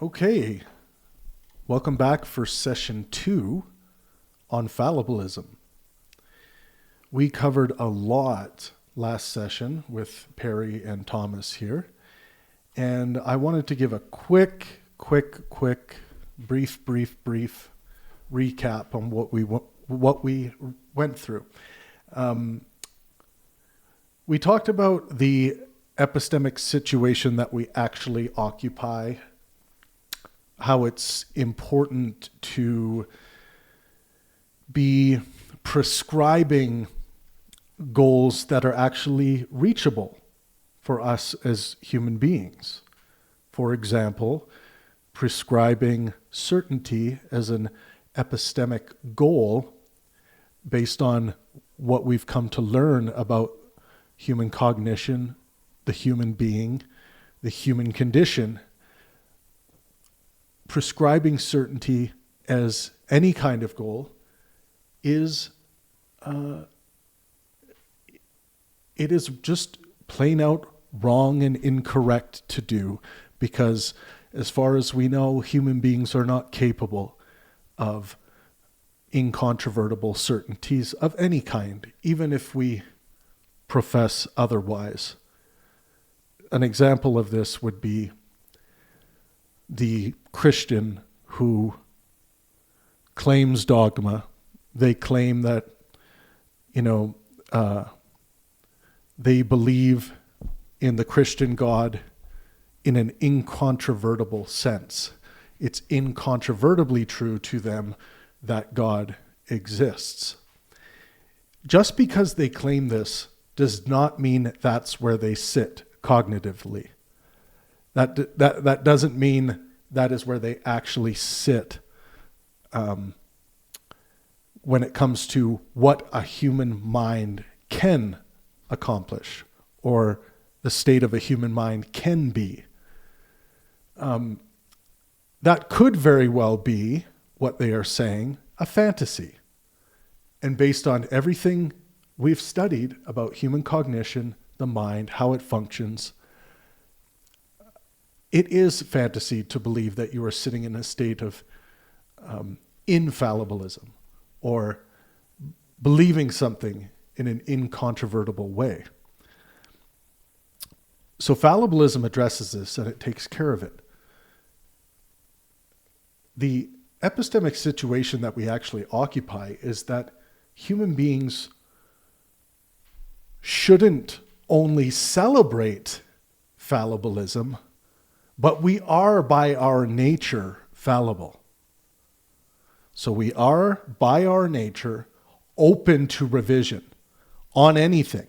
Okay, welcome back for session 2 on fallibilism. We covered a lot last session with Perry and Thomas here, and I wanted to give a quick, brief recap on what we went through. We talked about the epistemic situation that we actually occupy, how it's important to be prescribing goals that are actually reachable for us as human beings. For example, prescribing certainty as an epistemic goal based on what we've come to learn about human cognition, the human being, the human condition. Prescribing certainty as any kind of goal is it is just plain out wrong and incorrect to do, because as far as we know, human beings are not capable of incontrovertible certainties of any kind, even if we profess otherwise. An example of this would be the Christian who claims dogma. They claim that, they believe in the Christian God in an incontrovertible sense. It's incontrovertibly true to them that God exists. Just because they claim this does not mean that's where they sit cognitively. That doesn't mean that is where they actually sit when it comes to what a human mind can accomplish or the state of a human mind can be. That could very well be what they are saying, a fantasy. And based on everything we've studied about human cognition, the mind, how it functions, it is fantasy to believe that you are sitting in a state of infallibilism or believing something in an incontrovertible way. So fallibilism addresses this and it takes care of it. The epistemic situation that we actually occupy is that human beings shouldn't only celebrate fallibilism, but we are by our nature fallible. So we are by our nature open to revision on anything.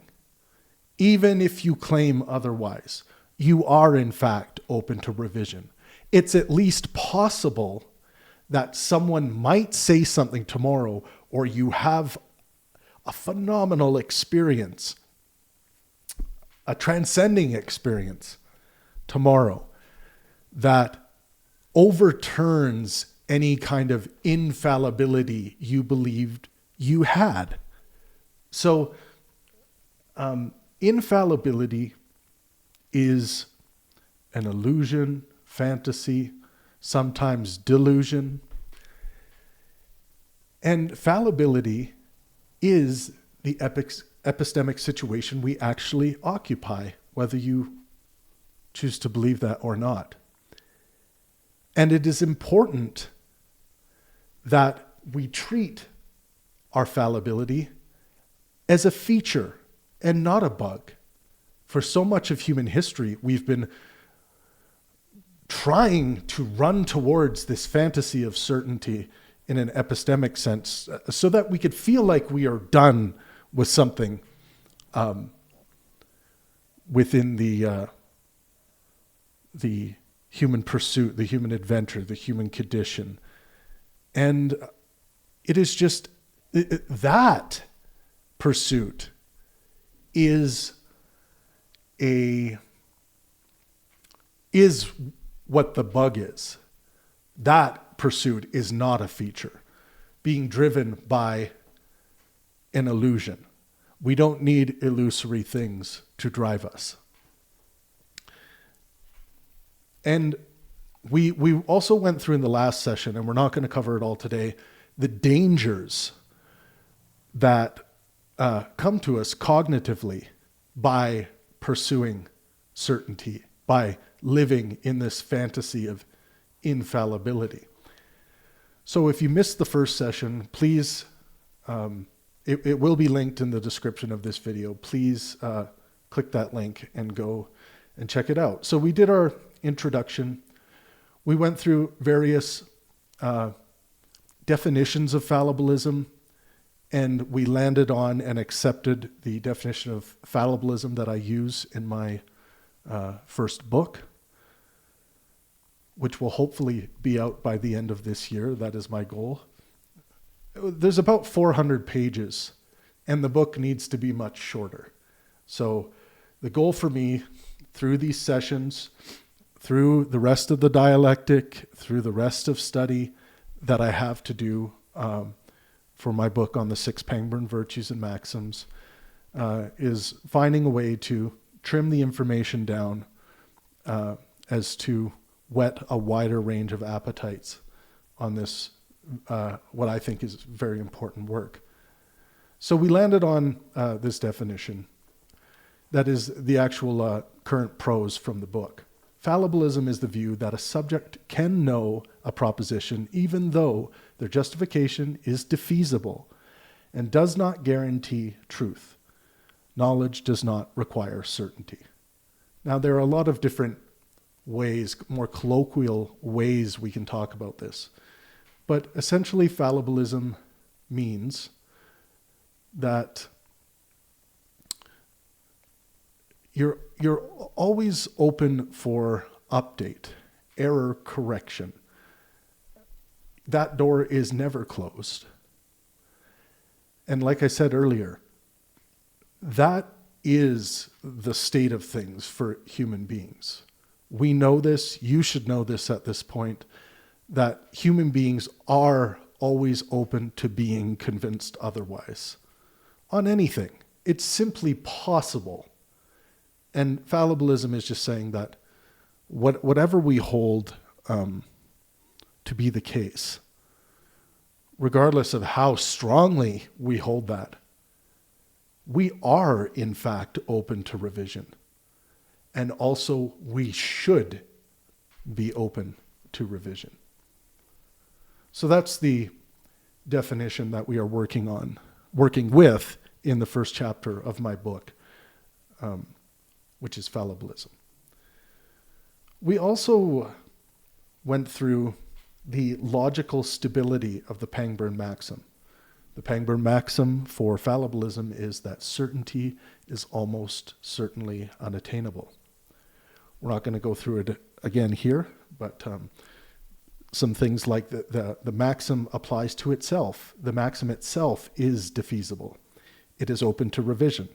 Even if you claim otherwise, you are in fact open to revision. It's at least possible that someone might say something tomorrow, or you have a phenomenal experience, a transcending experience tomorrow that overturns any kind of infallibility you believed you had. So, infallibility is an illusion, fantasy, sometimes delusion. And fallibility is the epistemic situation we actually occupy, whether you choose to believe that or not. And it is important that we treat our fallibility as a feature and not a bug. For so much of human history, we've been trying to run towards this fantasy of certainty in an epistemic sense so that we could feel like we are done with something within the human pursuit, the human adventure, the human condition. And it is just that pursuit is what the bug is. That pursuit is not a feature, being driven by an illusion. We don't need illusory things to drive us. And we also went through in the last session, and we're not going to cover it all today, the dangers that come to us cognitively by pursuing certainty, by living in this fantasy of infallibility. So if you missed the first session, please, it will be linked in the description of this video. Please click that link and go and check it out. So we did our introduction. We went through various definitions of fallibilism, and we landed on and accepted the definition of fallibilism that I use in my first book, which will hopefully be out by the end of this year. That is my goal. There's about 400 pages, and the book needs to be much shorter. So the goal for me through these sessions, through the rest of the dialectic, through the rest of study that I have to do for my book on the 6 Pangburn Virtues and Maxims, is finding a way to trim the information down as to whet a wider range of appetites on this, what I think is very important work. So we landed on this definition. That is the actual current prose from the book. Fallibilism is the view that a subject can know a proposition even though their justification is defeasible and does not guarantee truth. Knowledge does not require certainty. Now, there are a lot of different ways, more colloquial ways we can talk about this. But essentially, fallibilism means that you're always open for update, error correction. That door is never closed. And like I said earlier, that is the state of things for human beings. We know this, you should know this at this point, that human beings are always open to being convinced otherwise on anything. It's simply possible. And fallibilism is just saying that whatever we hold to be the case, regardless of how strongly we hold that, we are in fact open to revision. And also we should be open to revision. So that's the definition that we are working with in the first chapter of my book, which is fallibilism. We also went through the logical stability of the Pangburn maxim. The Pangburn maxim for fallibilism is that certainty is almost certainly unattainable. We're not going to go through it again here, but some things like the maxim applies to itself. The maxim itself is defeasible. It is open to revision.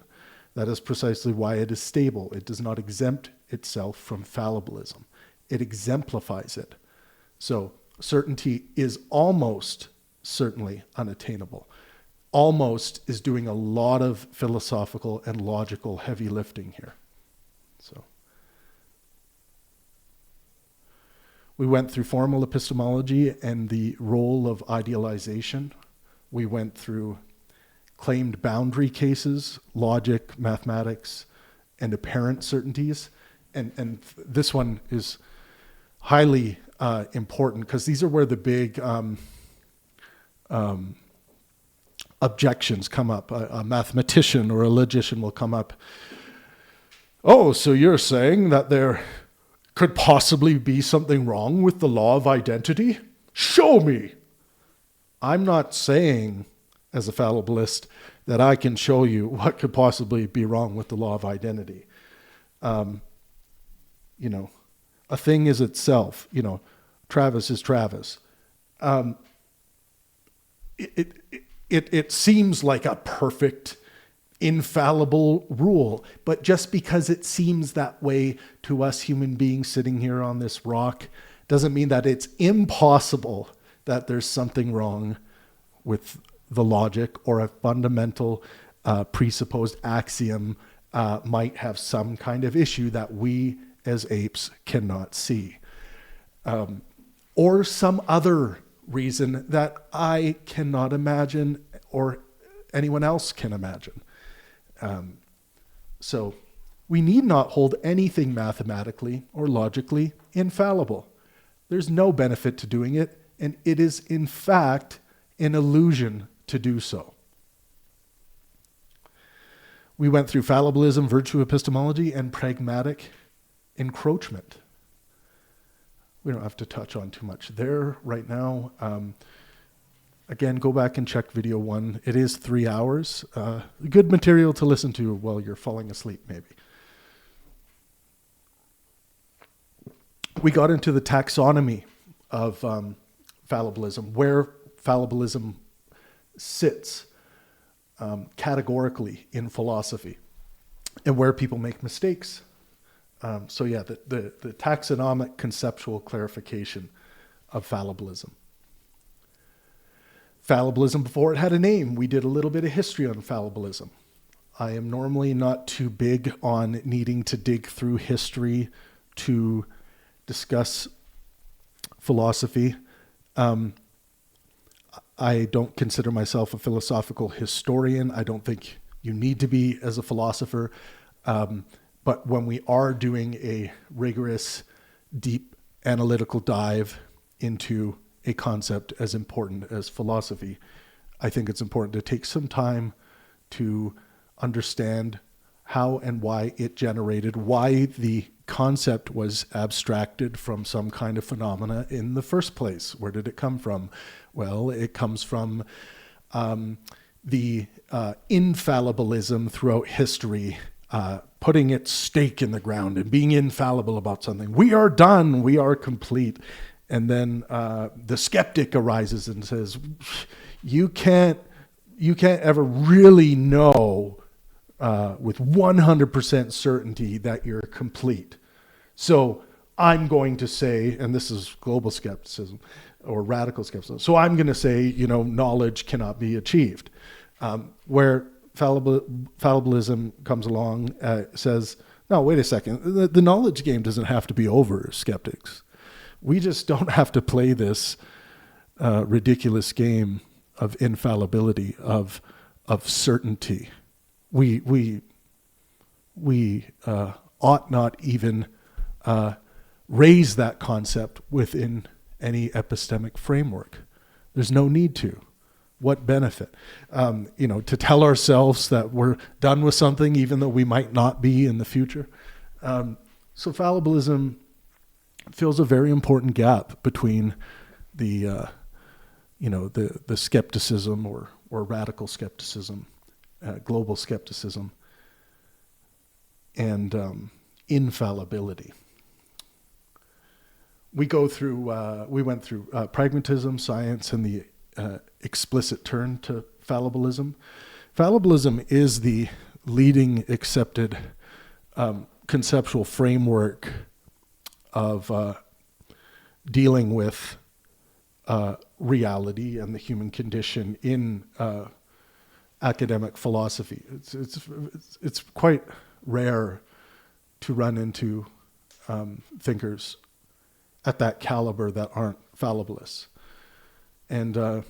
That is precisely why it is stable. It does not exempt itself from fallibilism. It exemplifies it. So certainty is almost certainly unattainable. Almost is doing a lot of philosophical and logical heavy lifting here. So we went through formal epistemology and the role of idealization. We went through claimed boundary cases, logic, mathematics, and apparent certainties. And this one is highly important because these are where the big objections come up. A mathematician or a logician will come up. Oh, so you're saying that there could possibly be something wrong with the law of identity? Show me. I'm not saying, as a fallibilist, that I can show you what could possibly be wrong with the law of identity. A thing is itself. Travis is Travis. It seems like a perfect, infallible rule, but just because it seems that way to us human beings sitting here on this rock doesn't mean that it's impossible that there's something wrong with the logic, or a fundamental presupposed axiom might have some kind of issue that we as apes cannot see. or some other reason that I cannot imagine or anyone else can imagine. So we need not hold anything mathematically or logically infallible. There's no benefit to doing it, and it is in fact an illusion to do so. We went through fallibilism, virtue epistemology, and pragmatic encroachment. We don't have to touch on too much there right now. Again, go back and check video 1. It is 3 hours. Good material to listen to while you're falling asleep, maybe. We got into the taxonomy of fallibilism, where fallibilism sits categorically in philosophy, and where people make mistakes. So yeah, the taxonomic conceptual clarification of fallibilism. Fallibilism, before it had a name, we did a little bit of history on fallibilism. I am normally not too big on needing to dig through history to discuss philosophy. I don't consider myself a philosophical historian. I don't think you need to be as a philosopher. But when we are doing a rigorous, deep analytical dive into a concept as important as philosophy, I think it's important to take some time to understand how and why it generated, why the concept was abstracted from some kind of phenomena in the first place. Where did it come from? Well, it comes from the infallibilism throughout history, putting its stake in the ground and being infallible about something. We are done. We are complete. And then the skeptic arises and says, you can't ever really know with 100% certainty that you're complete. So I'm going to say, and this is global skepticism or radical skepticism, so I'm going to say, knowledge cannot be achieved. Where fallibilism comes along, says, no, wait a second, the knowledge game doesn't have to be over, skeptics. We just don't have to play this ridiculous game of infallibility, of certainty. We ought not even raise that concept within any epistemic framework. There's no need to. What benefit? To tell ourselves that we're done with something, even though we might not be in the future. So fallibilism fills a very important gap between the skepticism or radical skepticism, global skepticism, and infallibility. We went through pragmatism, science, and the explicit turn to fallibilism. Fallibilism is the leading accepted conceptual framework of dealing with reality and the human condition in academic philosophy. It's quite rare to run into thinkers at that caliber that aren't fallibilists, and it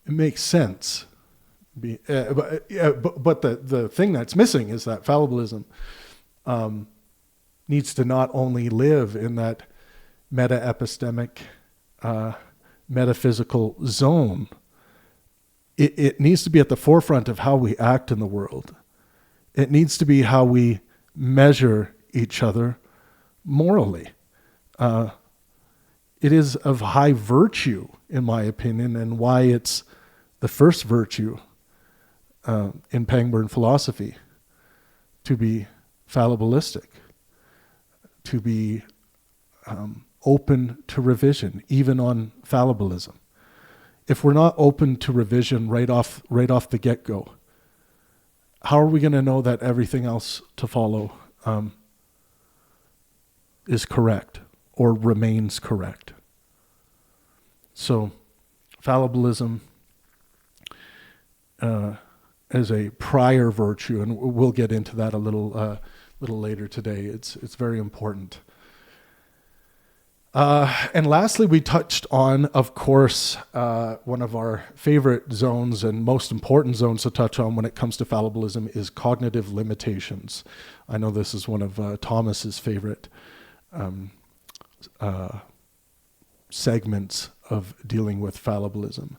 makes sense. But the thing that's missing is that fallibilism needs to not only live in that meta-epistemic, metaphysical zone. It needs to be at the forefront of how we act in the world. It needs to be how we measure each other morally. It is of high virtue, in my opinion, and why it's the first virtue in Pangburn philosophy to be fallibilistic, to be open to revision, even on fallibilism. If we're not open to revision right off the get-go, how are we going to know that everything else to follow is correct or remains correct? So, fallibilism as a prior virtue, and we'll get into that a little later today. It's very important. And lastly, we touched on, of course, one of our favorite zones and most important zones to touch on when it comes to fallibilism is cognitive limitations. I know this is one of Thomas's favorite segments of dealing with fallibilism.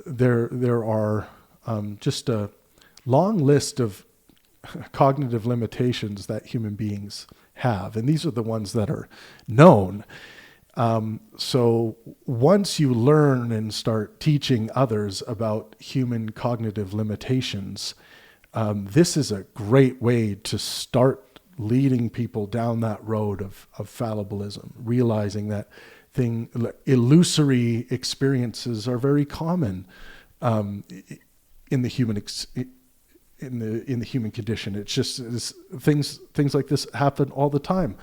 There are just a long list of cognitive limitations that human beings have, and these are the ones that are known. So once you learn and start teaching others about human cognitive limitations, this is a great way to start leading people down that road of fallibilism, realizing that illusory experiences are very common in the human in the human condition. It's just things like this happen all the time.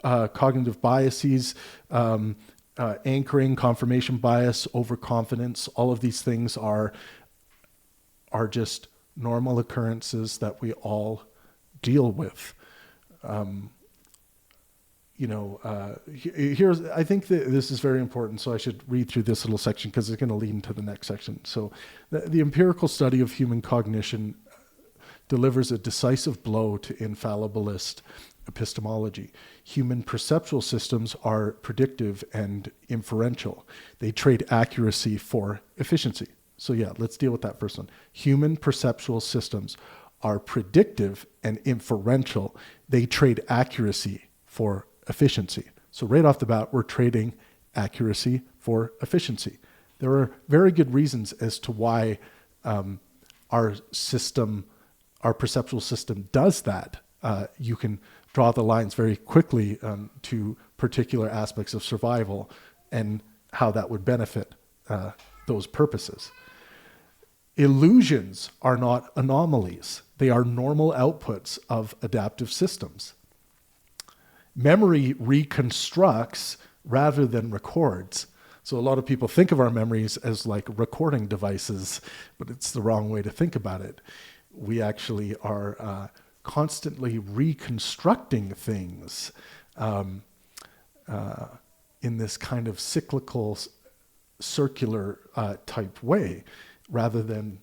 Cognitive biases, anchoring, confirmation bias, overconfidence, all of these things are just normal occurrences that we all deal with. Here's, I think that this is very important, so I should read through this little section because it's going to lead into the next section. So the empirical study of human cognition delivers a decisive blow to infallibilist epistemology. Human perceptual systems are predictive and inferential. They trade accuracy for efficiency. So yeah, let's deal with that first one. Human perceptual systems are predictive and inferential. They trade accuracy for efficiency. So right off the bat, we're trading accuracy for efficiency. There are very good reasons as to why our perceptual system does that. You can draw the lines very quickly to particular aspects of survival and how that would benefit those purposes. Illusions are not anomalies. They are normal outputs of adaptive systems. Memory reconstructs rather than records. So a lot of people think of our memories as like recording devices, but it's the wrong way to think about it. We actually are constantly reconstructing things in this kind of cyclical, circular type way, rather than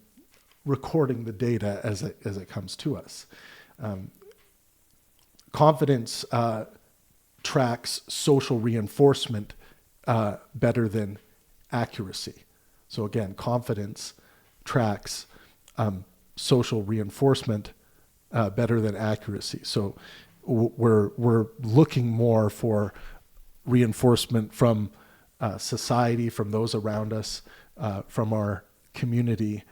recording the data as it comes to us. Confidence tracks social reinforcement better than accuracy. So again, confidence tracks social reinforcement better than accuracy. So we're looking more for reinforcement from society, from those around us, from our community,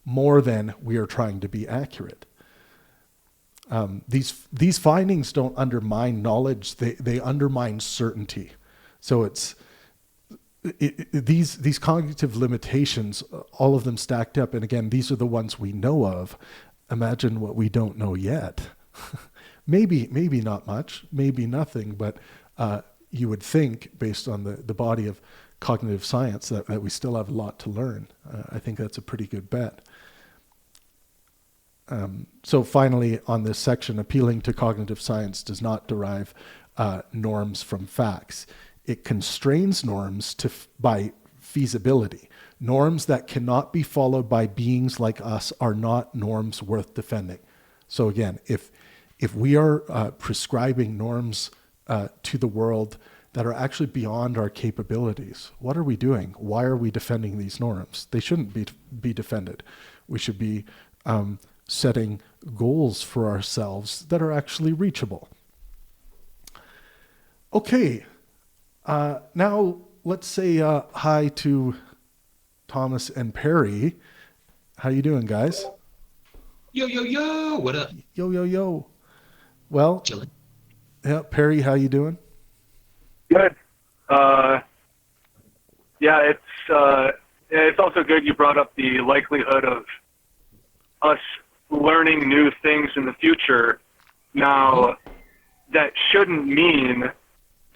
more than we are trying to be accurate. These findings don't undermine knowledge; they undermine certainty. So these cognitive limitations, all of them stacked up, and again, these are the ones we know of. Imagine what we don't know yet. maybe not much, maybe nothing, but you would think, based on the body of cognitive science, that we still have a lot to learn. I think that's a pretty good bet. So finally, on this section, appealing to cognitive science does not derive norms from facts. It constrains norms by feasibility. Norms that cannot be followed by beings like us are not norms worth defending. So again, if we are prescribing norms to the world that are actually beyond our capabilities, what are we doing? Why are we defending these norms? They shouldn't be defended. We should be setting goals for ourselves that are actually reachable. Okay, now let's say hi to Thomas and Perry. How you doing, guys? Yo, yo, yo, what up? Yo, yo, yo. Well, Chilling. yeah, Perry, how you doing? Good. Yeah, it's also good you brought up the likelihood of us learning new things in the future. Now, that shouldn't mean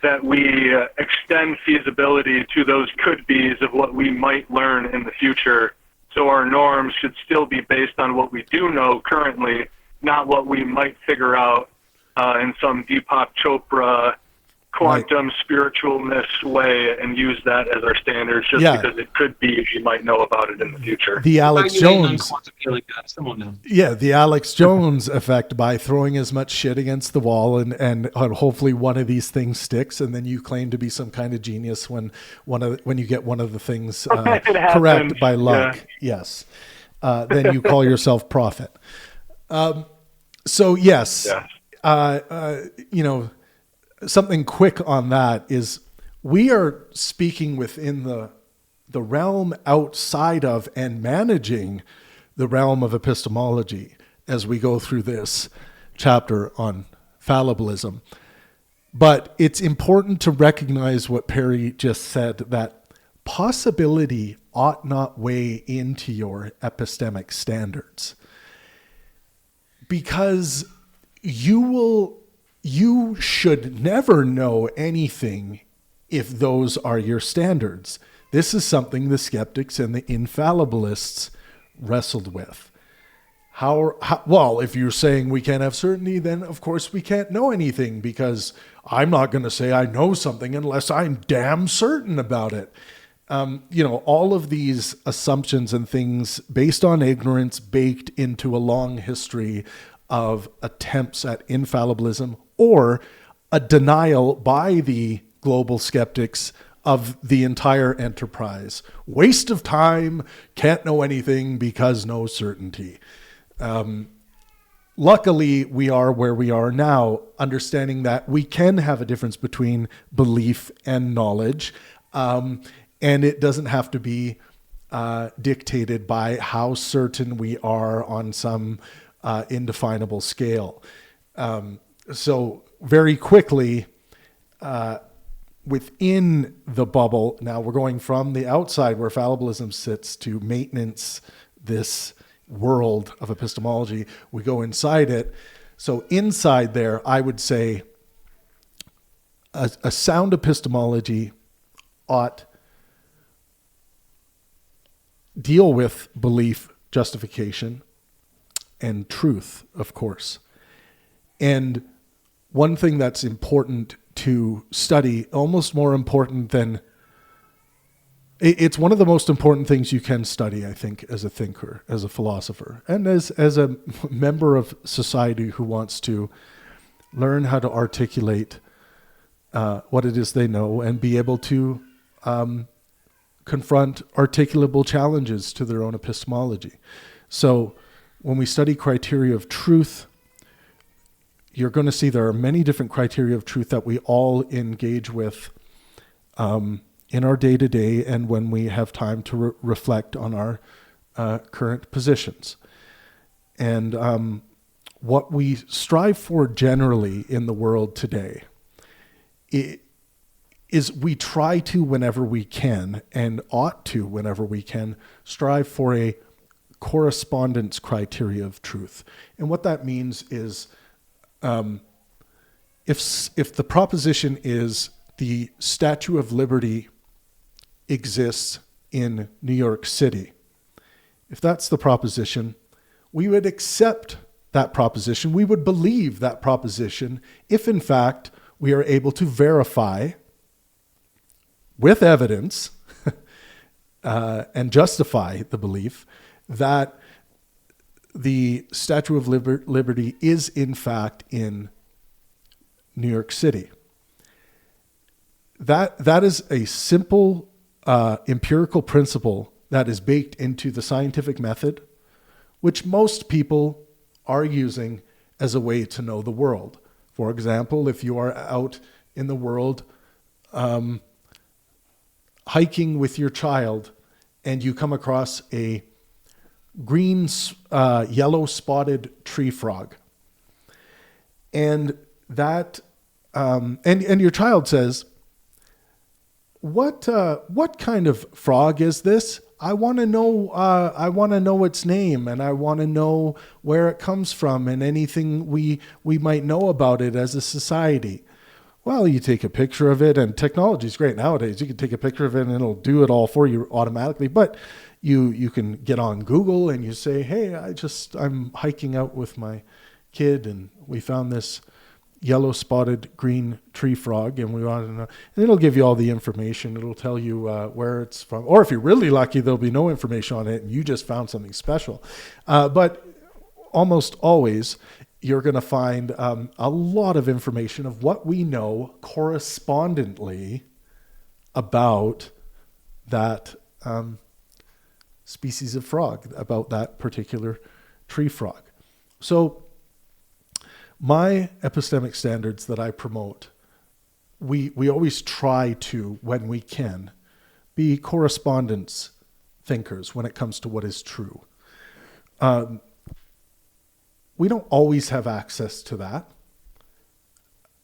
that we extend feasibility to those could-bes of what we might learn in the future. So our norms should still be based on what we do know currently, not what we might figure out in some Deepak Chopra quantum spiritualness way and use that as our standards just because it could be we might know about it in the future. The Alex Jones, Someone the Alex Jones effect by throwing as much shit against the wall and hopefully one of these things sticks, and then you claim to be some kind of genius when you get one of the things correct by luck. Yeah. Yes, then you call yourself prophet. So yes. Something quick on that is we are speaking within the realm outside of and managing the realm of epistemology as we go through this chapter on fallibilism. But it's important to recognize what Perry just said, that possibility ought not weigh into your epistemic standards, because you should never know anything if those are your standards. This is something the skeptics and the infallibilists wrestled with. Well, if you're saying we can't have certainty, then of course we can't know anything, because I'm not going to say I know something unless I'm damn certain about it. All of these assumptions and things based on ignorance baked into a long history of attempts at infallibilism, or a denial by the global skeptics of the entire enterprise. Waste of time, can't know anything because no certainty. Luckily, we are where we are now, understanding that we can have a difference between belief and knowledge, and it doesn't have to be dictated by how certain we are on some indefinable scale. So very quickly, within the bubble, now we're going from the outside where fallibilism sits to maintenance this world of epistemology. We go inside it. So inside there, I would say a sound epistemology ought deal with belief, justification, and truth, of course. And one thing that's important to study, almost more important than, it's one of the most important things you can study, I think, as a thinker, as a philosopher, and as a member of society who wants to learn how to articulate what it is they know and be able to confront articulable challenges to their own epistemology. So when we study criteria of truth, you're going to see there are many different criteria of truth that we all engage with in our day-to-day and when we have time to reflect on our current positions. And what we strive for generally in the world today is we try to, whenever we can, and ought to, whenever we can, strive for a correspondence criteria of truth. And what that means is, if the proposition is the Statue of Liberty exists in New York City, if that's the proposition, we would accept that proposition. We would believe that proposition if, in fact, we are able to verify with evidence and justify the belief that the Statue of Liberty is in fact in New York City. That is a simple empirical principle that is baked into the scientific method, which most people are using as a way to know the world. For example, if you are out in the world hiking with your child and you come across a green, yellow spotted tree frog, and that, and your child says, what kind of frog is this? I want to know its name, and I want to know where it comes from and anything we might know about it as a society. Well, you take a picture of it, and technology is great nowadays. You can take a picture of it and it'll do it all for you automatically. But you can get on Google and you say, hey, I'm hiking out with my kid and we found this yellow spotted green tree frog, and we want to know, and it'll give you all the information. It'll tell you where it's from, or if you're really lucky, there'll be no information on it, and you just found something special. But almost always, you're going to find a lot of information of what we know correspondently about that species of frog, about that particular tree frog. So my epistemic standards that I promote, we always try to, when we can, be correspondence thinkers when it comes to what is true. We don't always have access to that.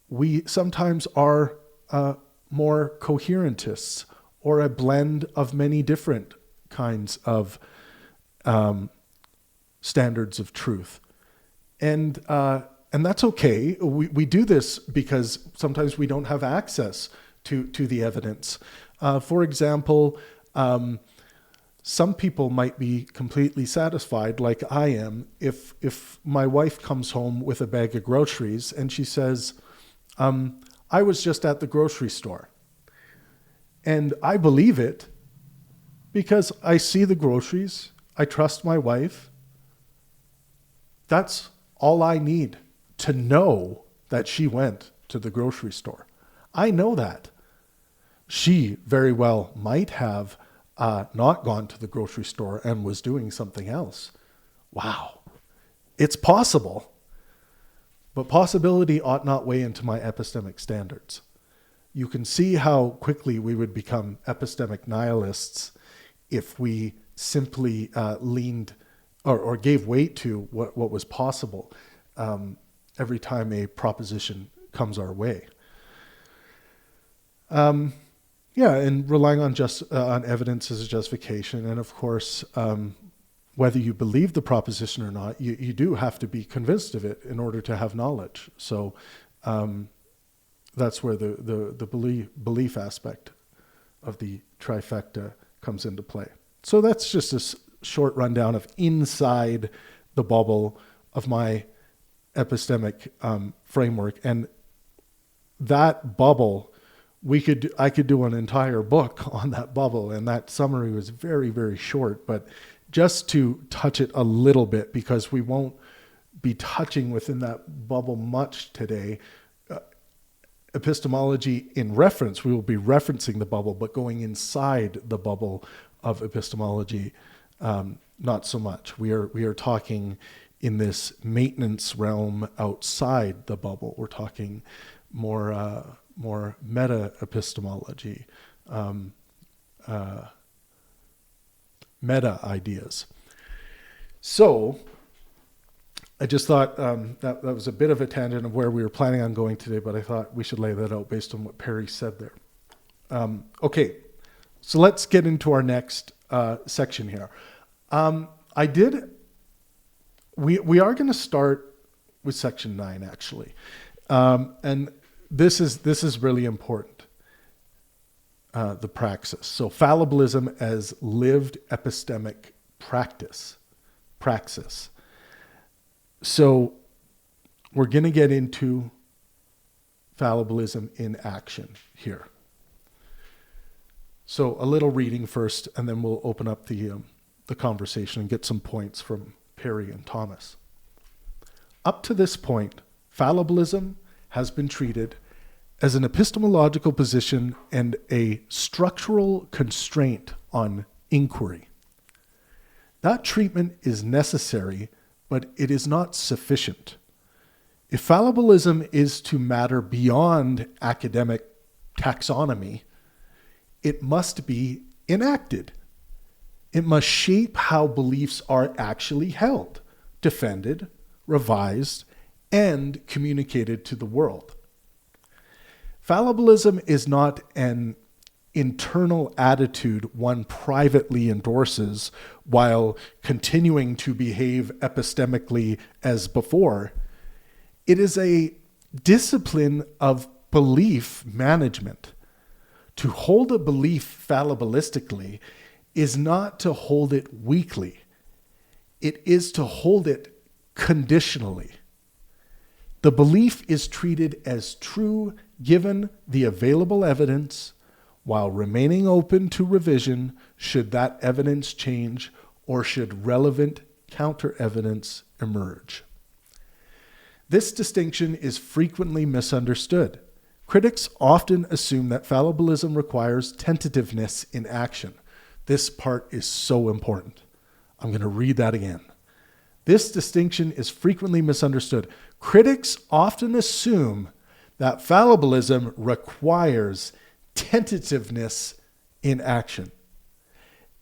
We sometimes are more coherentists, or a blend of many different kinds of standards of truth. And that's okay. We do this because sometimes we don't have access to the evidence. For example, some people might be completely satisfied, like I am, if my wife comes home with a bag of groceries and she says, I was just at the grocery store. And I believe it because I see the groceries. I trust my wife. That's all I need to know that she went to the grocery store. I know that. She very well might have not gone to the grocery store and was doing something else. Wow. It's possible. But possibility ought not weigh into my epistemic standards. You can see how quickly we would become epistemic nihilists if we simply leaned or gave weight to what was possible every time a proposition comes our way. And relying on on evidence as a justification, and of course, whether you believe the proposition or not, you do have to be convinced of it in order to have knowledge. So that's where the belief aspect of the trifecta comes into play. So that's just a short rundown of inside the bubble of my epistemic framework. And that bubble, I could do an entire book on that bubble, and that summary was very, very short, but just to touch it a little bit, because we won't be touching within that bubble much today. Epistemology in reference, we will be referencing the bubble, but going inside the bubble of epistemology, not so much. We are talking in this maintenance realm outside the bubble. We're talking more meta epistemology, meta ideas. So I just thought that was a bit of a tangent of where we were planning on going today, but I thought we should lay that out based on what Perry said there. Okay, so let's get into our next section here. We are going to start with section 9, actually, and this is really important. The praxis. So fallibilism as lived epistemic praxis. So we're going to get into fallibilism in action here. So a little reading first, and then we'll open up the conversation and get some points from Perry and Thomas. Up to this point, fallibilism has been treated as an epistemological position and a structural constraint on inquiry. That treatment is necessary, but it is not sufficient. If fallibilism is to matter beyond academic taxonomy, it must be enacted. It must shape how beliefs are actually held, defended, revised, and communicated to the world. Fallibilism is not an internal attitude one privately endorses while continuing to behave epistemically as before. It is a discipline of belief management. To hold a belief fallibilistically is not to hold it weakly. It is to hold it conditionally. The belief is treated as true given the available evidence, while remaining open to revision should that evidence change or should relevant counter-evidence emerge. This distinction is frequently misunderstood. Critics often assume that fallibilism requires tentativeness in action. This part is so important. I'm going to read that again. This distinction is frequently misunderstood. Critics often assume that fallibilism requires tentativeness in action.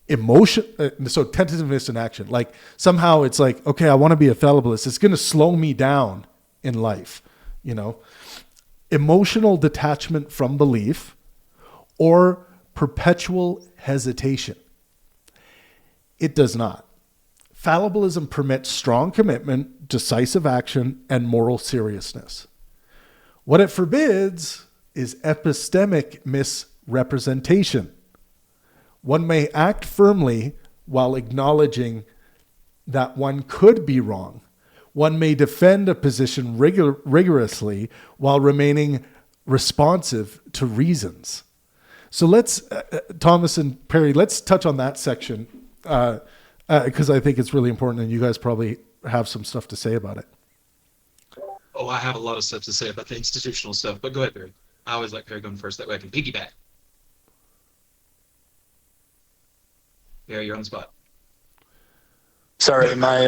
So tentativeness in action. Like somehow it's like, okay, I want to be a fallibilist. It's going to slow me down in life, you know. Emotional detachment from belief or perpetual hesitation. It does not. Fallibilism permits strong commitment, decisive action, and moral seriousness. What it forbids is epistemic misrepresentation. One may act firmly while acknowledging that one could be wrong. One may defend a position rigorously while remaining responsive to reasons. So let's, Thomas and Perry, let's touch on that section because I think it's really important and you guys probably have some stuff to say about it. Oh, I have a lot of stuff to say about the institutional stuff, but go ahead, Barry. I always like Barry going first, that way I can piggyback. Barry, you're on the spot. Sorry, my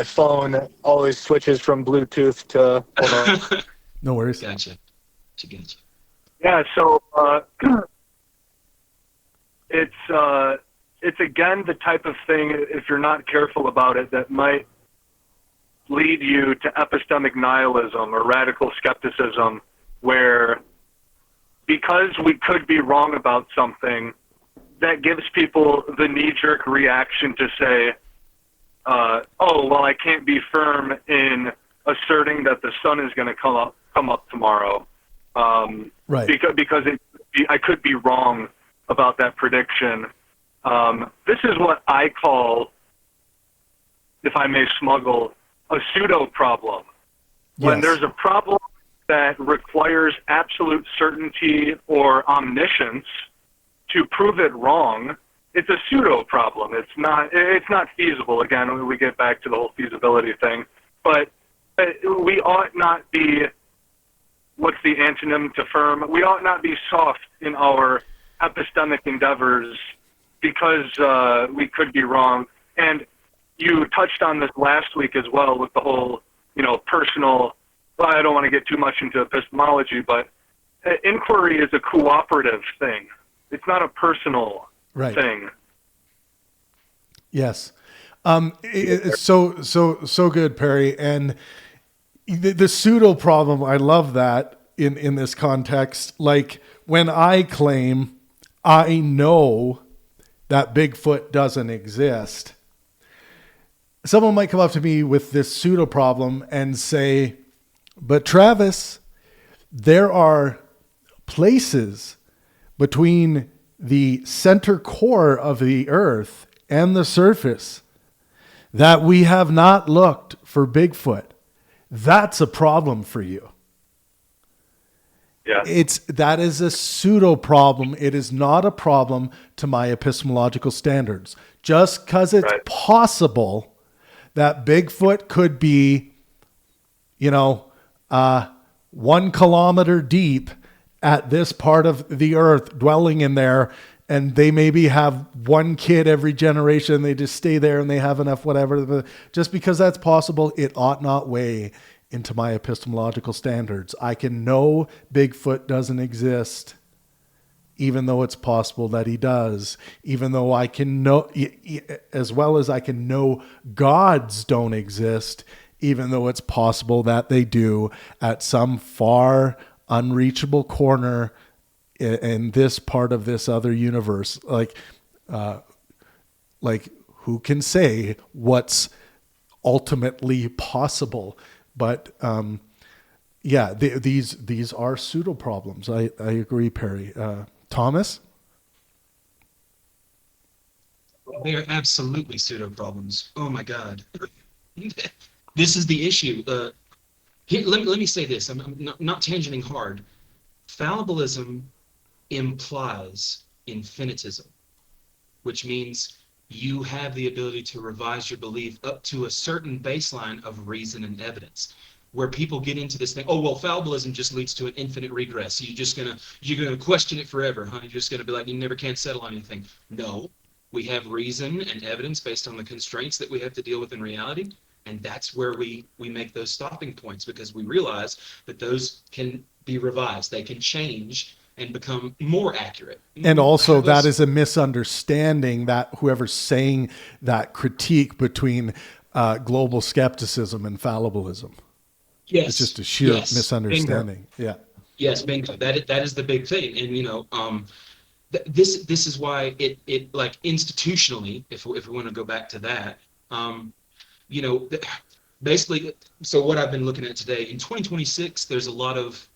phone always switches from Bluetooth to. Hold on. No worries. Gotcha. Yeah, so it's again the type of thing, if you're not careful about it, that might lead you to epistemic nihilism or radical skepticism, where because we could be wrong about something, that gives people the knee-jerk reaction to say, oh, well, I can't be firm in asserting that the sun is going to come up tomorrow. Right. Because I could be wrong about that prediction. This is what I call, if I may smuggle, a pseudo problem. Yes. When there's a problem that requires absolute certainty or omniscience to prove it wrong, it's a pseudo problem. It's not feasible. Again, we get back to the whole feasibility thing. But we ought not be, what's the antonym to firm? We ought not be soft in our epistemic endeavors because we could be wrong. And you touched on this last week as well with the whole, personal, well, I don't want to get too much into epistemology, but inquiry is a cooperative thing. It's not a personal thing. Yes. It's so good, Perry. And the pseudo problem, I love that in this context. Like when I claim I know that Bigfoot doesn't exist, someone might come up to me with this pseudo problem and say, but Travis, there are places between the center core of the earth and the surface that we have not looked for Bigfoot. That's a problem for you. Yeah. That is a pseudo problem. It is not a problem to my epistemological standards. Just because it's possible that Bigfoot could be, 1 kilometer deep at this part of the earth, dwelling in there, and they maybe have one kid every generation. They just stay there and they have enough whatever. Just because that's possible, it ought not weigh into my epistemological standards. I can know Bigfoot doesn't exist, even though it's possible that he does, even though I can know, as well as I can know gods don't exist, even though it's possible that they do at some far unreachable corner in this part of this other universe. Like who can say what's ultimately possible? But these are pseudo problems. I agree, Perry. Thomas? They are absolutely pseudo problems. Oh my God. This is the issue. Here, let me say this. I'm not tangenting hard. Fallibilism implies infinitism, which means you have the ability to revise your belief up to a certain baseline of reason and evidence. Where people get into this thing, oh well, fallibilism just leads to an infinite regress. So you're gonna question it forever, huh? You're just gonna be like, you never can settle on anything. No, we have reason and evidence based on the constraints that we have to deal with in reality, and that's where we make those stopping points, because we realize that those can be revised, they can change and become more accurate. And also that is a misunderstanding that whoever's saying that critique between global skepticism and fallibilism. Yes, it's just a sheer yes, misunderstanding. Bingo. Yeah. Yes, bingo. That is the big thing, and this is why it like institutionally, if we want to go back to that, basically. So what I've been looking at today in 2026, there's a lot of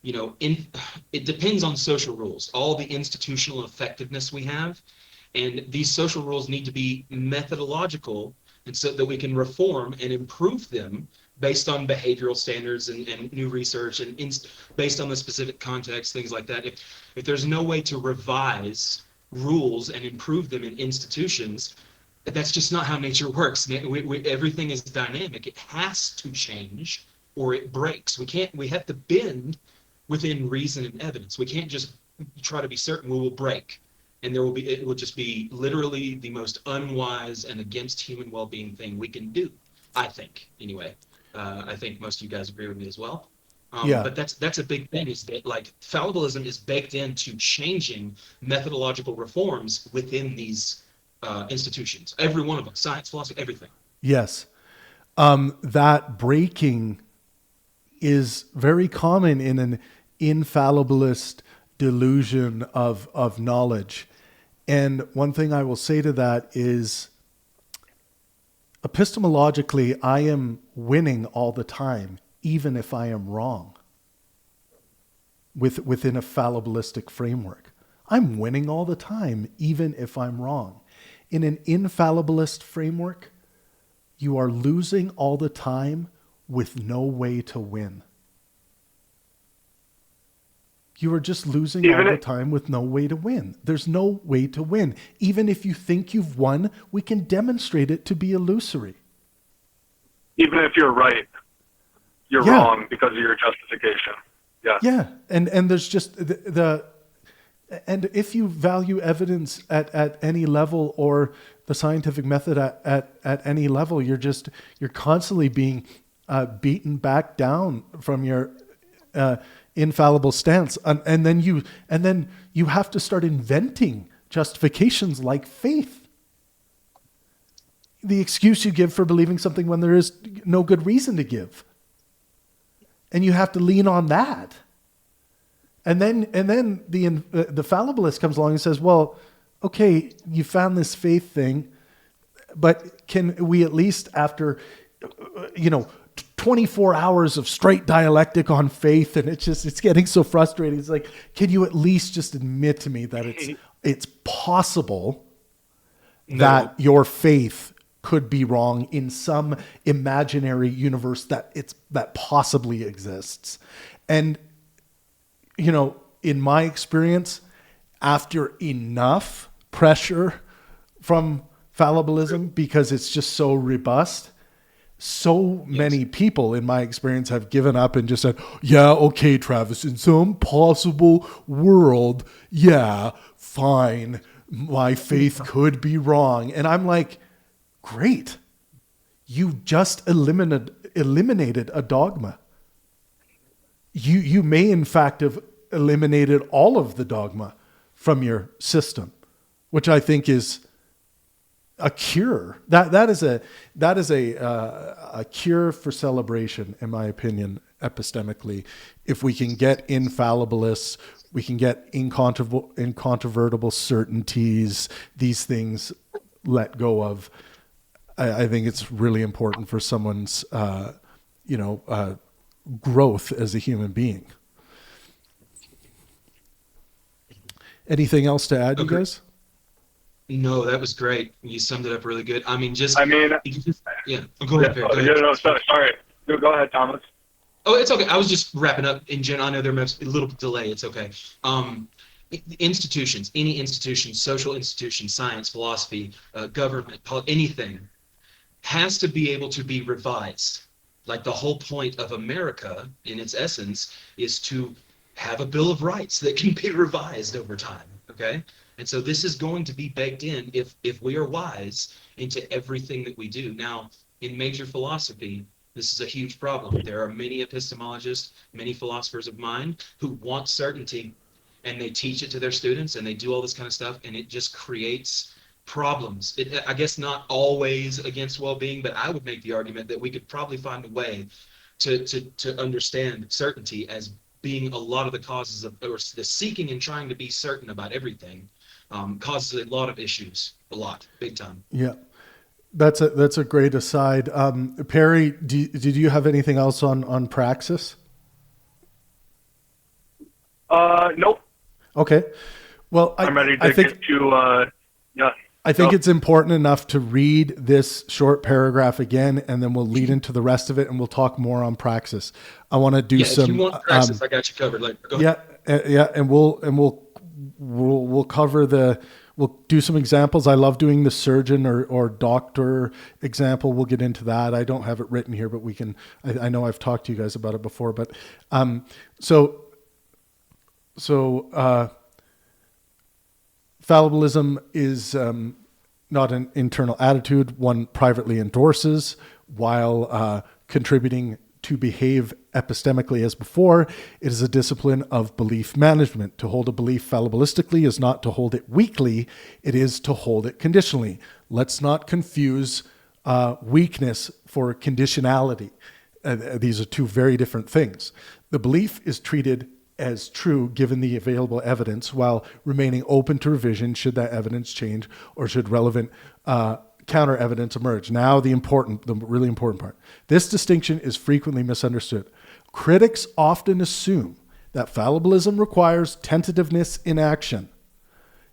it depends on social rules, all the institutional effectiveness we have, and these social rules need to be methodological, and so that we can reform and improve them based on behavioral standards and new research and based on the specific context, things like that. If there's no way to revise rules and improve them in institutions, that's just not how nature works. Everything is dynamic. It has to change or it breaks. We have to bend within reason and evidence. We can't just try to be certain we will break. And it will just be literally the most unwise and against human well-being thing we can do, I think, anyway. I think most of you guys agree with me as well. Yeah. But that's a big thing, is that like fallibilism is baked into changing methodological reforms within these institutions. Every one of them, science, philosophy, everything. Yes. That breaking is very common in an infallibilist delusion of knowledge. And one thing I will say to that is, epistemologically, I am winning all the time, even if I am wrong within a fallibilistic framework. I'm winning all the time, even if I'm wrong. In an infallibilist framework, you are losing all the time with no way to win. You are just losing all the time with no way to win. There's no way to win. Even if you think you've won, we can demonstrate it to be illusory. Even if you're right, you're wrong because of your justification. Yeah. Yeah. And there's just and if you value evidence at any level, or the scientific method at any level, you're constantly being beaten back down from your infallible stance, and then you have to start inventing justifications like faith, the excuse you give for believing something when there is no good reason to give, and you have to lean on that. And then the fallibilist comes along and says, well, okay, you found this faith thing, but can we at least, after 24 hours of straight dialectic on faith, and it's getting so frustrating. It's like, can you at least just admit to me that it's possible that your faith could be wrong in some imaginary universe that possibly exists? And in my experience, after enough pressure from fallibilism, because it's just so robust, so many people in my experience have given up and just said, yeah, okay, Travis, in some possible world, yeah, fine, my faith could be wrong. And I'm like, great, you just eliminated a dogma. You may in fact have eliminated all of the dogma from your system, which I think is a cure. That is a cure for celebration, in my opinion, epistemically. If we can get infallibilists, we can get incontrovertible certainties, these things let go of. I think it's really important for someone's growth as a human being. Anything else to add, you guys? No, that was great. You summed it up really good. Yeah. Go ahead, Perry. Go ahead. No, sorry. Go ahead, Thomas. Oh, it's okay. I was just wrapping up in general. I know there might be a little delay. It's okay. Institutions, any institution, social institution, science, philosophy, government, anything, has to be able to be revised. Like the whole point of America, in its essence, is to have a Bill of Rights that can be revised over time. Okay, and so this is going to be baked in, if we are wise, into everything that we do. Now, in major philosophy, this is a huge problem. There are many epistemologists, many philosophers of mind who want certainty, and they teach it to their students, and they do all this kind of stuff, and it just creates problems. I guess not always against well-being, but I would make the argument that we could probably find a way to understand certainty as being a lot of the causes of, or the seeking and trying to be certain about everything, causes a lot of issues, big time. Yeah. That's a great aside. Perry, did you have anything else on praxis? Nope. Okay. Well, I'm ready to get to, yeah. I think it's important enough to read this short paragraph again, and then we'll lead into the rest of it, and we'll talk more on praxis. I want to do some. If you want praxis, I got you covered. Go ahead. Yeah, and we'll cover we'll do some examples. I love doing the surgeon or doctor example. We'll get into that. I don't have it written here, but we can. I know I've talked to you guys about it before, but so. Fallibilism is not an internal attitude one privately endorses while contributing to behave epistemically as before. It is a discipline of belief management. To hold a belief fallibilistically is not to hold it weakly, it is to hold it conditionally. Let's not confuse weakness for conditionality. These are two very different things. The belief is treated as true given the available evidence while remaining open to revision should that evidence change or should relevant counter evidence emerge. Now the really important part. This distinction is frequently misunderstood. Critics often assume that fallibilism requires tentativeness in action,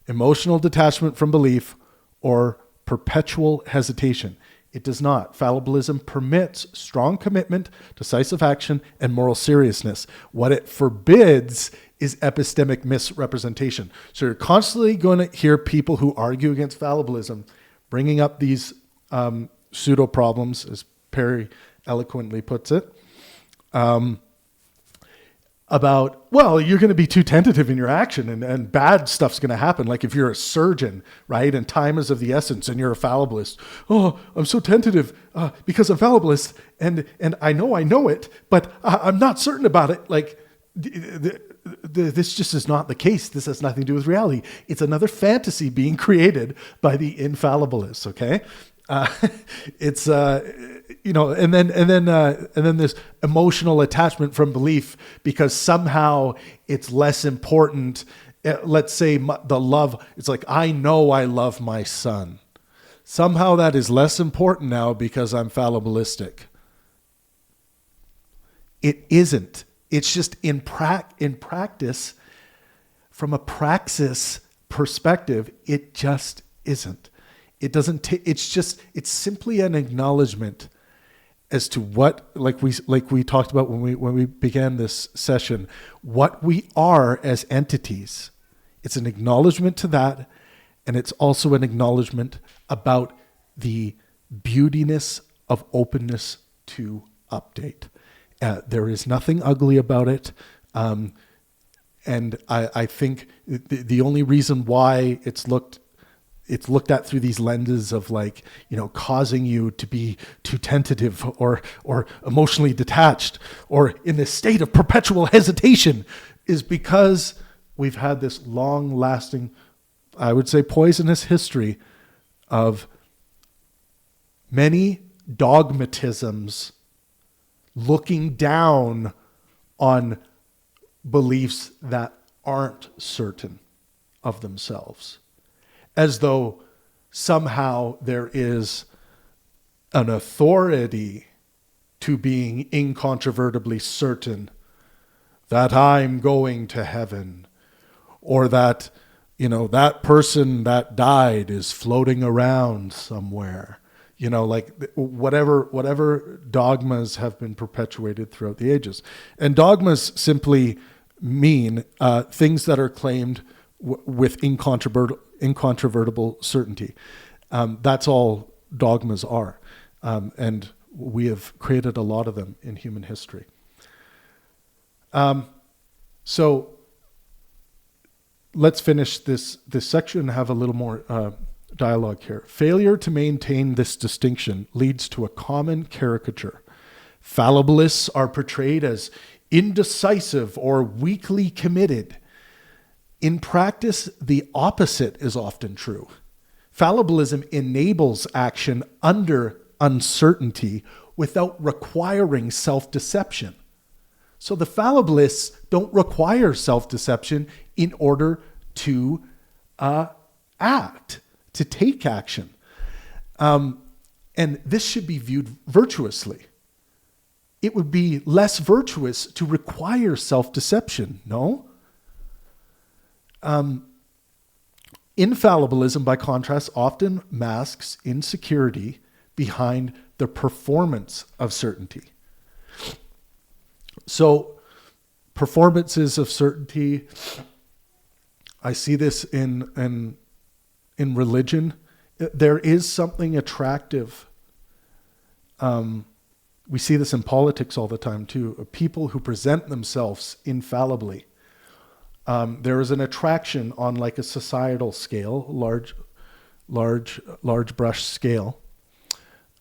emotional detachment from belief, or perpetual hesitation. It does not. Fallibilism permits strong commitment, decisive action, and moral seriousness. What it forbids is epistemic misrepresentation. So you're constantly going to hear people who argue against fallibilism bringing up these pseudo problems, as Perry eloquently puts it, about, well, you're going to be too tentative in your action and bad stuff's going to happen. Like if you're a surgeon, right, and time is of the essence and you're a fallibilist. Oh, I'm so tentative because I'm fallibilist and I know it, but I'm not certain about it. Like this just is not the case. This has nothing to do with reality. It's another fantasy being created by the infallibilists, okay? It's and then this emotional attachment from belief because somehow it's less important. Let's say the love. It's like, I know I love my son. Somehow that is less important now because I'm fallibilistic. It isn't. It's just in practice, from a praxis perspective, it just isn't. It doesn't it's simply an acknowledgement as to what, like we talked about when we began this session, what we are as entities. It's an acknowledgement to that, and it's also an acknowledgement about the beautiness of openness to update. There is nothing ugly about it. And I think the only reason why it's looked at through these lenses of causing you to be too tentative or emotionally detached or in this state of perpetual hesitation is because we've had this long lasting, I would say, poisonous history of many dogmatisms looking down on beliefs that aren't certain of themselves, as though somehow there is an authority to being incontrovertibly certain that I'm going to heaven, or that, that person that died is floating around somewhere. like whatever dogmas have been perpetuated throughout the ages. And dogmas simply mean things that are claimed with incontrovertible certainty. That's all dogmas are. And we have created a lot of them in human history. So let's finish this section and have a little more dialogue here. Failure to maintain this distinction leads to a common caricature. Fallibilists are portrayed as indecisive or weakly committed. In practice, the opposite is often true. Fallibilism enables action under uncertainty without requiring self-deception. So the fallibilists don't require self-deception in order to act, to take action. And this should be viewed virtuously. It would be less virtuous to require self-deception, no? Infallibilism, by contrast, often masks insecurity behind the performance of certainty. So, performances of certainty, I see this in religion. There is something attractive. We see this in politics all the time too. People who present themselves infallibly. There is an attraction on like a societal scale, large brush scale,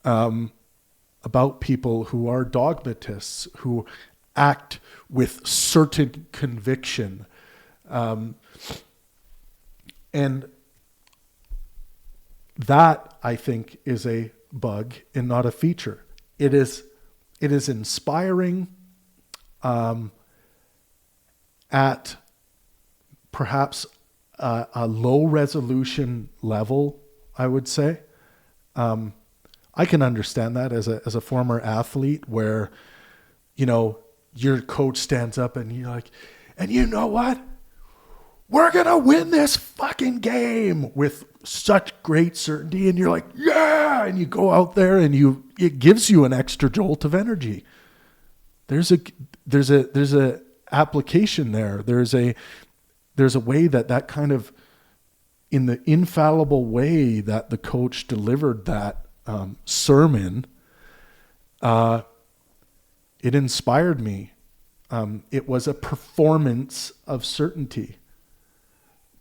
about people who are dogmatists, who act with certain conviction. And that, I think, is a bug and not a feature. It is inspiring at perhaps a low resolution level, I would say. I can understand that as a former athlete where, your coach stands up and you're like, and you know what? We're going to win this fucking game with such great certainty. And you're like, yeah. And you go out there and it gives you an extra jolt of energy. There's a application there. There's a way that kind of, in the infallible way that the coach delivered that sermon, it inspired me. It was a performance of certainty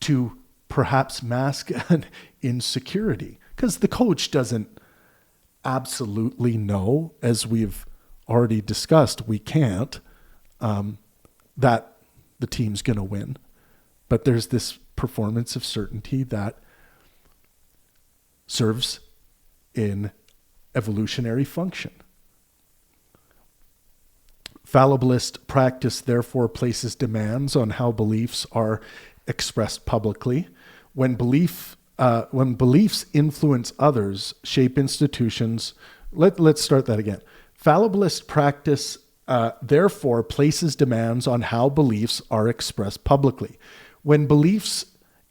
to perhaps mask an insecurity, because the coach doesn't absolutely know, as we've already discussed, we can't, that the team's going to win. But there's this performance of certainty that serves in evolutionary function. Fallibilist practice therefore places demands on how beliefs are expressed publicly. When beliefs influence others, shape institutions. Let's start that again. Fallibilist practice therefore places demands on how beliefs are expressed publicly. When beliefs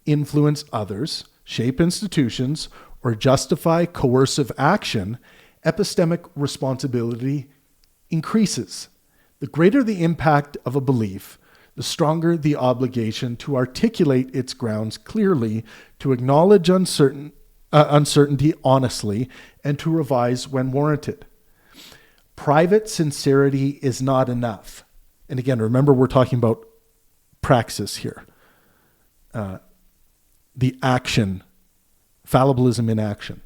influence others, shape institutions, or justify coercive action, epistemic responsibility increases. The greater the impact of a belief, the stronger the obligation to articulate its grounds clearly, to acknowledge uncertainty honestly, and to revise when warranted. Private sincerity is not enough. And again, remember, we're talking about praxis here. The action, fallibilism in action.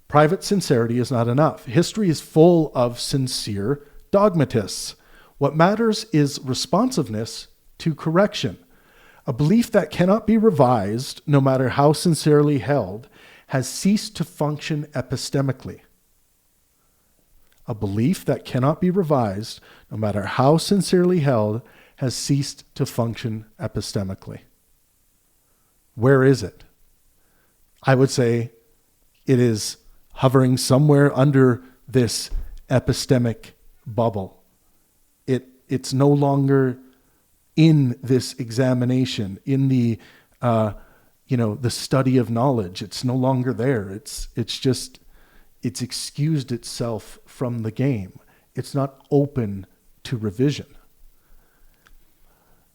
Private sincerity is not enough. History is full of sincere dogmatists. What matters is responsiveness to correction. A belief that cannot be revised, no matter how sincerely held, has ceased to function epistemically. A belief that cannot be revised, no matter how sincerely held, has ceased to function epistemically. Where is it? I would say it is hovering somewhere under this epistemic bubble. It's no longer in this examination, in the the study of knowledge. It's no longer there. It's just it's excused itself from the game. It's not open to revision.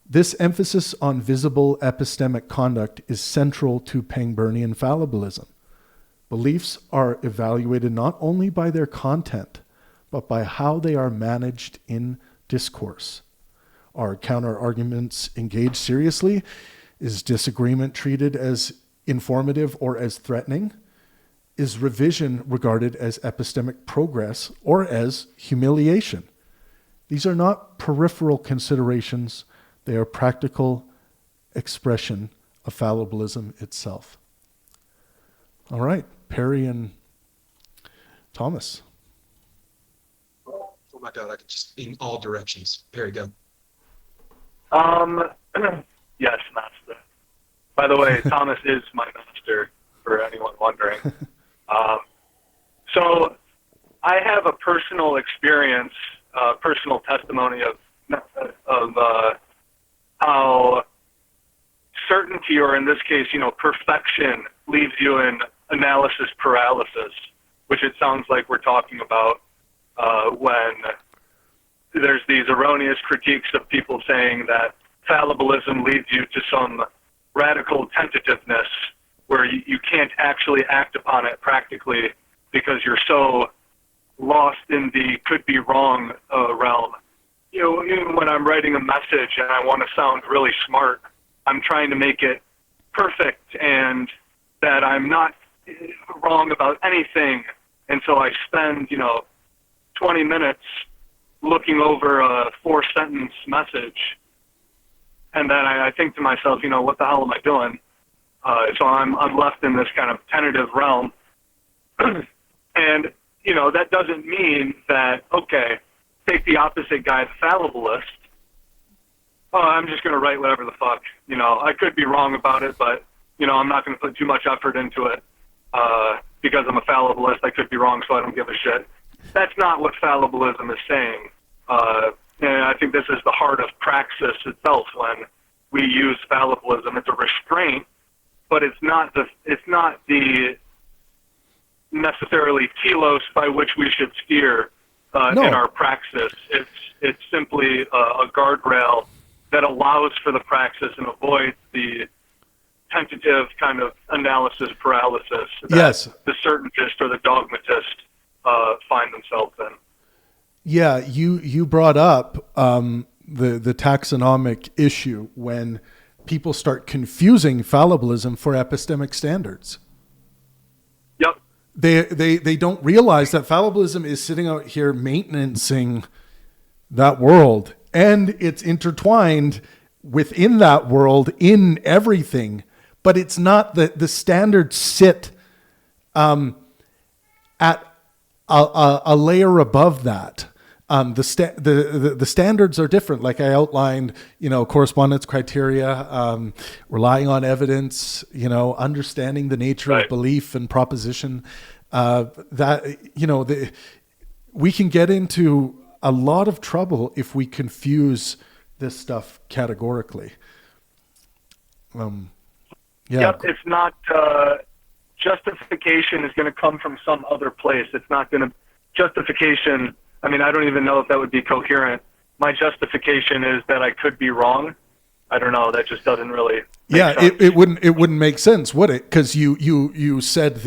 This emphasis on visible epistemic conduct is central to Pangburnian fallibilism. Beliefs are evaluated not only by their content, but by how they are managed in discourse. Are counter-arguments engaged seriously? Is disagreement treated as informative or as threatening? Is revision regarded as epistemic progress or as humiliation? These are not peripheral considerations. They are practical expression of fallibilism itself. All right, Perry and Thomas. Oh my God, I could just in all directions. Perry, go. Yes, master. By the way, Thomas is my master, for anyone wondering. So I have a personal experience, personal testimony of how certainty, or in this case, perfection, leaves you in analysis paralysis, which it sounds like we're talking about when there's these erroneous critiques of people saying that fallibilism leads you to some radical tentativeness where you can't actually act upon it practically because you're so lost in the could be wrong realm. Even when I'm writing a message and I want to sound really smart, I'm trying to make it perfect and that I'm not wrong about anything. And so I spend, 20 minutes looking over a 4-sentence message. And then I think to myself, what the hell am I doing? So I'm left in this kind of tentative realm. And, that doesn't mean that, okay, take the opposite guy, the fallibilist. Oh, I'm just going to write whatever the fuck. I could be wrong about it, but, I'm not going to put too much effort into it because I'm a fallibilist. I could be wrong, so I don't give a shit. That's not what fallibilism is saying. And I think this is the heart of praxis itself when we use fallibilism. It's a restraint, but it's not the necessarily telos by which we should steer in our praxis. It's simply a guardrail that allows for the praxis and avoids the tentative kind of analysis paralysis that the certaintist or the dogmatist find themselves in. Yeah, you brought up the taxonomic issue when people start confusing fallibilism for epistemic standards. Yep. They don't realize that fallibilism is sitting out here maintaining that world, and it's intertwined within that world in everything, but it's not the standards sit at a layer above that. The standards are different. Like I outlined, correspondence criteria, relying on evidence, understanding the nature of belief and proposition. We can get into a lot of trouble if we confuse this stuff categorically. Yep, it's not justification is going to come from some other place. It's not going to justification. I mean, I don't even know if that would be coherent. My justification is that I could be wrong. I don't know. That just doesn't really make sense. It wouldn't make sense, would it? Because you said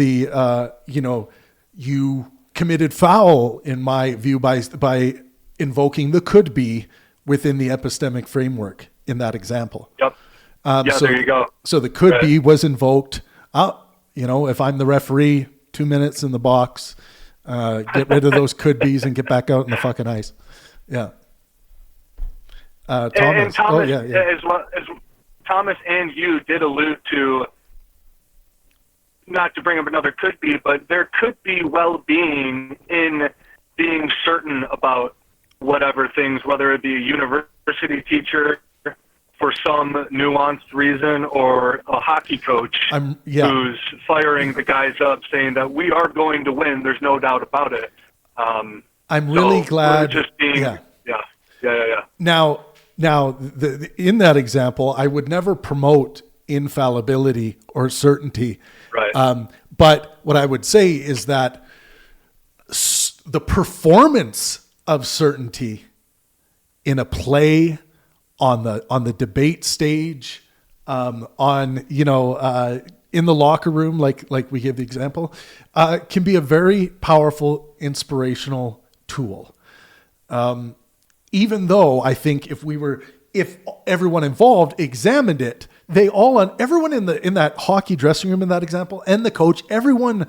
you committed foul in my view by invoking the could be within the epistemic framework in that example. Yep. So there you go. So the could be was invoked. If I'm the referee, 2 minutes in the box. Get rid of those could be's and get back out in the fucking ice. Yeah. Thomas. And Thomas, as Thomas and you did allude to, not to bring up another could be, but there could be well-being in being certain about whatever things, whether it be a university teacher for some nuanced reason or a hockey coach who's firing the guys up saying that we are going to win. There's no doubt about it. I'm really glad. Just being, yeah. Now, in that example, I would never promote infallibility or certainty. Right. But what I would say is that the performance of certainty in a play, on the debate stage, in the locker room, like we gave the example, can be a very powerful, inspirational tool. Even though I think if everyone involved examined it, everyone in that hockey dressing room in that example, and the coach, everyone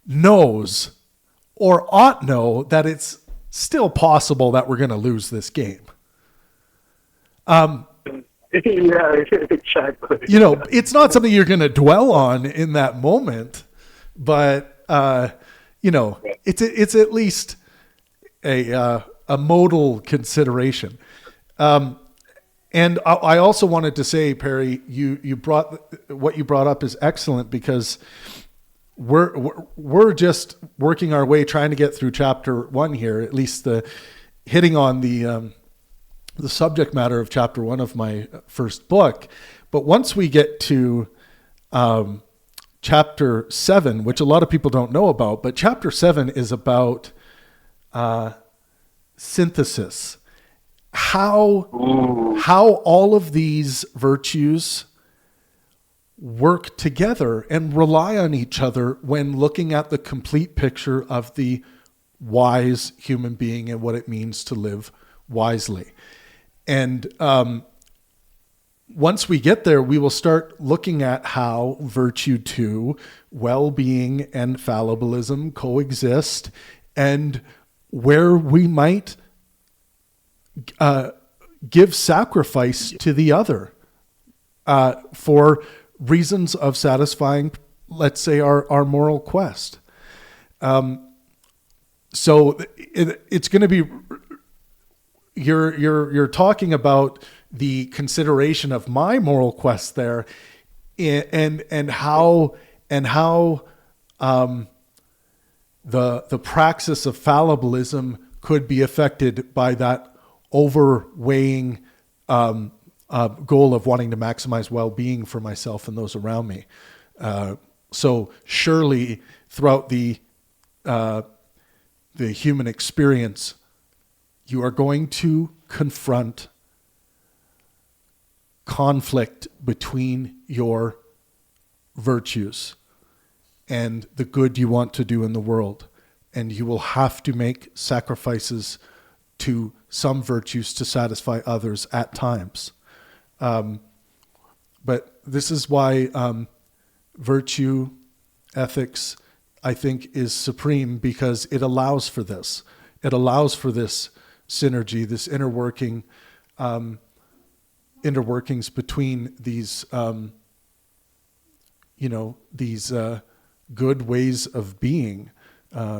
knows or ought know that it's still possible that we're going to lose this game. Yeah, exactly. It's not something you're going to dwell on in that moment, but it's at least a modal consideration. And I also wanted to say, Perry, what you brought up is excellent, because we're just working our way, trying to get through chapter 1 here, at least hitting on the subject matter of chapter 1 of my first book. But once we get to chapter 7, which a lot of people don't know about, but chapter 7 is about synthesis. How all of these virtues work together and rely on each other when looking at the complete picture of the wise human being and what it means to live wisely. And once we get there, we will start looking at how virtue 2, well-being, and fallibilism coexist, and where we might give sacrifice to the other for reasons of satisfying, let's say, our moral quest. So it's going to be, you're talking about the consideration of my moral quest there, and how the praxis of fallibilism could be affected by that overweighing goal of wanting to maximize well-being for myself and those around me. So surely throughout the human experience, you are going to confront conflict between your virtues and the good you want to do in the world. And you will have to make sacrifices to some virtues to satisfy others at times. But this is why virtue ethics, I think, is supreme, because it allows for this. It allows for this synergy, this interworkings between these, these good ways of being,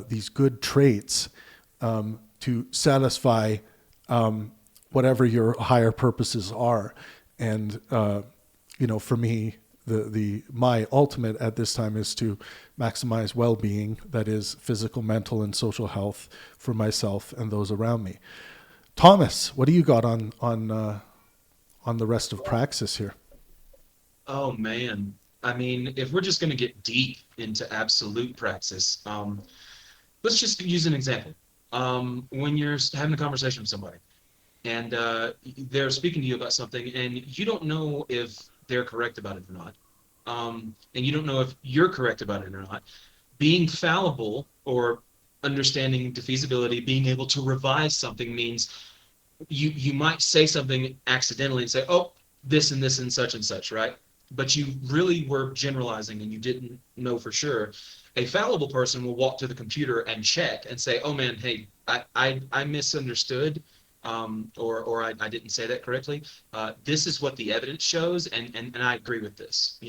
these good traits, to satisfy whatever your higher purposes are. And for me, my ultimate at this time is to maximize well-being, that is physical, mental, and social health for myself and those around me. Thomas, what do you got on the rest of praxis here? Oh man, I mean, if we're just going to get deep into absolute praxis, let's just use an example. When you're having a conversation with somebody, and they're speaking to you about something, and you don't know if they're correct about it or not, and you don't know if you're correct about it or not, being fallible or understanding defeasibility, being able to revise something means you might say something accidentally and say, oh, this and this and such, right? But you really were generalizing and you didn't know for sure. A fallible person will walk to the computer and check and say, oh man, hey, I misunderstood, or I didn't say that correctly. This is what the evidence shows, and I agree with this,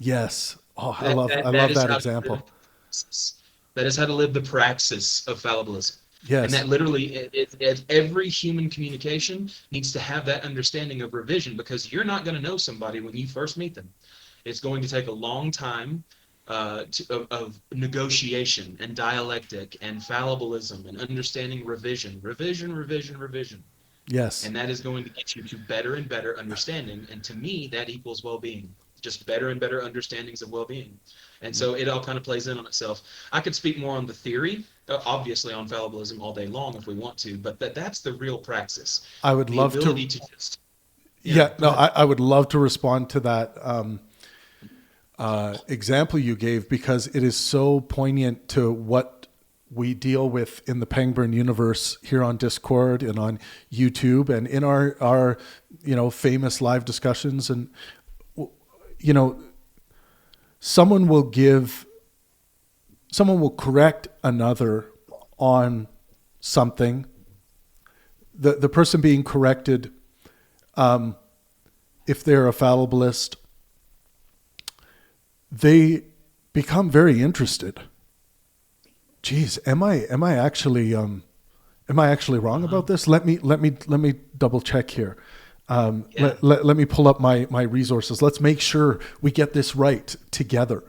Yes. Oh, I love that example. That is how to live the praxis of fallibilism. Yes. And that literally, every human communication needs to have that understanding of revision, because you're not going to know somebody when you first meet them. It's going to take a long time of negotiation and dialectic and fallibilism and understanding revision. Yes. And that is going to get you to better and better understanding. And to me, that equals well-being. just better and better understandings of well-being. And so it all kind of plays in on itself. I could speak more on the theory, obviously on fallibilism all day long if we want to, but that's the real praxis. I would the love ability to just I would love to respond to that example you gave, because it is so poignant to what we deal with in the Pangburn Universe here on Discord and on YouTube and in our famous live discussions. And someone will correct another on something. The person being corrected, if they're a fallibilist, they become very interested. Geez, am I actually wrong about this? Let me double check here. Let me pull up my resources. Let's make sure we get this right together.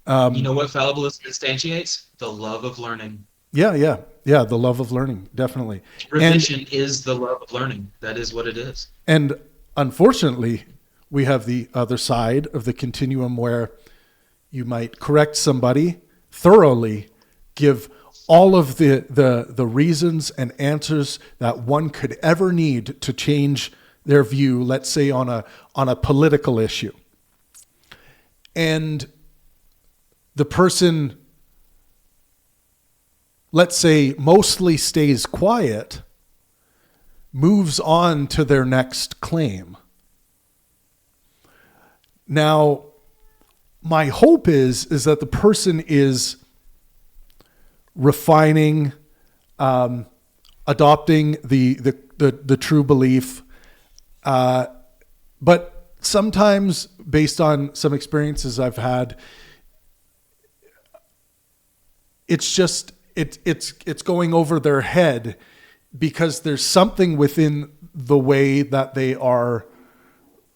You know what fallibilism instantiates? The love of learning. Yeah. The love of learning, definitely. Revision is the love of learning. That is what it is. And unfortunately, we have the other side of the continuum where you might correct somebody thoroughly, give all of the reasons and answers that one could ever need to change their view, let's say on a political issue. And the person, let's say, mostly stays quiet, moves on to their next claim. Now, my hope is that the person is refining, adopting the true belief, but sometimes, based on some experiences I've had, it's going over their head because there's something within the way that they are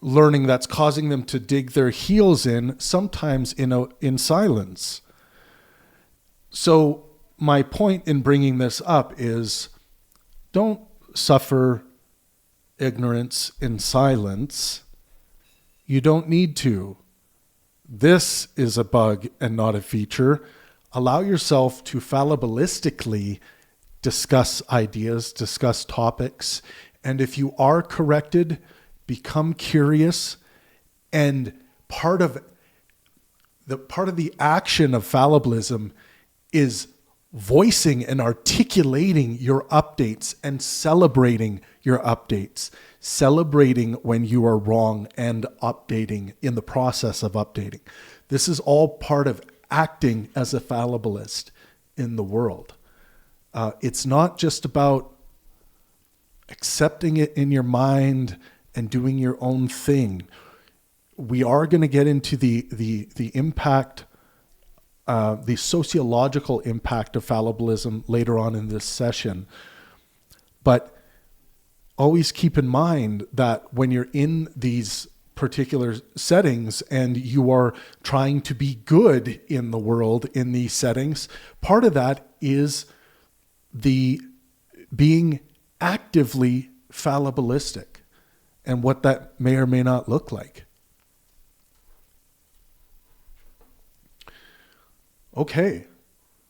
learning that's causing them to dig their heels in, sometimes in silence. So my point in bringing this up is, don't suffer ignorance in silence. You don't need to. This is a bug and not a feature. Allow yourself to fallibilistically discuss ideas, discuss topics, and if you are corrected, become curious. And part of the action of fallibilism is voicing and articulating your updates and celebrating your updates, celebrating when you are wrong and updating in the process of updating. This is all part of acting as a fallibilist in the world. It's not just about accepting it in your mind and doing your own thing. We are going to get into the impact, the sociological impact of fallibilism later on in this session. But always keep in mind that when you're in these particular settings and you are trying to be good in the world in these settings, part of that is the being actively fallibilistic and what that may or may not look like. Okay,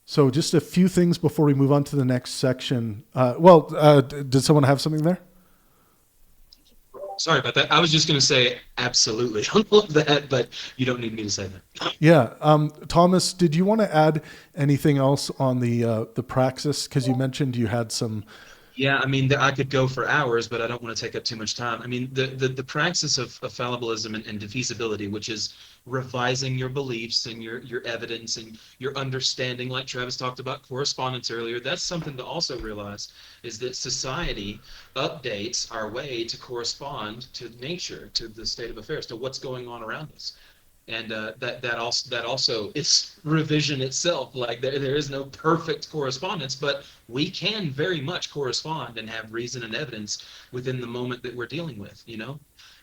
so just a few things before we move on to the next section. Did someone have something there? Sorry about that. I was just going to say absolutely on all of that, but you don't need me to say that. Yeah. Thomas, did you want to add anything else on the praxis? Because you mentioned you had some... Yeah, I mean, I could go for hours, but I don't want to take up too much time. I mean, the praxis of fallibilism and defeasibility, which is revising your beliefs and your evidence and your understanding, like Travis talked about correspondence earlier, that's something to also realize, is that society updates our way to correspond to nature, to the state of affairs, to what's going on around us. And that also is revision itself. Like there is no perfect correspondence, but we can very much correspond and have reason and evidence within the moment that we're dealing with, you know,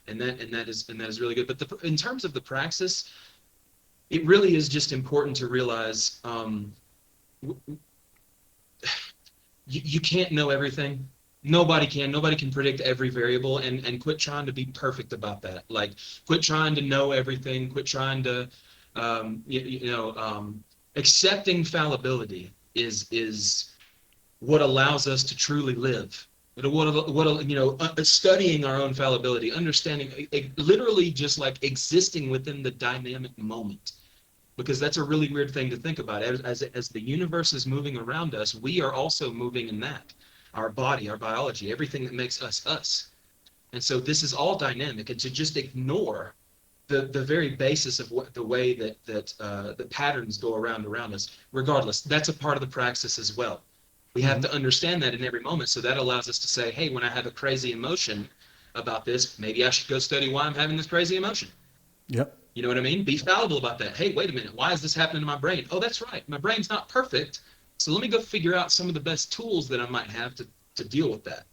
and that is really good. But in terms of the praxis, it really is just important to realize you can't know everything. Nobody can. Nobody can predict every variable, and quit trying to be perfect about that. Like, quit trying to know everything. Quit trying to, accepting fallibility is what allows us to truly live. Studying our own fallibility, understanding, literally just like existing within the dynamic moment, because that's a really weird thing to think about. As the universe is moving around us, we are also moving in that. Our body, our biology, everything that makes us us. And so this is all dynamic, and to just ignore the very basis of what the way that the patterns go around us, regardless, that's a part of the praxis as well. We have to understand that in every moment. So that allows us to say, hey, when I have a crazy emotion about this, maybe I should go study why I'm having this crazy emotion. Yep. You know what I mean? Be fallible about that. Hey, wait a minute. Why is this happening to my brain? Oh, that's right. My brain's not perfect. So let me go figure out some of the best tools that I might have to deal with that.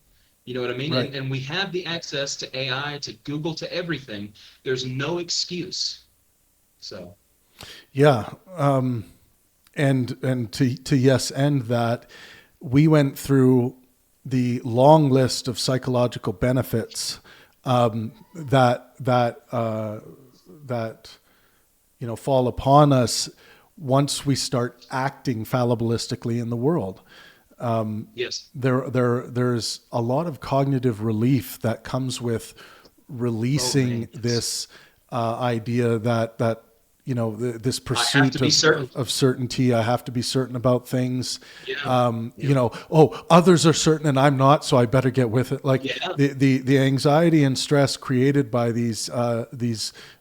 You know what I mean? Right. And we have the access to AI, to Google, to everything. There's no excuse. So. Yeah. And to yes end that, we went through the long list of psychological benefits that fall upon us once we start acting fallibilistically in the world. Yes. There's a lot of cognitive relief that comes with releasing this idea that this pursuit of certainty. I have to be certain about things. Yeah. Others are certain and I'm not, so I better get with it. Like the anxiety and stress created by these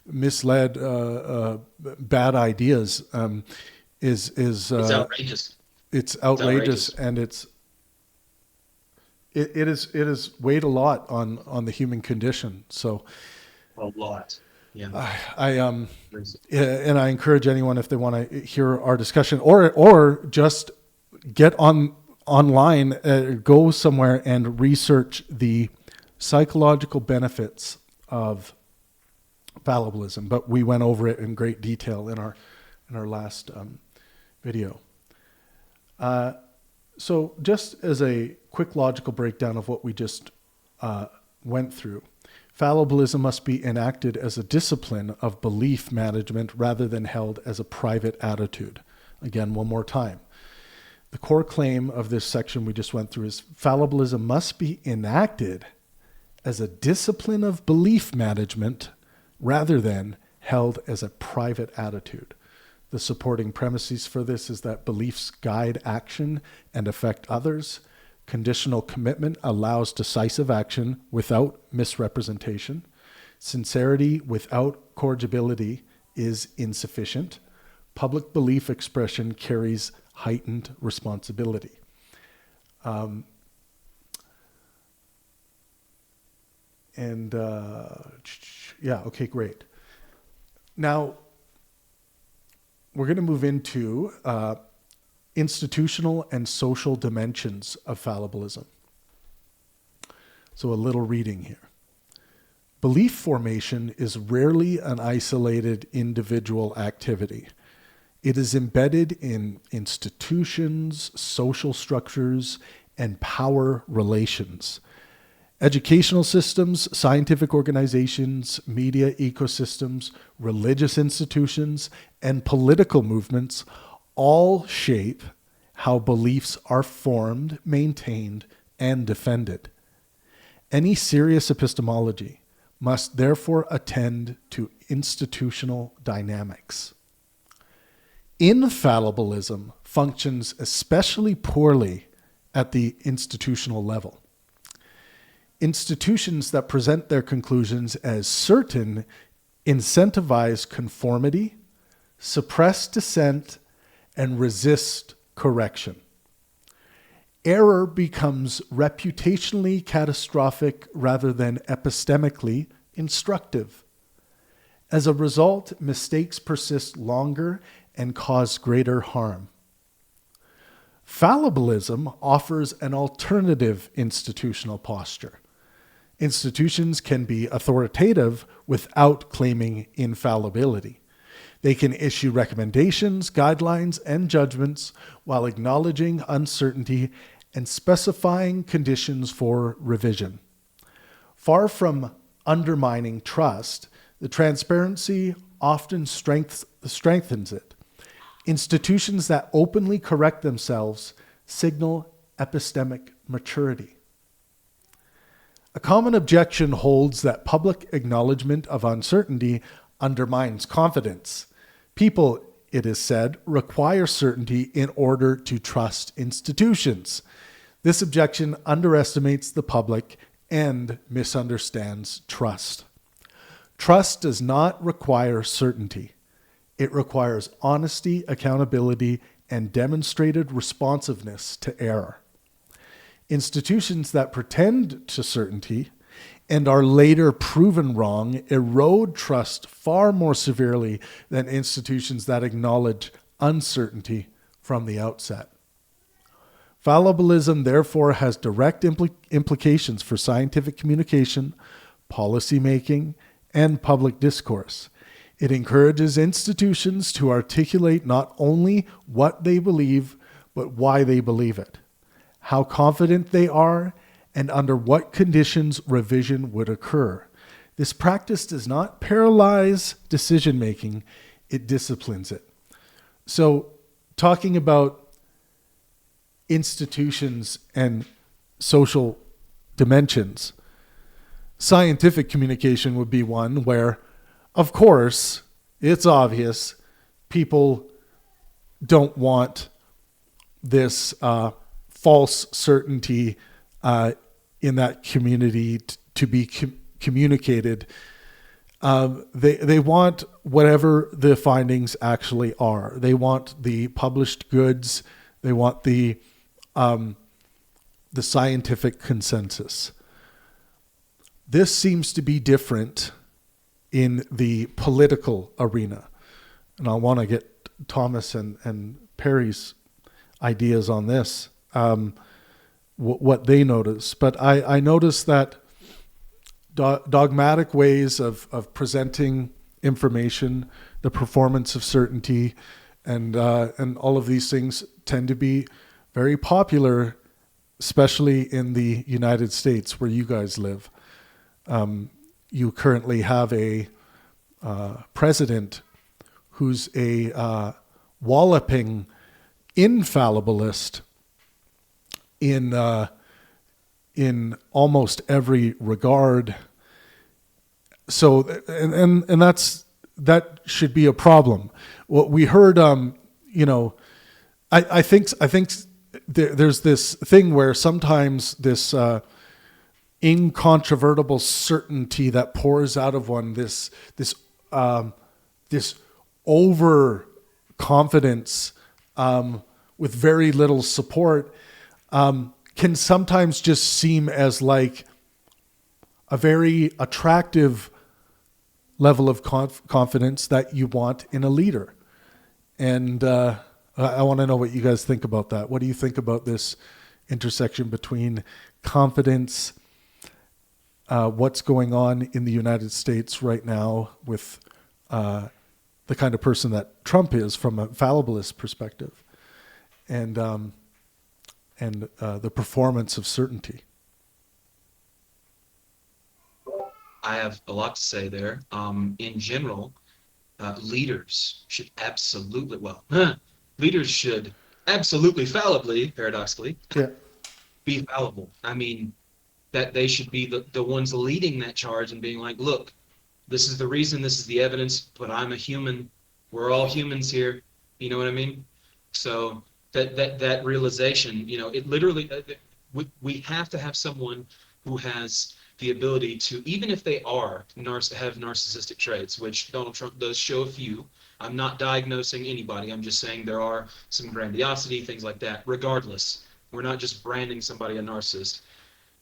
misled bad ideas is it's outrageous. It's outrageous, and it is weighed a lot on the human condition. So a lot. Yeah. And I encourage anyone, if they want to hear our discussion or just get online, go somewhere and research the psychological benefits of fallibilism. But we went over it in great detail in our last video. So just as a quick logical breakdown of what we just went through, fallibilism must be enacted as a discipline of belief management rather than held as a private attitude. Again, one more time. The core claim of this section we just went through is fallibilism must be enacted as a discipline of belief management rather than held as a private attitude. The supporting premises for this is that beliefs guide action and affect others. Conditional commitment allows decisive action without misrepresentation. Sincerity without corrigibility is insufficient. Public belief expression carries heightened responsibility. Okay, great. Now, we're going to move into institutional and social dimensions of fallibilism. So a little reading here. Belief formation is rarely an isolated individual activity. It is embedded in institutions, social structures, and power relations. Educational systems, scientific organizations, media ecosystems, religious institutions, and political movements all shape how beliefs are formed, maintained, and defended. Any serious epistemology must therefore attend to institutional dynamics. Infallibilism functions especially poorly at the institutional level. Institutions that present their conclusions as certain incentivize conformity, suppress dissent, and resist correction. Error becomes reputationally catastrophic rather than epistemically instructive. As a result, mistakes persist longer and cause greater harm. Fallibilism offers an alternative institutional posture. Institutions can be authoritative without claiming infallibility. They can issue recommendations, guidelines, and judgments while acknowledging uncertainty and specifying conditions for revision. Far from undermining trust, the transparency often strengthens it. Institutions that openly correct themselves signal epistemic maturity. A common objection holds that public acknowledgement of uncertainty undermines confidence. People, it is said, require certainty in order to trust institutions. This objection underestimates the public and misunderstands trust. Trust does not require certainty. It requires honesty, accountability, and demonstrated responsiveness to error. Institutions that pretend to certainty and are later proven wrong erode trust far more severely than institutions that acknowledge uncertainty from the outset. Fallibilism, therefore, has direct implications for scientific communication, policy making, and public discourse. It encourages institutions to articulate not only what they believe, but why they believe it, how confident they are, and under what conditions revision would occur. This practice does not paralyze decision-making, it disciplines it. So, talking about institutions and social dimensions, scientific communication would be one where, of course, it's obvious people don't want this false certainty in that community to be communicated. They want whatever the findings actually are. They want the published goods. They want the scientific consensus. This seems to be different in the political arena. And I want to get Thomas and Perry's ideas on this, what they notice. But I notice that dogmatic ways of presenting information, the performance of certainty, and all of these things tend to be very popular, especially in the United States where you guys live. You currently have a president who's a walloping infallibilist in almost every regard. So, and that should be a problem. What we heard, I think there's this thing where sometimes this incontrovertible certainty that pours out of one, this overconfidence with very little support, can sometimes just seem as like a very attractive level of confidence that you want in a leader. And I want to know what you guys think about that. What do you think about this intersection between confidence, what's going on in the United States right now with the kind of person that Trump is from a fallibilist perspective, and the performance of certainty? I have a lot to say there. In general, leaders should absolutely, fallibly, paradoxically, be fallible. I mean, that they should be the ones leading that charge and being like, look, this is the reason, this is the evidence, but I'm a human. We're all humans here. You know what I mean? So that realization, it literally, we have to have someone who has the ability to, even if they have narcissistic traits, which Donald Trump does show a few. I'm not diagnosing anybody. I'm just saying there are some grandiosity, things like that. Regardless, we're not just branding somebody a narcissist.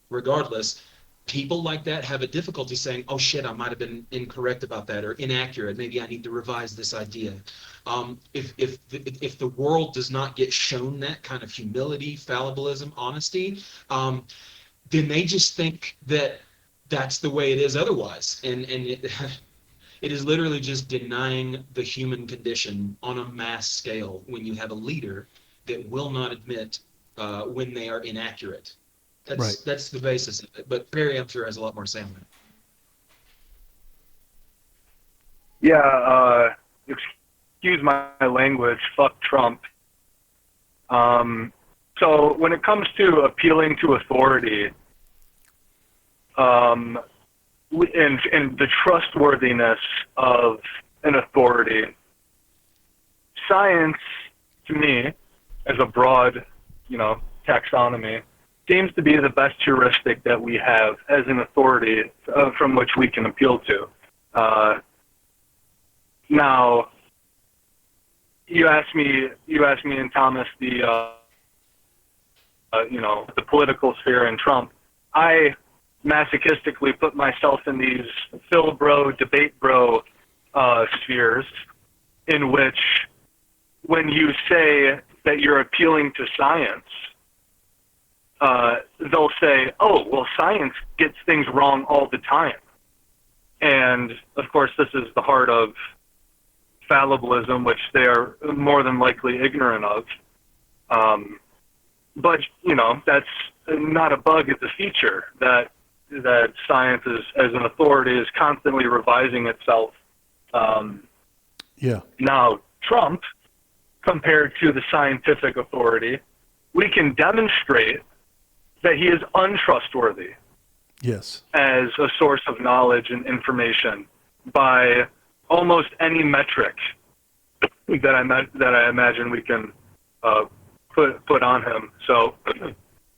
Regardless, people like that have a difficulty saying, oh shit, I might have been incorrect about that or inaccurate. Maybe I need to revise this idea. If the world does not get shown that kind of humility, fallibilism, honesty, then they just think that that's the way it is otherwise. And it is literally just denying the human condition on a mass scale when you have a leader that will not admit when they are inaccurate. Right. That's the basis of it. But Perry, I'm sure, has a lot more to say on that. Yeah, excuse my language, fuck Trump. So when it comes to appealing to authority, and the trustworthiness of an authority, science, to me, as a broad, taxonomy, seems to be the best heuristic that we have as an authority from which we can appeal to. Now, you asked me and Thomas the political sphere and Trump. I masochistically put myself in these Phil bro, debate bro spheres, in which when you say that you're appealing to science, they'll say, oh, well, science gets things wrong all the time. And, of course, this is the heart of fallibilism, which they are more than likely ignorant of. But, that's not a bug, it's a feature, that science as an authority is constantly revising itself. Now, Trump, compared to the scientific authority, we can demonstrate that he is untrustworthy. Yes. As a source of knowledge and information by almost any metric that I imagine we can put on him. So,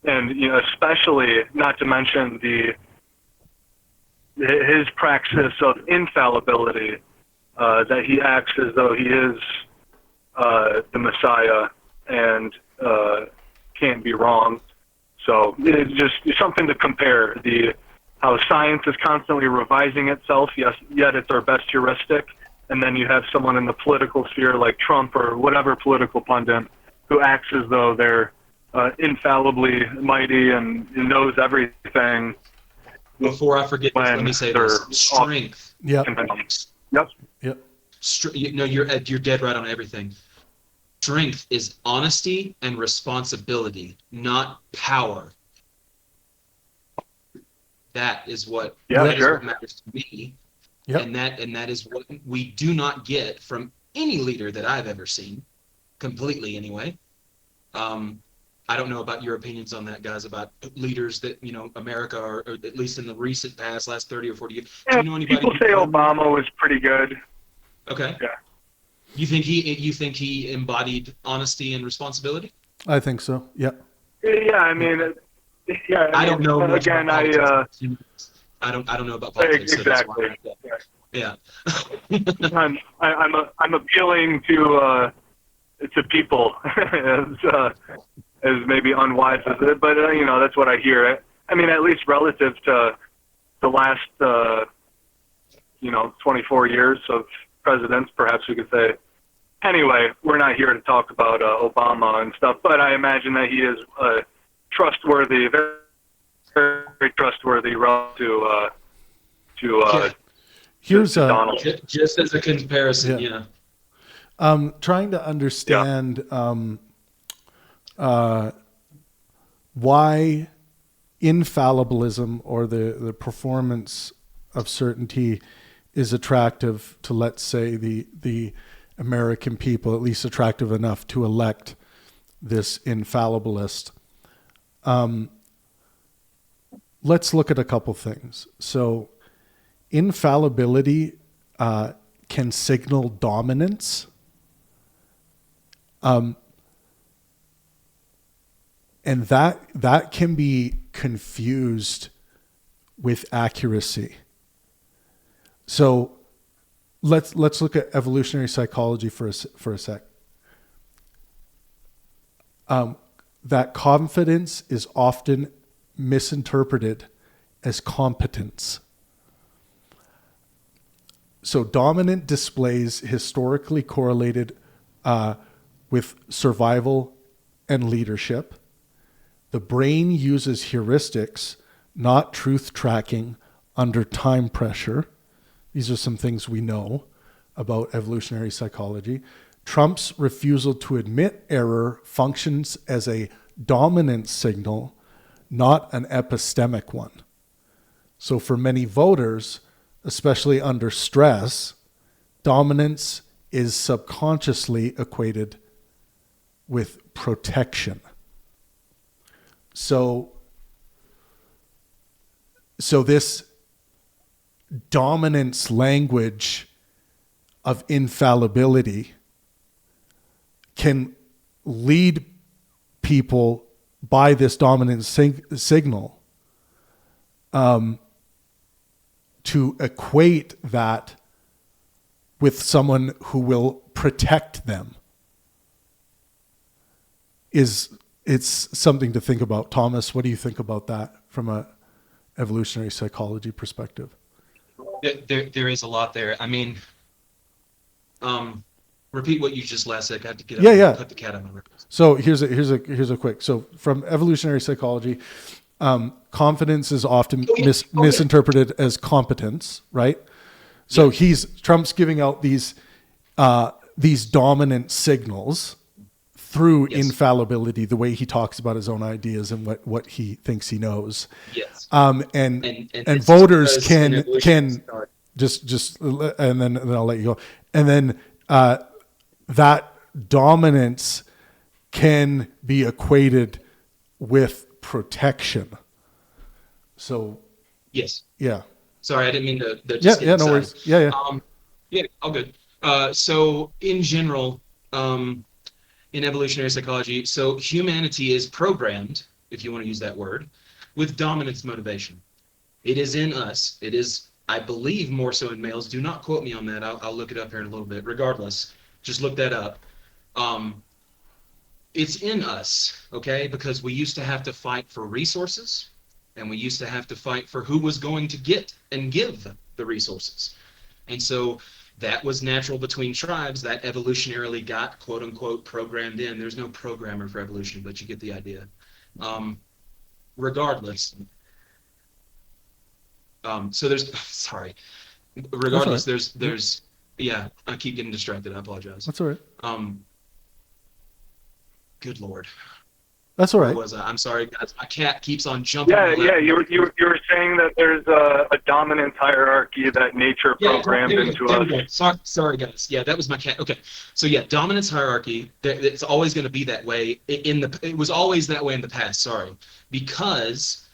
and especially not to mention his praxis of infallibility, that he acts as though he is the Messiah and can't be wrong. So it's just something to compare, how science is constantly revising itself, yet it's our best heuristic, and then you have someone in the political sphere like Trump or whatever political pundit who acts as though they're infallibly mighty and knows everything. Before I forget this, let me say this. Strength. Yep. You're dead right on everything. Strength is honesty and responsibility, not power. That is what matters to me. Yep. And that is what we do not get from any leader that I've ever seen, completely anyway. I don't know about your opinions on that, guys, about leaders that, America, or at least in the recent past, last 30 or 40 years. Yeah, do you know anybody? People say Obama was pretty good. Okay. Yeah. You think he embodied honesty and responsibility? I think so. Yeah. Yeah, I mean, I don't know. Again, I don't know about politics. Exactly. Yeah. I'm appealing to people as maybe unwise as it, but that's what I hear. I mean, at least relative to the last 24 years of presidents, perhaps we could say. Anyway, we're not here to talk about Obama and stuff, but I imagine that he is trustworthy, very, very trustworthy relative to here's Donald. Just as a comparison, yeah. Trying to understand why infallibilism, or the performance of certainty, is attractive to, let's say, the American people, at least attractive enough to elect this infallibilist. Let's look at a couple things. So infallibility can signal dominance. And that can be confused with accuracy. So let's look at evolutionary psychology for a sec. That confidence is often misinterpreted as competence. So dominant displays historically correlated with survival and leadership. The brain uses heuristics, not truth tracking, under time pressure. These are some things we know about evolutionary psychology. Trump's refusal to admit error functions as a dominant signal, not an epistemic one. So for many voters, especially under stress, dominance is subconsciously equated with protection. So this dominance language of infallibility can lead people by this dominant signal to equate that with someone who will protect them. It's something to think about. Thomas, what do you think about that from a evolutionary psychology perspective? There is a lot there. I mean, repeat what you just last said. I have to get up and put the cat on my ribs. So here's a quick. So from evolutionary psychology, confidence is often misinterpreted as competence, right? So Trump's giving out these dominant signals through infallibility, the way he talks about his own ideas and what he thinks he knows. Yes. And voters can just and then I'll let you go. And then that dominance can be equated with protection. So yes. Yeah. Sorry, I didn't mean to just no worries. Yeah. All good. So in general, in evolutionary psychology, so humanity is programmed, if you want to use that word, with dominance motivation. It is in us. It is, I believe, more so in males. Do not quote me on that. I'll look it up here in a little bit. Regardless, just look that up. It's in us, okay? Because we used to have to fight for resources, and we used to have to fight for who was going to get and give the resources. And so that was natural between tribes. That evolutionarily got, quote unquote, programmed in. There's no programmer for evolution, but you get the idea. Regardless. So there's, sorry. Regardless, there's, yeah, I keep getting distracted. I apologize. That's all right. Good Lord. That's all right. Where was I? I'm sorry, guys. My cat keeps on jumping. Yeah. You were saying that there's a dominance hierarchy that nature programmed into us. Sorry, guys. Yeah, that was my cat. Okay. So yeah, dominance hierarchy. It's always going to be that way. It was always that way in the past. Sorry, because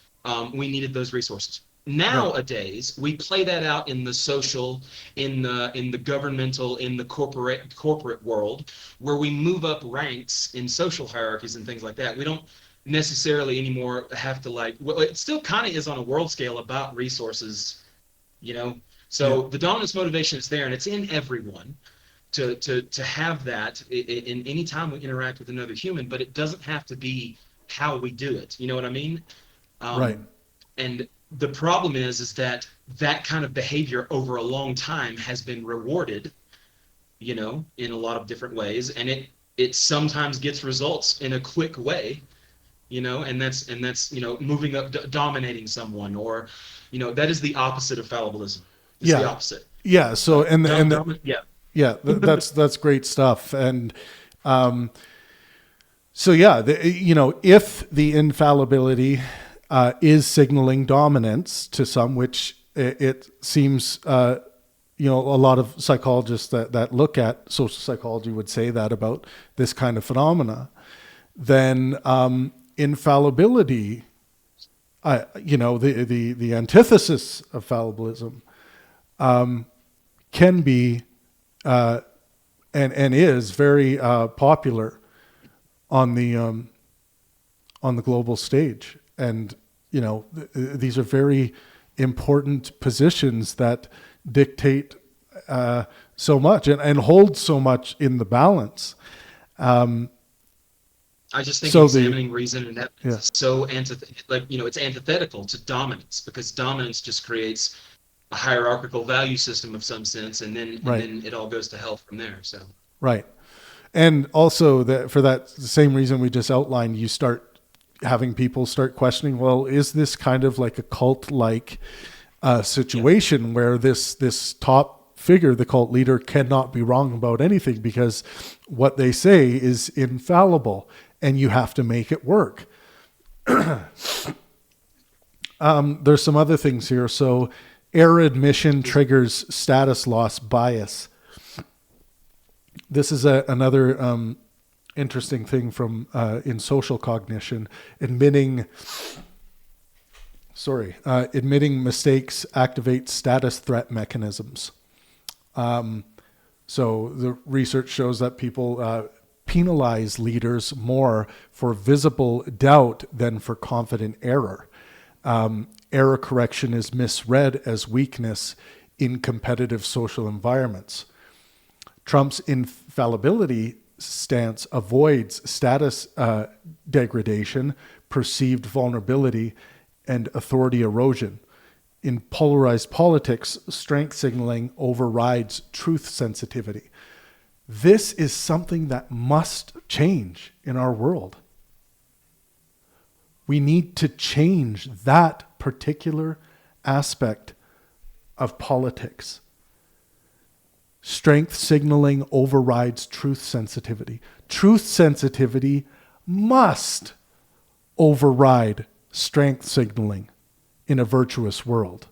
we needed those resources. Nowadays, we play that out in the social, in the governmental, in the corporate world, where we move up ranks in social hierarchies and things like that. We don't necessarily anymore have to well, it still kind of is on a world scale about resources, you know. So the dominance motivation is there, and it's in everyone to have that in any time we interact with another human. But it doesn't have to be how we do it. You know what I mean? Right. And the problem is that kind of behavior over a long time has been rewarded, you know, in a lot of different ways, and it sometimes gets results in a quick way, you know, and that's you know, moving up, dominating someone, or, you know, that is the opposite of fallibilism. It's the opposite. Yeah. So that's great stuff, and so yeah, you know, if the infallibility is signaling dominance to some, which it seems, you know, a lot of psychologists that look at social psychology would say that about this kind of phenomena, then infallibility, you know, the antithesis of fallibilism, can be and is very popular on the global stage. And, you know, these are very important positions that dictate so much and hold so much in the balance. I just think examining reason and evidence is so it's antithetical to dominance, because dominance just creates a hierarchical value system of some sense, and then it all goes to hell from there. So right, and also for that same reason we just outlined, you start having people start questioning, well, is this kind of like a cult-like situation where this top figure, the cult leader, cannot be wrong about anything because what they say is infallible? and you have to make it work. There's some other things here. So error admission triggers status loss bias. This is another interesting thing from in social cognition. Admitting mistakes activates status threat mechanisms. So the research shows that people penalize leaders more for visible doubt than for confident error. Error correction is misread as weakness in competitive social environments. Trump's infallibility stance avoids status degradation, perceived vulnerability, and authority erosion. In polarized politics, strength signaling overrides truth sensitivity. This is something that must change in our world. We need to change that particular aspect of politics. Strength signaling overrides truth sensitivity. Truth sensitivity must override strength signaling in a virtuous world.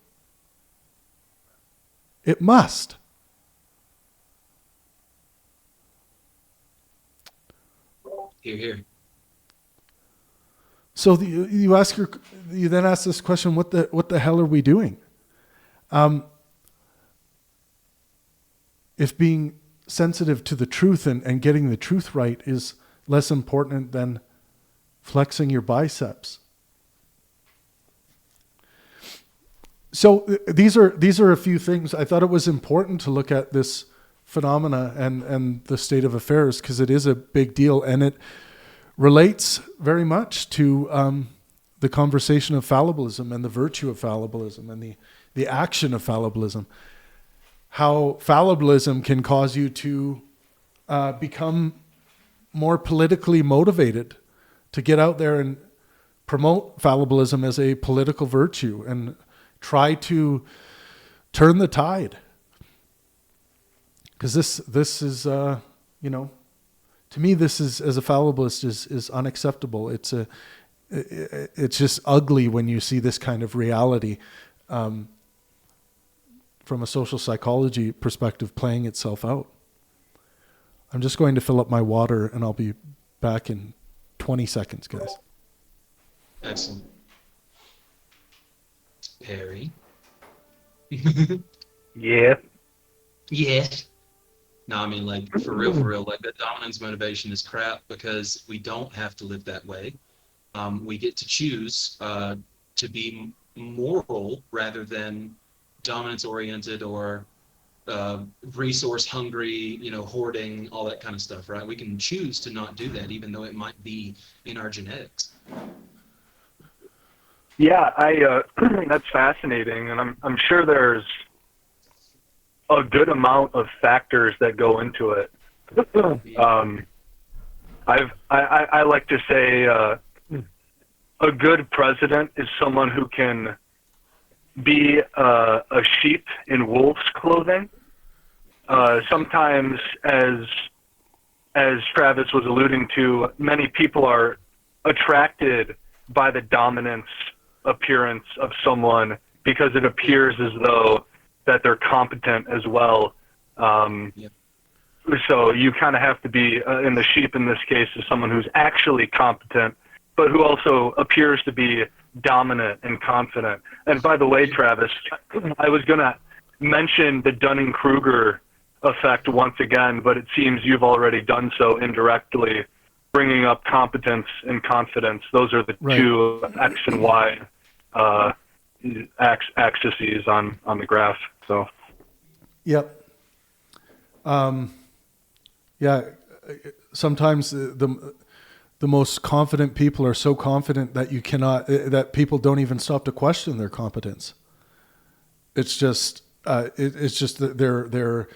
It must. Hear, hear. So you then ask this question: what the hell are we doing? If being sensitive to the truth and getting the truth right is less important than flexing your biceps. So these are a few things. I thought it was important to look at this phenomena and the state of affairs because it is a big deal and it relates very much to the conversation of fallibilism and the virtue of fallibilism and the action of fallibilism. How fallibilism can cause you to become more politically motivated to get out there and promote fallibilism as a political virtue and try to turn the tide. Because this is, to me, this is, as a fallibilist, is unacceptable. It's just ugly when you see this kind of reality from a social psychology perspective playing itself out. I'm just going to fill up my water and I'll be back in 20 seconds, guys. Excellent. Perry. Yeah. Yeah. No, I mean, like, for real, like, that dominance motivation is crap because we don't have to live that way. We get to choose to be moral rather than dominance-oriented or resource-hungry, hoarding, all that kind of stuff, right? We can choose to not do that, even though it might be in our genetics. Yeah, that's fascinating, and I'm sure there's a good amount of factors that go into it. I like to say a good president is someone who can be a sheep in wolf's clothing. Sometimes, as Travis was alluding to, many people are attracted by the dominance appearance of someone because it appears as though that they're competent as well. So you kind of have to be, in the sheep in this case, is someone who's actually competent, but who also appears to be dominant and confident. And by the way, Travis, I was going to mention the Dunning-Kruger effect once again, but it seems you've already done so indirectly, bringing up competence and confidence. Those are the two X and Y axes on the graph. So, yep. Sometimes the most confident people are so confident that that people don't even stop to question their competence. It's just that they're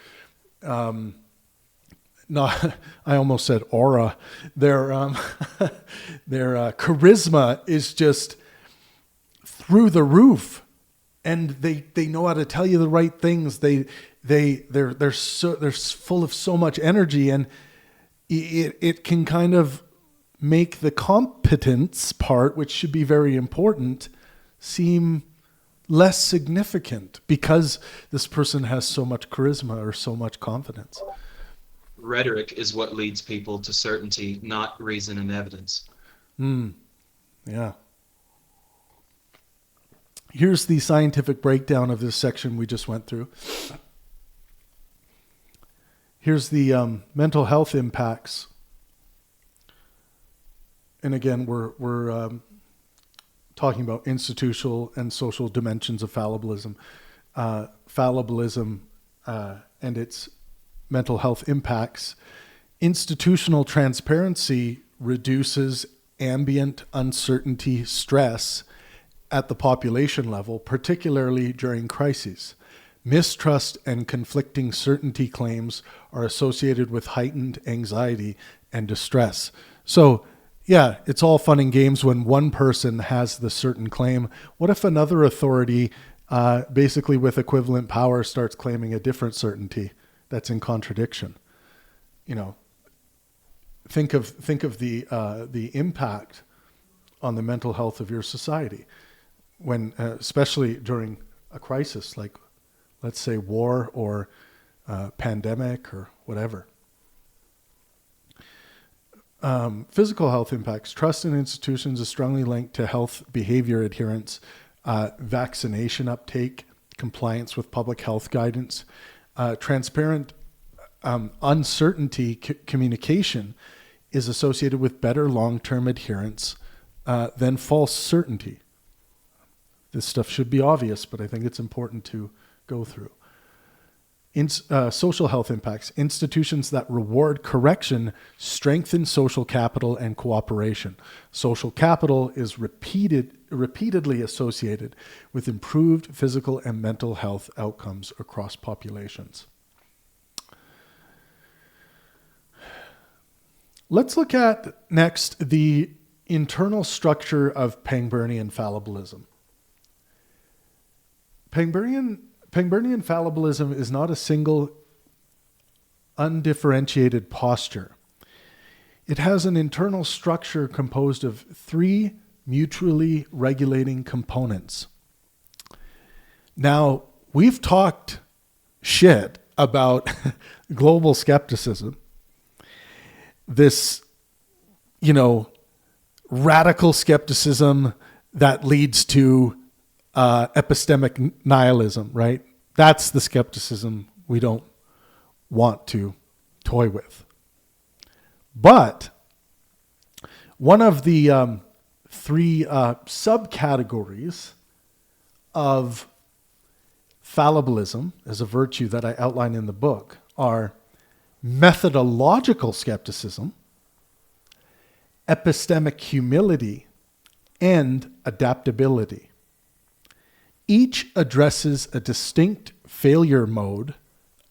not. I almost said aura. Their charisma is just through the roof, and they know how to tell you the right things. They're full of so much energy, and it can kind of make the competence part, which should be very important, seem less significant because this person has so much charisma or so much confidence. Rhetoric is what leads people to certainty, not reason and evidence. Yeah. Here's the scientific breakdown of this section we just went through. Here's the mental health impacts. And again, we're talking about institutional and social dimensions of fallibilism. Fallibilism and its mental health impacts. Institutional transparency reduces ambient uncertainty stress at the population level, particularly during crises. Mistrust and conflicting certainty claims are associated with heightened anxiety and distress. So, yeah, it's all fun and games when one person has the certain claim. What if another authority, basically with equivalent power, starts claiming a different certainty that's in contradiction? You know, think of the impact on the mental health of your society when, especially during a crisis like, let's say, war or pandemic or whatever. Physical health impacts. Trust in institutions is strongly linked to health behavior adherence, vaccination uptake, compliance with public health guidance, transparent uncertainty communication is associated with better long-term adherence than false certainty. This stuff should be obvious, but I think it's important to go through. Social health impacts. Institutions that reward correction strengthen social capital and cooperation. Social capital is repeatedly associated with improved physical and mental health outcomes across populations. Let's look at next the internal structure of Pangburnian fallibilism. Pangburnian fallibilism is not a single, undifferentiated posture. It has an internal structure composed of three mutually regulating components. Now, we've talked shit about global skepticism, this, radical skepticism that leads to epistemic nihilism, right? That's the skepticism we don't want to toy with. But one of the three subcategories of fallibilism as a virtue that I outline in the book are methodological skepticism, epistemic humility, and adaptability. Each addresses a distinct failure mode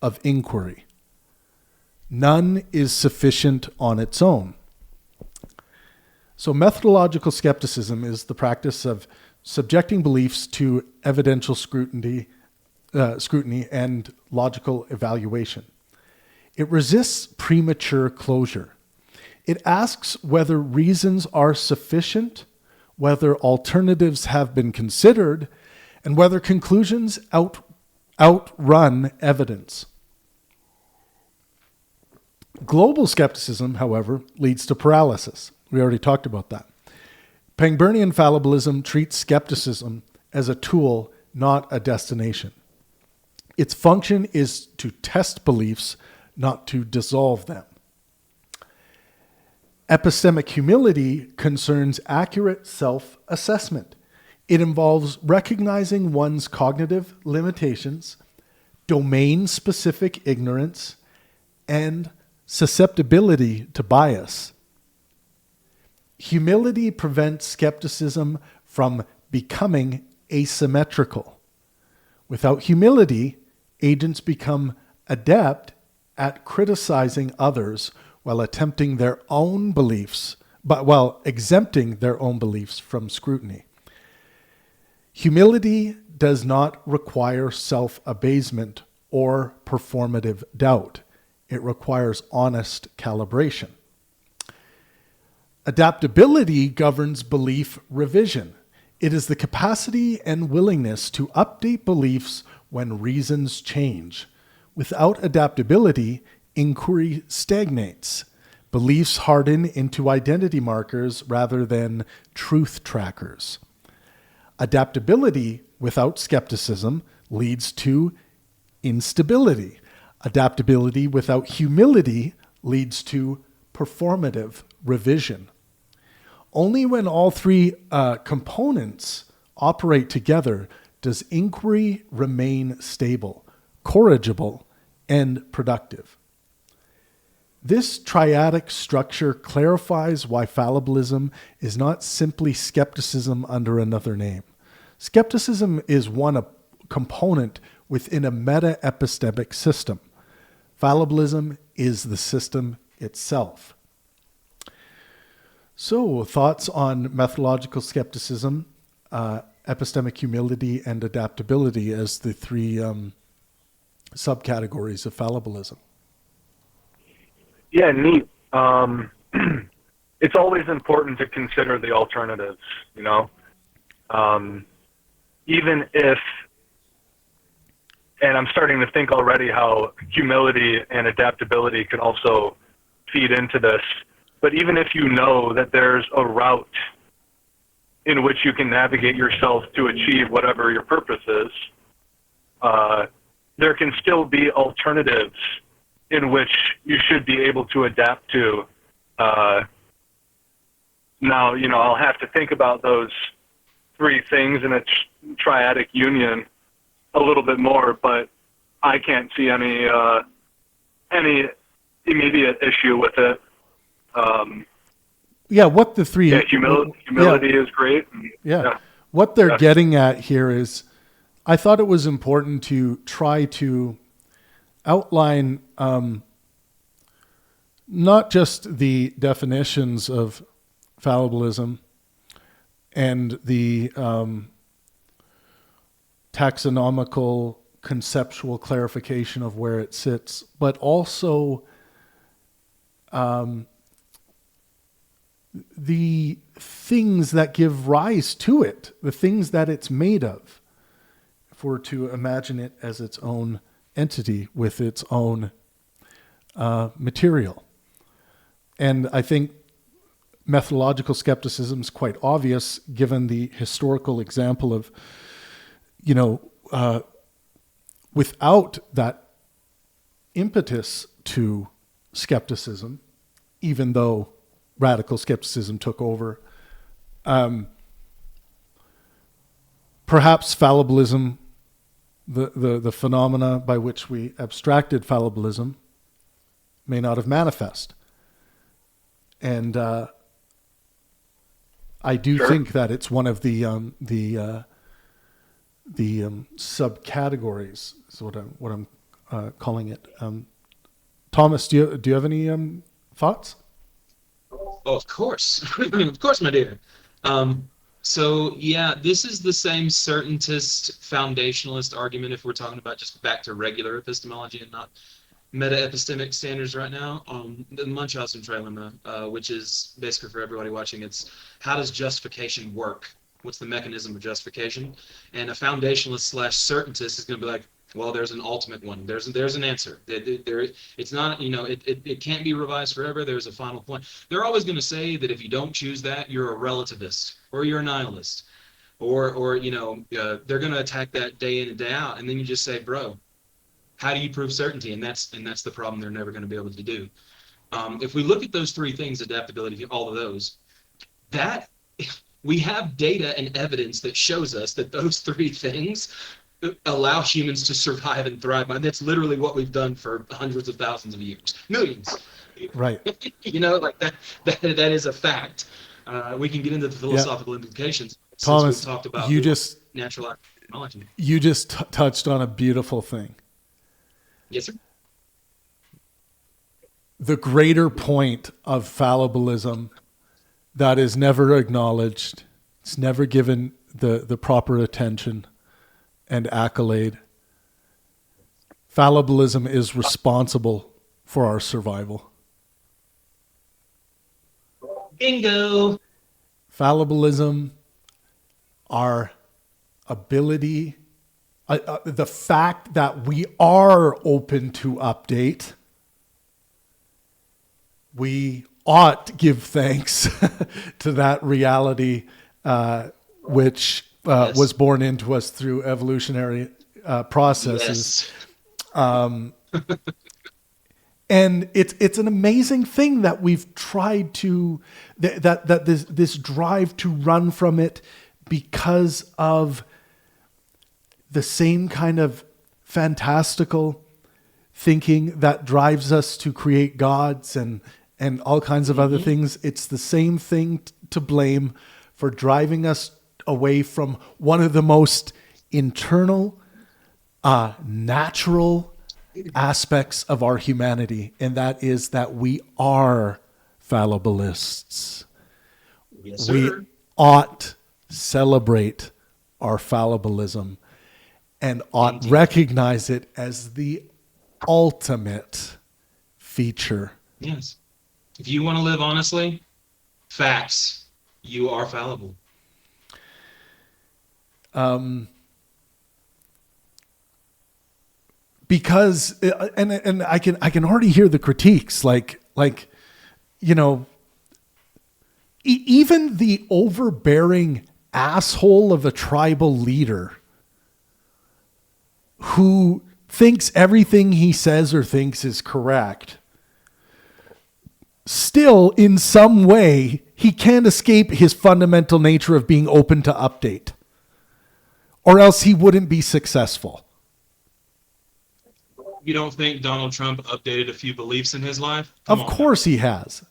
of inquiry. None is sufficient on its own. So methodological skepticism is the practice of subjecting beliefs to evidential scrutiny and logical evaluation. It resists premature closure. It asks whether reasons are sufficient, whether alternatives have been considered, and whether conclusions outrun evidence. Global skepticism, however, leads to paralysis. We already talked about that. Pangburnian fallibilism treats skepticism as a tool, not a destination. Its function is to test beliefs, not to dissolve them. Epistemic humility concerns accurate self-assessment. It involves recognizing one's cognitive limitations, domain-specific ignorance, and susceptibility to bias. Humility prevents skepticism from becoming asymmetrical. Without humility, agents become adept at criticizing others while exempting their own beliefs from scrutiny. Humility does not require self-abasement or performative doubt. It requires honest calibration. Adaptability governs belief revision. It is the capacity and willingness to update beliefs when reasons change. Without adaptability, inquiry stagnates. Beliefs harden into identity markers rather than truth trackers. Adaptability without skepticism leads to instability. Adaptability without humility leads to performative revision. Only when all three components operate together does inquiry remain stable, corrigible, and productive. This triadic structure clarifies why fallibilism is not simply skepticism under another name. Skepticism is one component within a meta-epistemic system. Fallibilism is the system itself. So, thoughts on methodological skepticism, epistemic humility, and adaptability as the three subcategories of fallibilism. Yeah, neat. It's always important to consider the alternatives, you know? Even if, and I'm starting to think already how humility and adaptability can also feed into this, but even if you know that there's a route in which you can navigate yourself to achieve whatever your purpose is, there can still be alternatives in which you should be able to adapt to. Now, you know, I'll have to think about those three things in a triadic union a little bit more, but I can't see any immediate issue with it. What the three... humility is great. What they're getting at here is, I thought it was important to try to outline not just the definitions of fallibilism and the taxonomical conceptual clarification of where it sits, but also the things that give rise to it, the things that it's made of, if we're to imagine it as its own entity with its own material. And I think methodological skepticism is quite obvious given the historical example of, without that impetus to skepticism, even though radical skepticism took over, perhaps fallibilism, the phenomena by which we abstracted fallibilism, may not have manifest. And I do think that it's one of the subcategories is what I'm calling it. Thomas, do you have any thoughts? Oh, of course, of course, my dear. This is the same certaintist, foundationalist argument if we're talking about just back to regular epistemology and not meta-epistemic standards right now. The Munchausen trilemma, which is basically for everybody watching, it's how does justification work? What's the mechanism of justification? And a foundationalist / certaintist is going to be like, well, there's an ultimate one. There's an answer. It's not, it can't be revised forever. There's a final point. They're always going to say that if you don't choose that, you're a relativist or you're a nihilist, or they're going to attack that day in and day out. And then you just say, bro, how do you prove certainty? And that's the problem they're never going to be able to do. If we look at those three things, adaptability, all of those, that we have data and evidence that shows us that those three things allow humans to survive and thrive. And that's literally what we've done for hundreds of thousands of years, millions. Right. That is a fact. We can get into the philosophical implications. Thomas, since we've talked about natural technology. You just touched on a beautiful thing. Yes, sir. The greater point of fallibilism that is never acknowledged, it's never given the proper attention and accolade. Fallibilism is responsible for our survival. Bingo. Fallibilism, our ability, the fact that we are open to update, we ought to give thanks to that reality, which Yes. was born into us through evolutionary processes. Yes. And it's an amazing thing that we've tried to that this drive to run from it because of the same kind of fantastical thinking that drives us to create gods and all kinds of other things. It's the same thing to blame for driving us away from one of the most internal, natural aspects of our humanity, and that is that we are fallibilists. Yes, We sir. ought celebrate our fallibilism and ought Indeed. recognize it as the ultimate feature. Yes. If you want to live honestly, facts, you are fallible. Because and I can already hear the critiques, like even the overbearing asshole of a tribal leader who thinks everything he says or thinks is correct, still in some way he can't escape his fundamental nature of being open to update, or else he wouldn't be successful. You don't think Donald Trump updated a few beliefs in his life? Of course he has.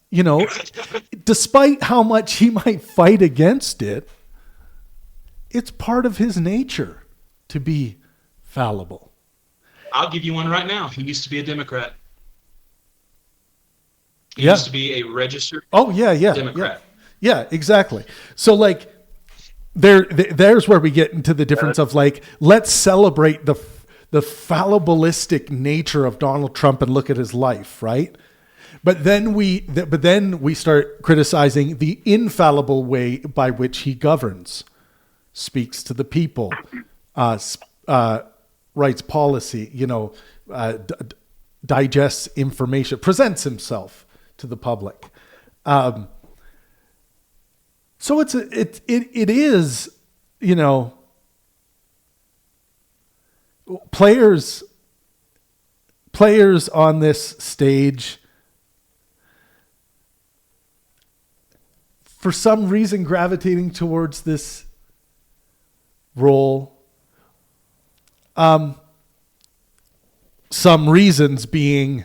Despite how much he might fight against it, it's part of his nature to be fallible. I'll give you one right now. He used to be a Democrat. He Yeah. used to be a registered Oh, yeah. Democrat. Yeah, exactly. So, there's where we get into the difference of, let's celebrate the fallibilistic nature of Donald Trump and look at his life, right? But then we start criticizing the infallible way by which he governs, speaks to the people, writes policy, digests information, presents himself to the public. So it is, players on this stage, for some reason, gravitating towards this role. Some reasons being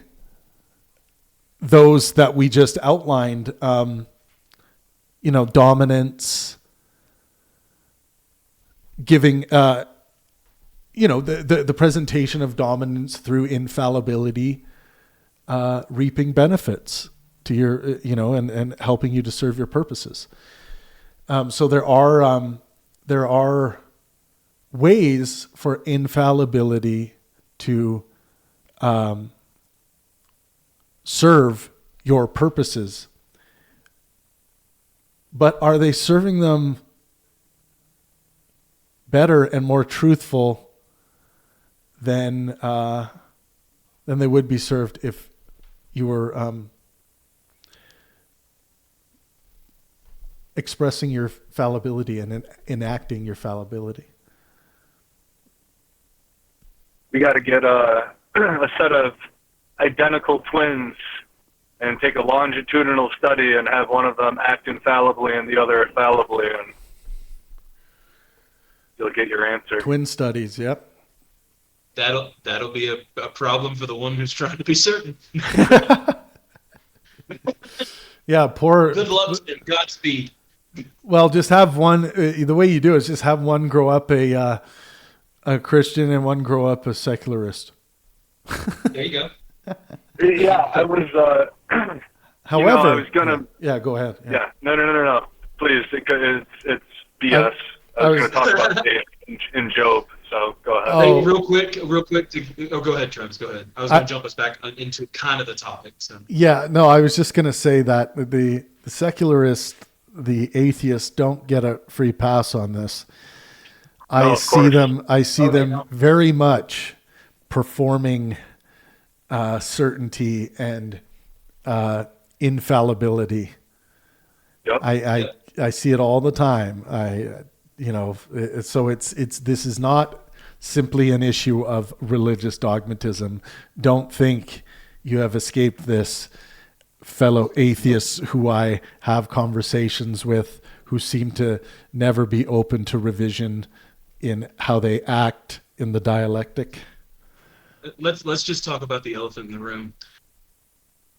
those that we just outlined, dominance, giving, the presentation of dominance through infallibility, reaping benefits to your, and helping you to serve your purposes. So there are ways for infallibility to serve your purposes. But are they serving them better and more truthful than they would be served if you were expressing your fallibility and enacting your fallibility? We got to get a set of identical twins and take a longitudinal study and have one of them act infallibly and the other fallibly, and you'll get your answer. Twin studies, yep. That'll be a problem for the one who's trying to be certain. Yeah, poor. Good luck and Godspeed. Well, just have one. The way you do it is just have one grow up a Christian and one grow up a secularist. There you go. Yeah, I was. However, I was gonna. Yeah, go ahead. Yeah, no. Please, it's BS. I was going to talk about it in Job. So go ahead. Hey, real quick. Go ahead, Travis. Go ahead. I was going to jump us back into kind of the topic. So. Yeah, no, I was just going to say that the secularists, the atheists, don't get a free pass on this. I see them very much performing certainty and infallibility. Yep. I see it all the time. So this is not simply an issue of religious dogmatism. Don't think you have escaped this, fellow atheists who I have conversations with, who seem to never be open to revision in how they act in the dialectic. Let's just talk about the elephant in the room.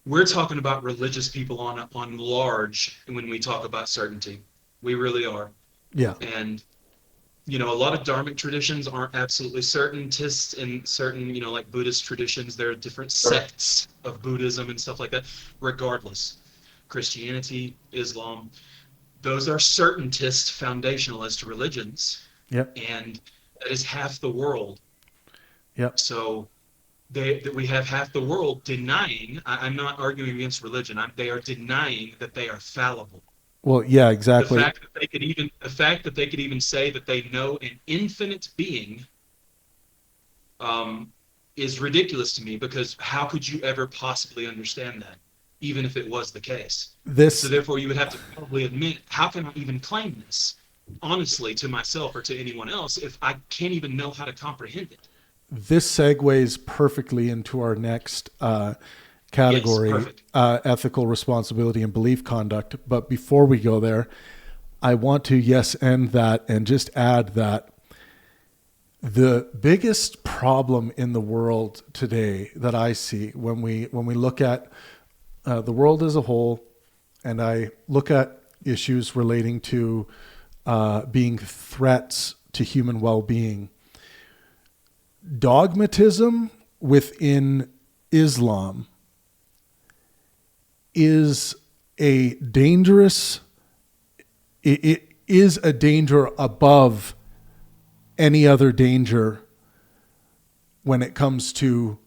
We're talking about religious people on large when we talk about certainty. We really are. Yeah. And a lot of dharmic traditions aren't absolutely certaintists in certain, like Buddhist traditions. There are different sects of Buddhism and stuff like that. Regardless, Christianity, Islam, those are certaintist foundationalist religions. Yep. And that is half the world. Yep. So we have half the world denying. I'm not arguing against religion. They are denying that they are fallible. Well, yeah, exactly. The fact that they could even say that they know an infinite being is ridiculous to me, because how could you ever possibly understand that, even if it was the case? So therefore, you would have to probably admit, how can I even claim this, honestly, to myself or to anyone else, if I can't even know how to comprehend it? This segues perfectly into our next category, yes, ethical responsibility and belief conduct. But before we go there, I want to end that and just add that the biggest problem in the world today that I see when we look at the world as a whole, and I look at issues relating to being threats to human well-being, dogmatism within Islam is a dangerous, it is a danger above any other danger when it comes to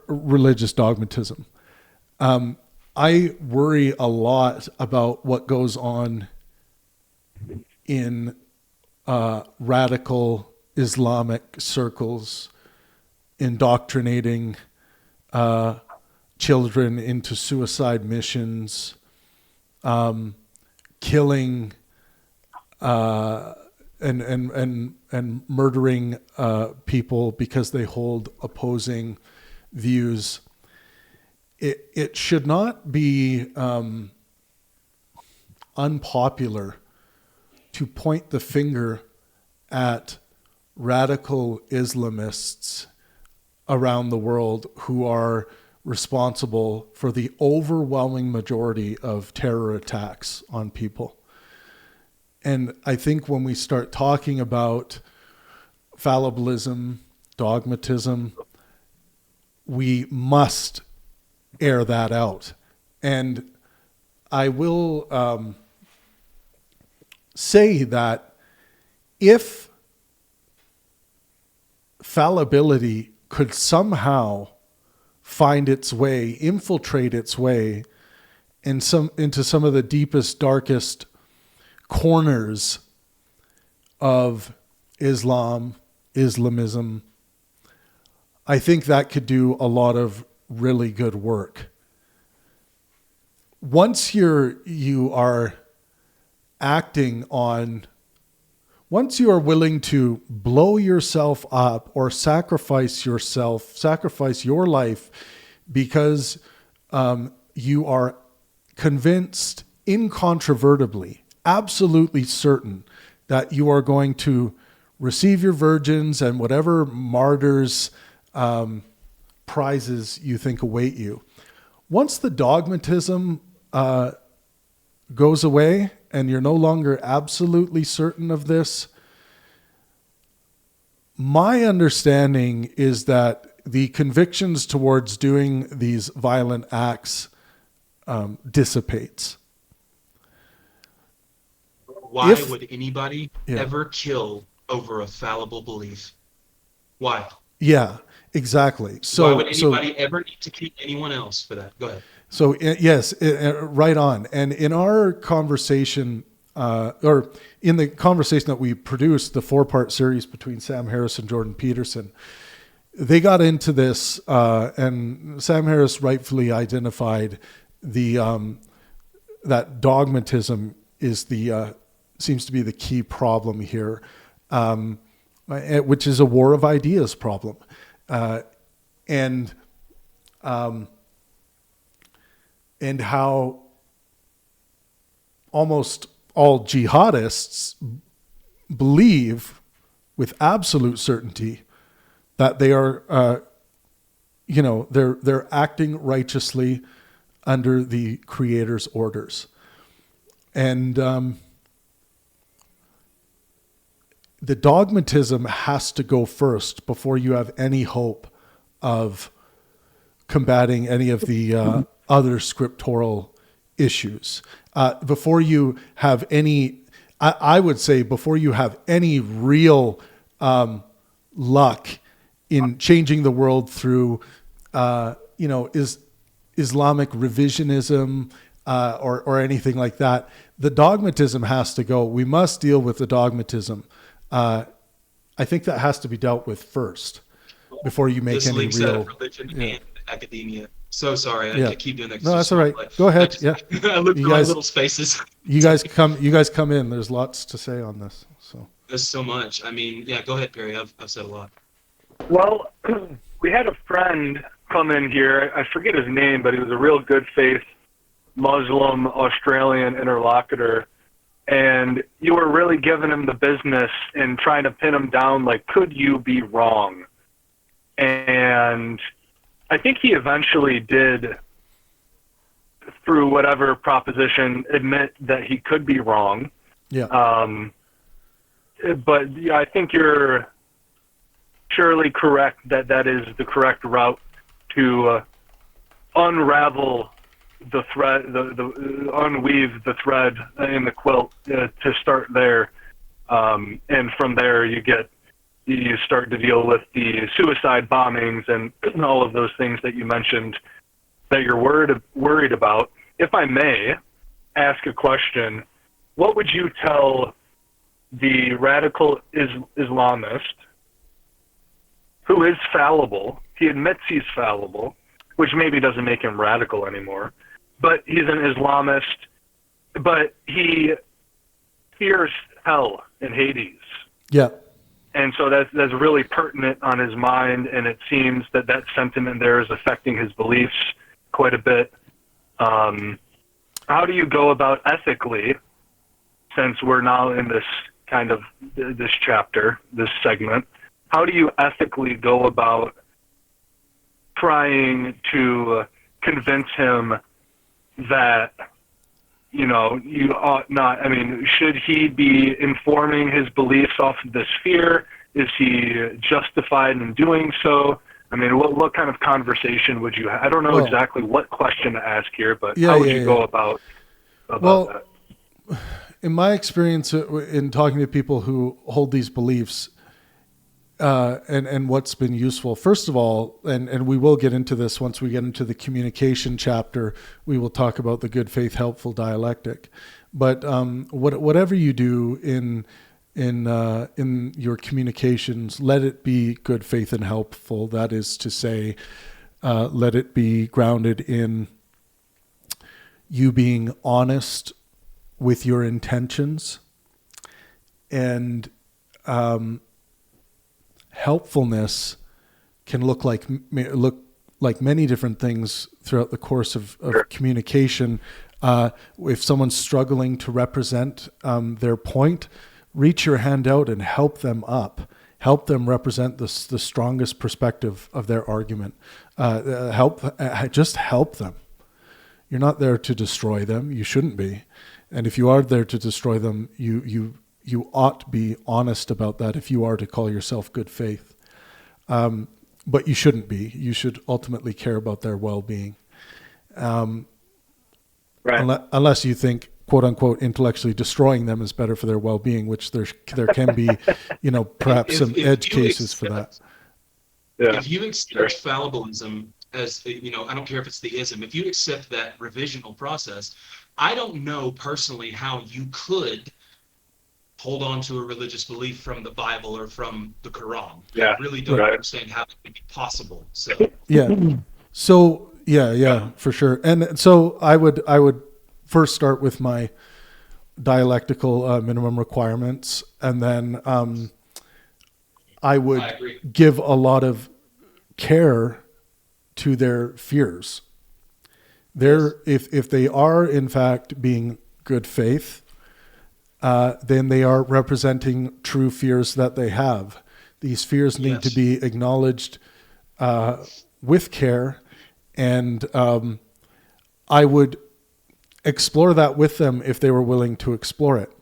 religious dogmatism. I worry a lot about what goes on in radical Islamic circles, indoctrinating children into suicide missions, killing and murdering people because they hold opposing views. It should not be unpopular to point the finger at radical Islamists around the world who are responsible for the overwhelming majority of terror attacks on people. And I think when we start talking about fallibilism, dogmatism, we must air that out. And I will say that if fallibility could somehow find its way, infiltrate its way into some of the deepest, darkest corners of Islamism, I think that could do a lot of really good work. Once you are willing to blow yourself up or sacrifice your life because you are convinced incontrovertibly, absolutely certain that you are going to receive your virgins and whatever martyrs prizes you think await you. Once the dogmatism goes away and you're no longer absolutely certain of this, my understanding is that the convictions towards doing these violent acts dissipates. Why would anybody Yeah. ever kill over a fallible belief? Why? Yeah, exactly. So Why would anybody ever need to kill anyone else for that? Go ahead. So yes, right on. And in our conversation, or in the conversation that we produced, the 4-part series between Sam Harris and Jordan Peterson, they got into this, and Sam Harris rightfully identified the that dogmatism is the seems to be the key problem here, which is a war of ideas problem, and how almost all jihadists believe with absolute certainty that they are, they're acting righteously under the Creator's orders. And the dogmatism has to go first before you have any hope of combating any of the other scriptural issues. Before you have any, I would say, before you have any real luck in changing the world through, Islamic revisionism or anything like that, the dogmatism has to go. We must deal with the dogmatism. I think that has to be dealt with first before you make any real religion and academia. So sorry, I keep doing that. No, that's all right. Go ahead. I look through my little spaces. You guys come in. There's lots to say on this. So there's so much. I mean, yeah. Go ahead, Perry. I've said a lot. Well, we had a friend come in here. I forget his name, but he was a real good faith Muslim Australian interlocutor. And you were really giving him the business and trying to pin him down, like, could you be wrong? And I think he eventually did, through whatever proposition, admit that he could be wrong. Yeah. But yeah, I think you're surely correct that that is the correct route to unravel the thread, the unweave the thread in the quilt to start there, and from there you start to deal with the suicide bombings and all of those things that you mentioned that you're worried about. If I may ask a question, what would you tell the radical Islamist who is fallible? He admits he's fallible, which maybe doesn't make him radical anymore, but he's an Islamist, but he fears hell and Hades. Yeah. And so that's really pertinent on his mind, and it seems that that sentiment there is affecting his beliefs quite a bit. How do you go about ethically, since we're now in this kind of this chapter, this segment, how do you ethically go about trying to convince him that, you ought not, should he be informing his beliefs off of this fear? Is he justified in doing so? What kind of conversation would you have? I don't know exactly what question to ask here, but how would you go about that? In my experience in talking to people who hold these beliefs, and what's been useful, first of all, and we will get into this once we get into the communication chapter, we will talk about the good faith, helpful dialectic. But whatever you do in your communications, let it be good faith and helpful. That is to say, let it be grounded in you being honest with your intentions, and helpfulness can look like many different things throughout the course of communication. If someone's struggling to represent their point, reach your hand out and help them up. Help them represent the strongest perspective of their argument. Just help them. You're not there to destroy them. You shouldn't be. And if you are there to destroy them, you ought to be honest about that if you are to call yourself good faith. But you shouldn't be. You should ultimately care about their well-being. Right. Unless you think quote unquote intellectually destroying them is better for their well-being, which there can be, perhaps some edge cases for that. Yeah. If you accept fallibilism as, I don't care if it's the ism, if you accept that revisional process, I don't know personally how you could hold on to a religious belief from the Bible or from the Quran. Yeah. I really don't understand how it could be possible. So yeah. So yeah, for sure. And so I would first start with my dialectical minimum requirements, and then I would give a lot of care to their fears. If they are in fact being good faith, then they are representing true fears that they have. These fears need to be acknowledged with care, and I would explore that with them if they were willing to explore it.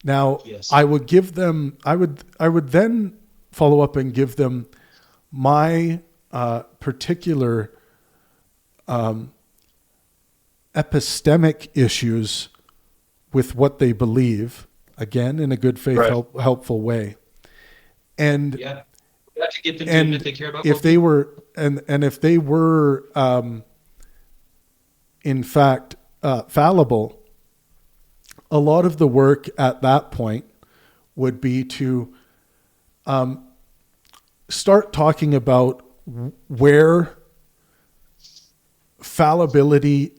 Now, I would give them, I would then follow up and give them my particular epistemic issues with what they believe, again, in a good faith, helpful way. And you have to get them to admit they care about if they were, and if they were, in fact, fallible, a lot of the work at that point would be to start talking about where fallibility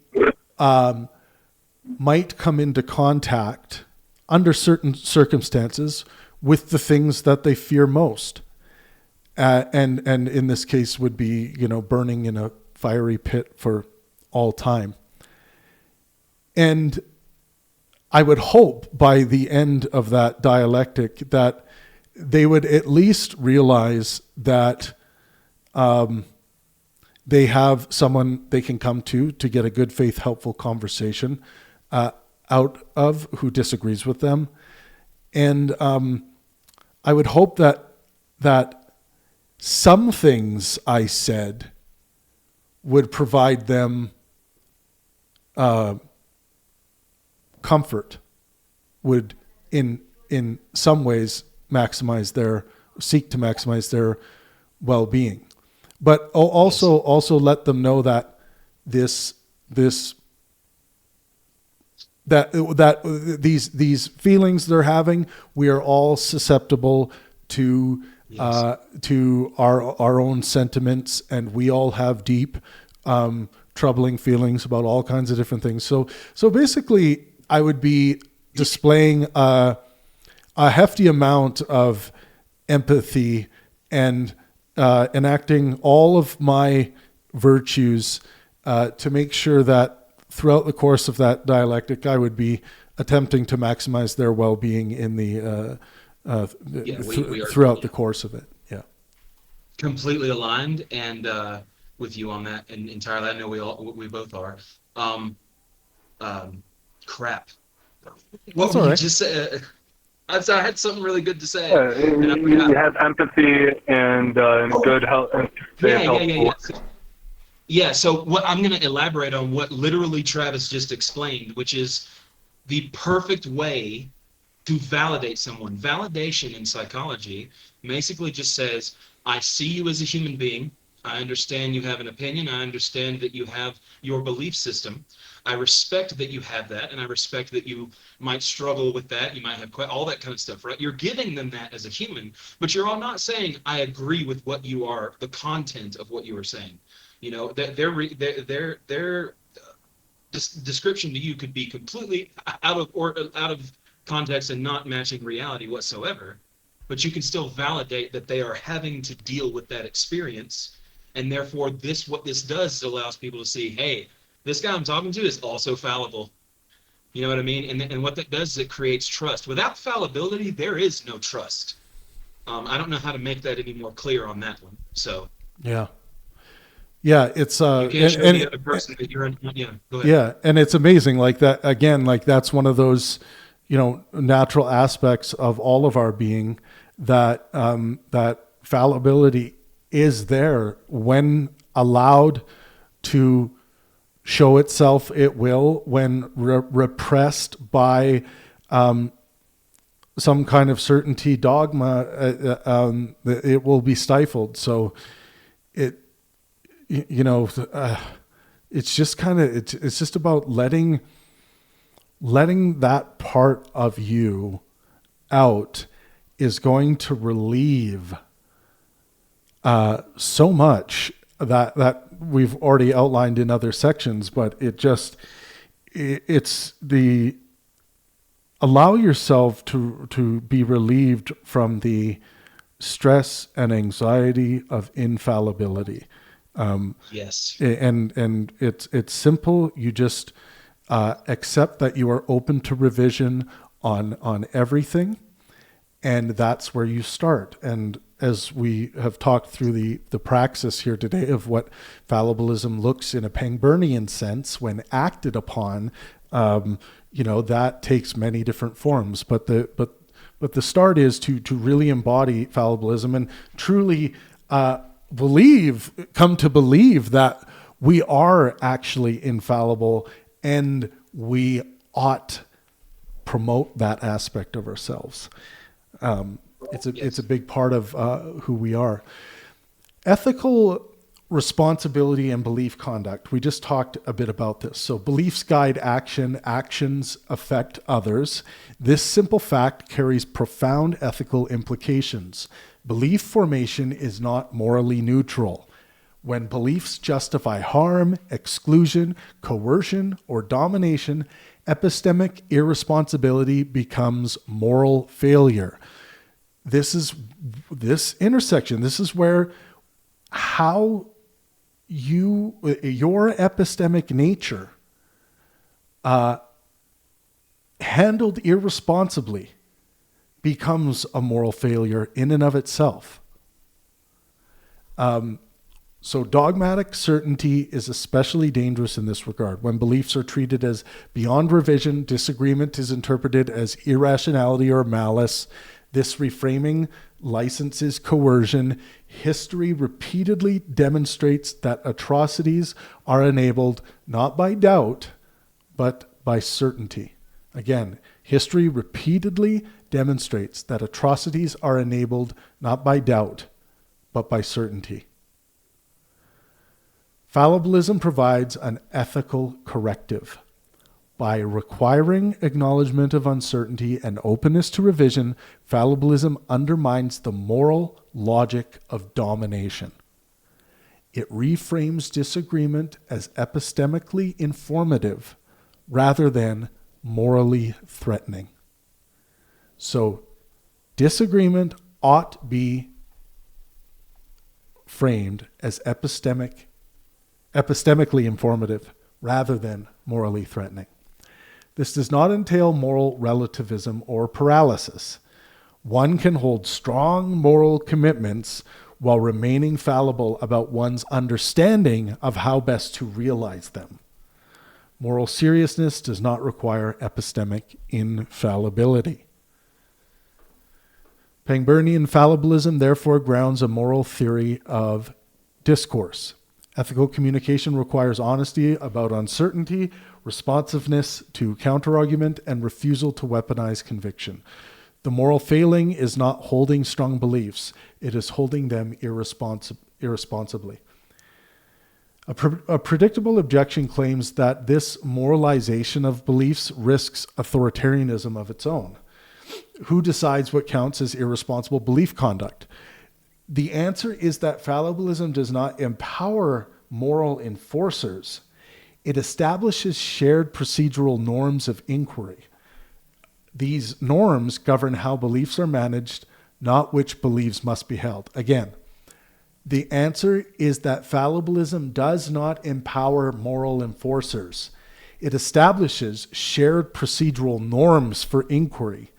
might come into contact under certain circumstances with the things that they fear most. And in this case would be, burning in a fiery pit for all time. And I would hope by the end of that dialectic that they would at least realize that they have someone they can come to get a good faith, helpful conversation out of who disagrees with them. And I would hope that some things I said would provide them comfort, would in some ways seek to maximize their well-being, but also let them know that these feelings they're having, we are all susceptible to our own sentiments, and we all have deep troubling feelings about all kinds of different things. So basically I would be displaying a hefty amount of empathy and enacting all of my virtues to make sure that throughout the course of that dialectic, I would be attempting to maximize their well-being in the throughout the course of it. Yeah, completely aligned and with you on that, and entirely. I know we both are. Crap. What you just said? I had something really good to say. You have empathy and good health. Yeah. So what I'm going to elaborate on what literally Travis just explained, which is the perfect way to validate someone. Validation in psychology basically just says, I see you as a human being. I understand you have an opinion. I understand that you have your belief system. I respect that you have that, and I respect that you might struggle with that. You might have all that kind of stuff, right? You're giving them that as a human, but you're all not saying, I agree with what you are, the content of what you are saying. Their description to you could be completely out of context and not matching reality whatsoever, but you can still validate that they are having to deal with that experience. And therefore, what this does is allows people to see, hey, this guy I'm talking to is also fallible. You know what I mean? And what that does is it creates trust. Without fallibility, there is no trust. I don't know how to make that any more clear on that one. So yeah, it's you can't show the other person that you're. Yeah, go ahead. Yeah, and it's amazing. Like that again. Like that's one of those, natural aspects of all of our being that that fallibility is there when allowed to show itself, it will. When repressed by some kind of certainty dogma, it will be stifled. So it's just kind of, it's just about letting that part of you out is going to relieve so much that we've already outlined in other sections, but it's the allow yourself to be relieved from the stress and anxiety of infallibility. Yes. And it's simple. You just accept that you are open to revision on everything, and that's where you start. And as we have talked through the praxis here today of what fallibilism looks in a Pangburnian sense when acted upon, that takes many different forms. But the start is to really embody fallibilism and truly come to believe that we are actually infallible, and we ought promote that aspect of ourselves. It's a big part of who we are. Ethical responsibility and belief conduct. We just talked a bit about this. So beliefs guide action, actions affect others. This simple fact carries profound ethical implications. Belief formation is not morally neutral. When beliefs justify harm, exclusion, coercion, or domination, epistemic irresponsibility becomes moral failure. This intersection, this is where how your epistemic nature handled irresponsibly becomes a moral failure in and of itself. So dogmatic certainty is especially dangerous in this regard. When beliefs are treated as beyond revision, disagreement is interpreted as irrationality or malice. This reframing licenses coercion. History repeatedly demonstrates that atrocities are enabled not by doubt, but by certainty. Again, history repeatedly demonstrates that atrocities are enabled not by doubt, but by certainty. Fallibilism provides an ethical corrective. By requiring acknowledgement of uncertainty and openness to revision, fallibilism undermines the moral logic of domination. It reframes disagreement as epistemically informative rather than morally threatening. So, disagreement ought be framed as epistemically informative rather than morally threatening. This does not entail moral relativism or paralysis. One can hold strong moral commitments while remaining fallible about one's understanding of how best to realize them. Moral seriousness does not require epistemic infallibility. Pangburnian fallibilism therefore grounds a moral theory of discourse. Ethical communication requires honesty about uncertainty, responsiveness to counterargument, and refusal to weaponize conviction. The moral failing is not holding strong beliefs, it is holding them irresponsibly. A predictable objection claims that this moralization of beliefs risks authoritarianism of its own. Who decides what counts as irresponsible belief conduct? The answer is that fallibilism does not empower moral enforcers. It establishes shared procedural norms of inquiry. These norms govern how beliefs are managed, not which beliefs must be held. Again, the answer is that fallibilism does not empower moral enforcers. It establishes shared procedural norms for inquiry.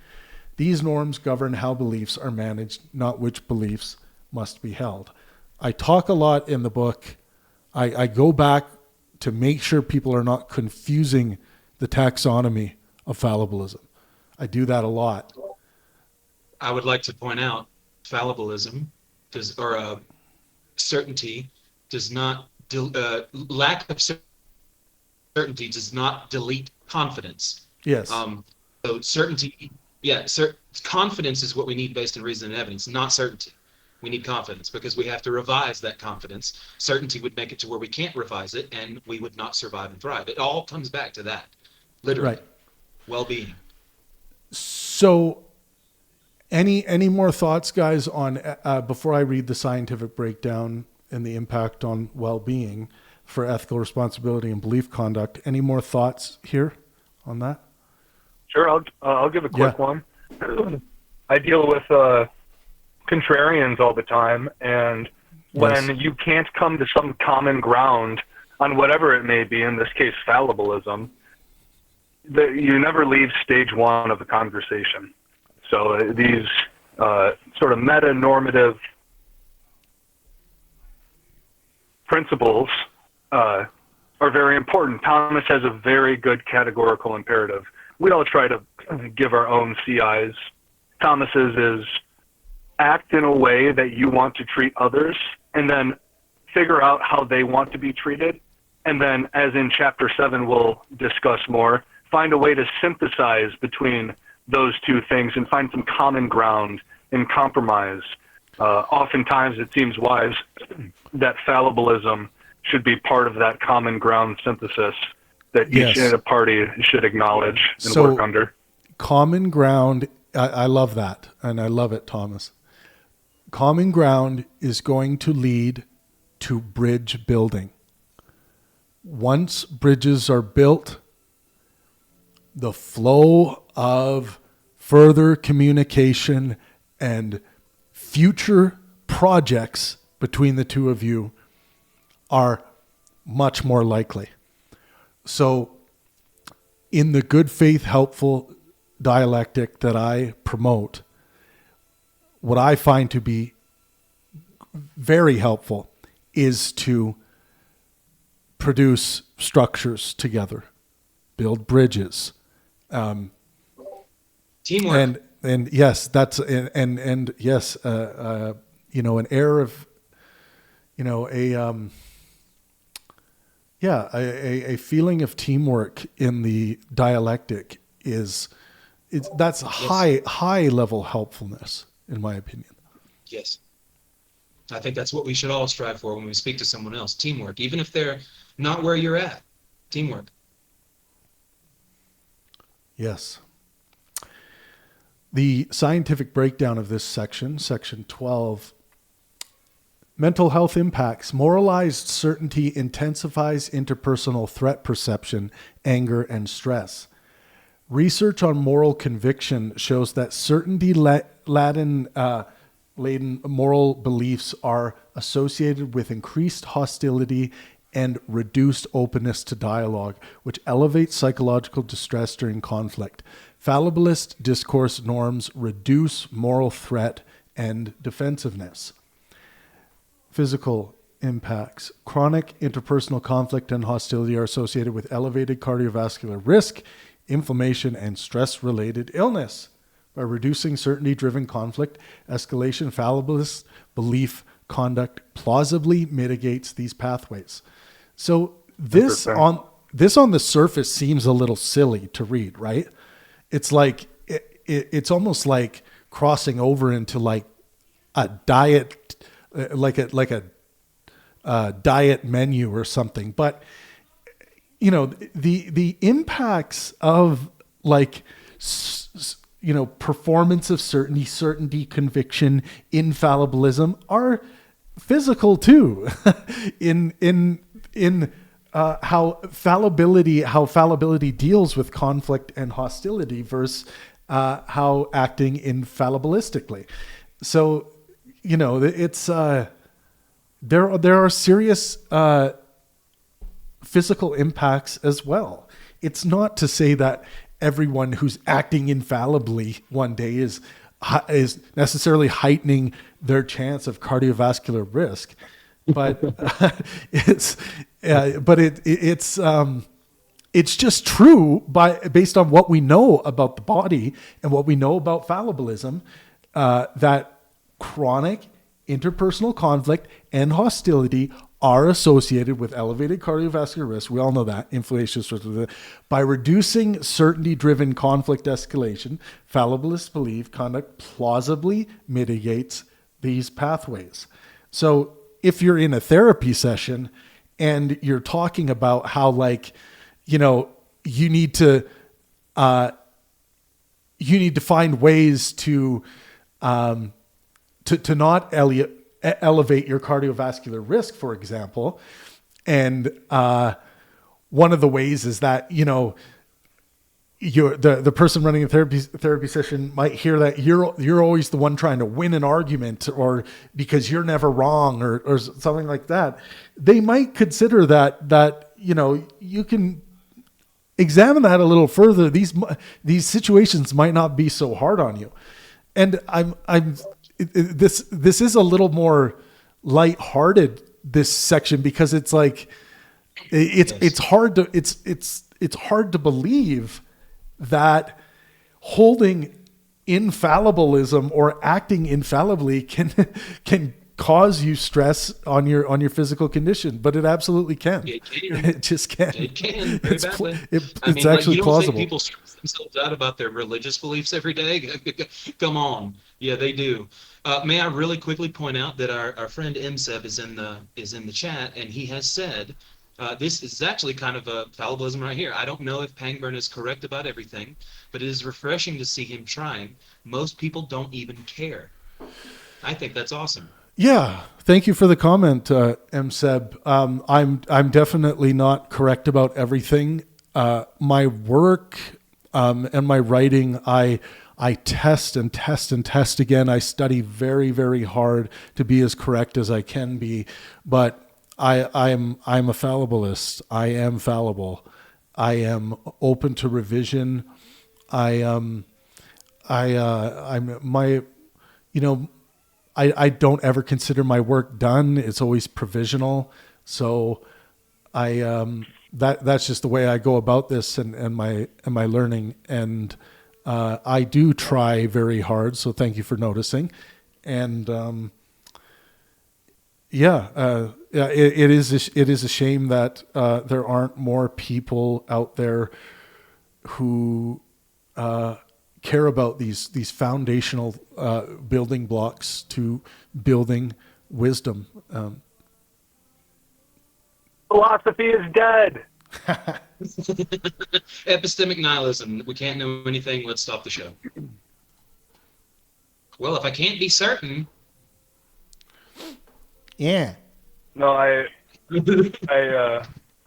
These norms govern how beliefs are managed, not which beliefs must be held. I talk a lot in the book. I go back to make sure people are not confusing the taxonomy of fallibilism. I do that a lot. I would like to point out fallibilism certainty does not lack of certainty certainty does not delete confidence. Yes. So certainty, confidence is what we need based on reason and evidence, not certainty. We need confidence because we have to revise that confidence. Certainty would make it to where we can't revise it, and we would not survive and thrive. It all comes back to that, literally. Right. Well-being. So, any more thoughts, guys, on before I read the scientific breakdown and the impact on well-being for ethical responsibility and belief conduct? Any more thoughts here on that? Sure, I'll give a quick one. I deal with contrarians all the time, and when you can't come to some common ground on whatever it may be, in this case fallibilism, you never leave stage one of the conversation. So these sort of meta-normative principles are very important. Thomas has a very good categorical imperative. We all try to give our own CIs. Thomas's is act in a way that you want to treat others, and then figure out how they want to be treated. And then, as in Chapter 7 we'll discuss more, find a way to synthesize between those two things and find some common ground and compromise. Oftentimes it seems wise that fallibilism should be part of that common ground synthesis that each party should acknowledge and work under. Common ground, I love that, and I love it, Thomas. Common ground is going to lead to bridge building. Once bridges are built, the flow of further communication and future projects between the two of you are much more likely. So in the good faith, helpful dialectic that I promote, what I find to be very helpful is to produce structures together, build bridges. Teamwork. And yes, that's, and yes, an air of, a feeling of teamwork in the dialectic that's high level helpfulness, in my opinion. Yes. I think that's what we should all strive for when we speak to someone else. Teamwork, even if they're not where you're at. Teamwork. Yes. The scientific breakdown of this section, section 12, mental health impacts. Moralized certainty intensifies interpersonal threat perception, anger, and stress. Research on moral conviction shows that certainty-laden moral beliefs are associated with increased hostility and reduced openness to dialogue, which elevates psychological distress during conflict. Fallibilist discourse norms reduce moral threat and defensiveness. Physical impacts. Chronic interpersonal conflict and hostility are associated with elevated cardiovascular risk, inflammation, and stress-related illness. By reducing certainty-driven conflict escalation, fallibilist belief conduct plausibly mitigates these pathways. So this on the surface seems a little silly to read, right? It's like it's almost like crossing over into like a diet, like a diet menu or something. But the impacts of performance of certainty, conviction, infallibilism are physical too. in how fallibility deals with conflict and hostility versus how acting infallibilistically. So it's there are serious physical impacts as well. It's not to say that everyone who's acting infallibly one day is necessarily heightening their chance of cardiovascular risk, but it's just true based on what we know about the body and what we know about fallibilism, that chronic interpersonal conflict and hostility are associated with elevated cardiovascular risk. We all know that. Inflammation. By reducing certainty-driven conflict escalation, fallibilists believe conduct plausibly mitigates these pathways. So if you're in a therapy session and you're talking about how, like, you know, you need to find ways to not elevate your cardiovascular risk, for example. And one of the ways is that, you know, the person running a therapy session might hear that you're always the one trying to win an argument, or because you're never wrong, or something like that. They might consider that you know, you can examine that a little further. These situations might not be so hard on you. And this is a little more lighthearted, this section, because it's like it's hard to believe that holding infallibilism or acting infallibly can cause you stress on your physical condition, but it absolutely can. It can. It just can. It can very badly. It's actually you don't plausible. think people stress themselves out about their religious beliefs every day? Come on, yeah, they do. May I really quickly point out that our friend MSeb is in the chat, and he has said this is actually kind of a fallibilism right here. I don't know if Pangburn is correct about everything, but it is refreshing to see him trying. Most people don't even care. I think that's awesome. Yeah, thank you for the comment, MSeb. I'm definitely not correct about everything. My work and my writing, I test and test and test again. I study very, very hard to be as correct as I can be, but I'm a fallibilist. I am fallible. I am open to revision. I don't ever consider my work done. It's always provisional. So that's just the way I go about this and my learning. And I do try very hard. So thank you for noticing. And it is a shame that there aren't more people out there who care about these foundational building blocks to building wisdom. Philosophy is dead. Epistemic nihilism. We can't know anything. Let's stop the show. Well, if I can't be certain. Yeah. No, I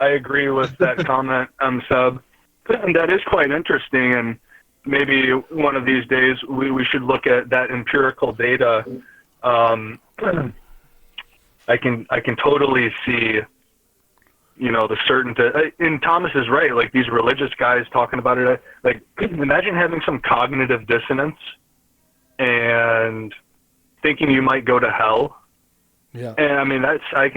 agree with that comment, Sub. And that is quite interesting, and maybe one of these days we should look at that empirical data. I can totally see, you know, the certainty. And Thomas is right. Like these religious guys talking about it. Like imagine having some cognitive dissonance and thinking you might go to hell. Yeah. And I mean that's a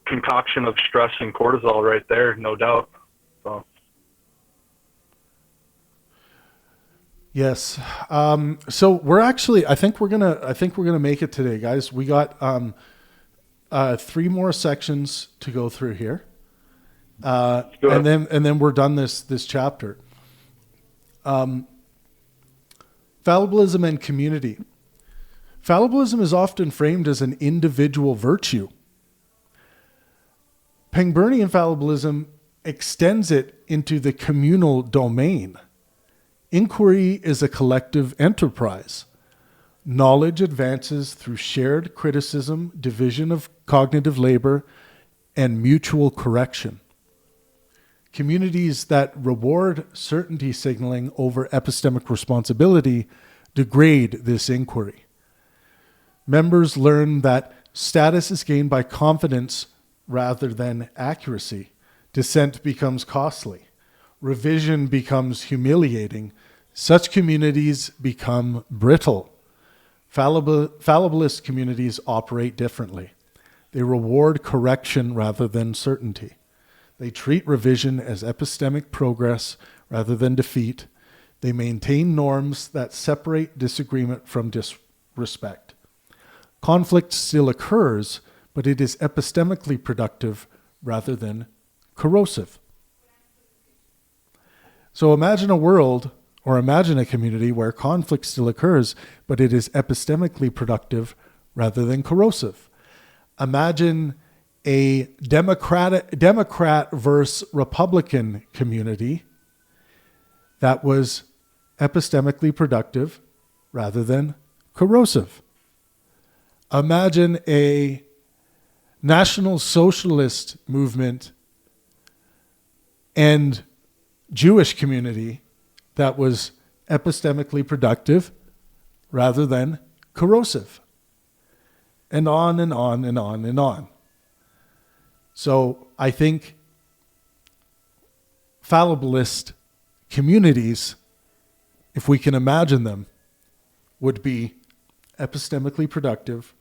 concoction of stress and cortisol right there, no doubt. So. Yes. So we're actually, I think we're gonna make it today, guys. We got 3 more sections to go through here, and then we're done this chapter. Fallibilism and community. Fallibilism is often framed as an individual virtue. Pangburnian fallibilism extends it into the communal domain. Inquiry is a collective enterprise. Knowledge advances through shared criticism, division of cognitive labor, and mutual correction. Communities that reward certainty signaling over epistemic responsibility degrade this inquiry. Members learn that status is gained by confidence rather than accuracy. Dissent becomes costly. Revision becomes humiliating. Such communities become brittle. Fallibilist communities operate differently. They reward correction rather than certainty. They treat revision as epistemic progress rather than defeat. They maintain norms that separate disagreement from disrespect. Conflict still occurs, but it is epistemically productive rather than corrosive. So imagine a world, or imagine a community where conflict still occurs, but it is epistemically productive rather than corrosive. Imagine a Democrat versus Republican community that was epistemically productive rather than corrosive. Imagine a National Socialist movement and Jewish community that was epistemically productive rather than corrosive. And on and on and on and on. So I think fallibilist communities, if we can imagine them, would be epistemically productive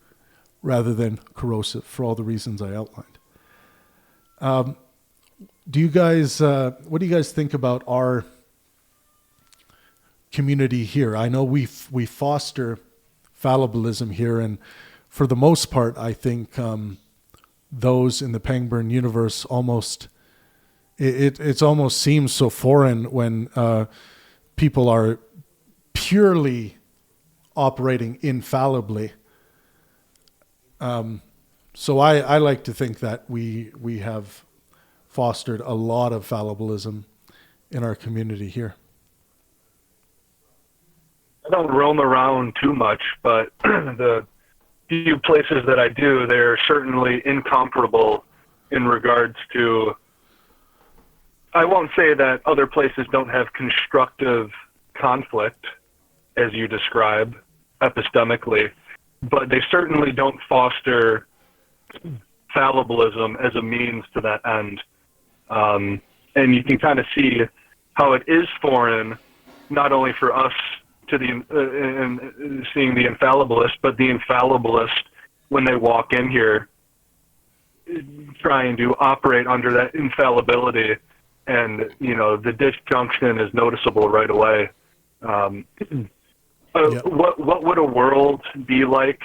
rather than corrosive for all the reasons I outlined. What do you guys think about our community here? I know we foster fallibilism here, and for the most part, I think those in the Pangburn universe it almost seems so foreign when people are purely operating infallibly. So I like to think that we have fostered a lot of fallibilism in our community here. I don't roam around too much, but the few places that I do, they're certainly incomparable in regards to, I won't say that other places don't have constructive conflict, as you describe, epistemically, but they certainly don't foster fallibilism as a means to that end. And you can kind of see how it is foreign, not only for us to seeing the infallibilist, but the infallibilist, when they walk in here, trying to operate under that infallibility, and the disjunction is noticeable right away. What would a world be like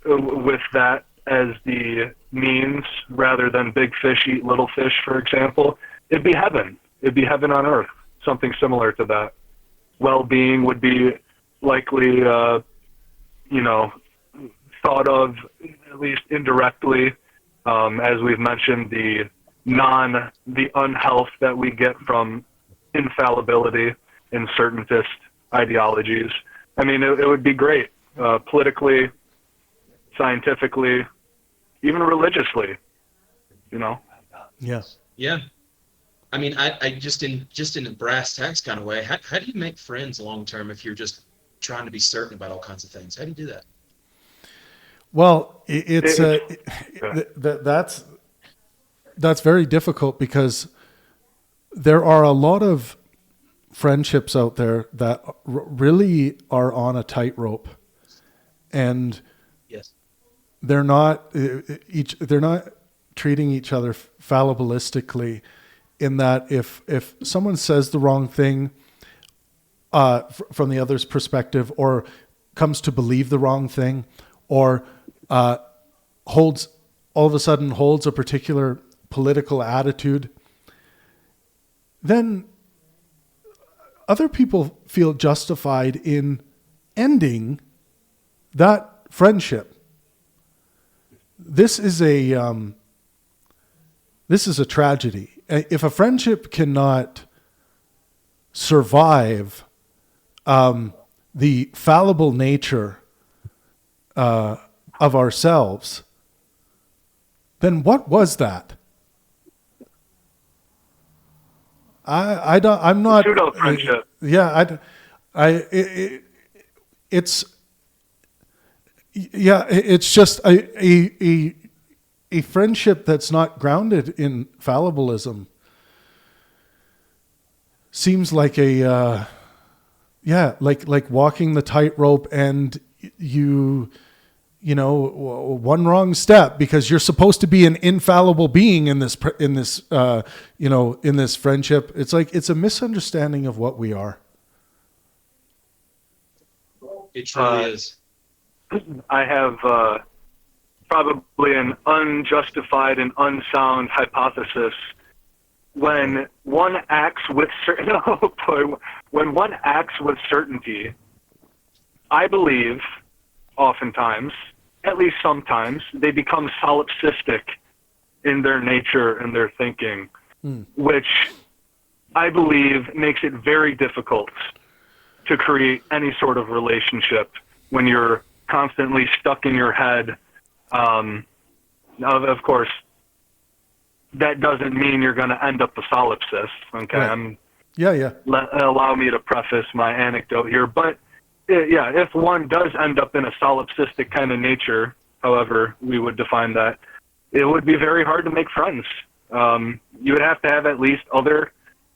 with that as the means, rather than big fish eat little fish, for example? It'd be heaven. It'd be heaven on earth, something similar to that. Well-being would be likely, thought of, at least indirectly, as we've mentioned, the unhealth that we get from infallibility in certaintist ideologies. I mean, it would be great, politically, scientifically, even religiously, Yes. Yeah. I mean, I just in a brass tacks kind of way, how do you make friends long term if you're just trying to be certain about all kinds of things? How do you do that? Well, that's very difficult, because there are a lot of friendships out there that really are on a tightrope, and yes, they're not treating each other fallibilistically, in that if someone says the wrong thing from the other's perspective, or comes to believe the wrong thing, or holds a particular political attitude, then other people feel justified in ending that friendship. This is a tragedy. If a friendship cannot survive the fallible nature of ourselves, then what was that? I'm not. Pseudo friendship. It's just a friendship that's not grounded in fallibilism. Seems like like walking the tightrope, and one wrong step, because you're supposed to be an infallible being in this friendship. It's like, it's a misunderstanding of what we are. It truly is. I have probably an unjustified and unsound hypothesis. When one acts with when one acts with certainty, I believe, oftentimes, at least sometimes, they become solipsistic in their nature and their thinking, which I believe makes it very difficult to create any sort of relationship when you're constantly stuck in your head. Of course, that doesn't mean you're going to end up a solipsist. Okay, right. Allow me to preface my anecdote here, but if one does end up in a solipsistic kind of nature, however we would define that, it would be very hard to make friends. You would have to have at least other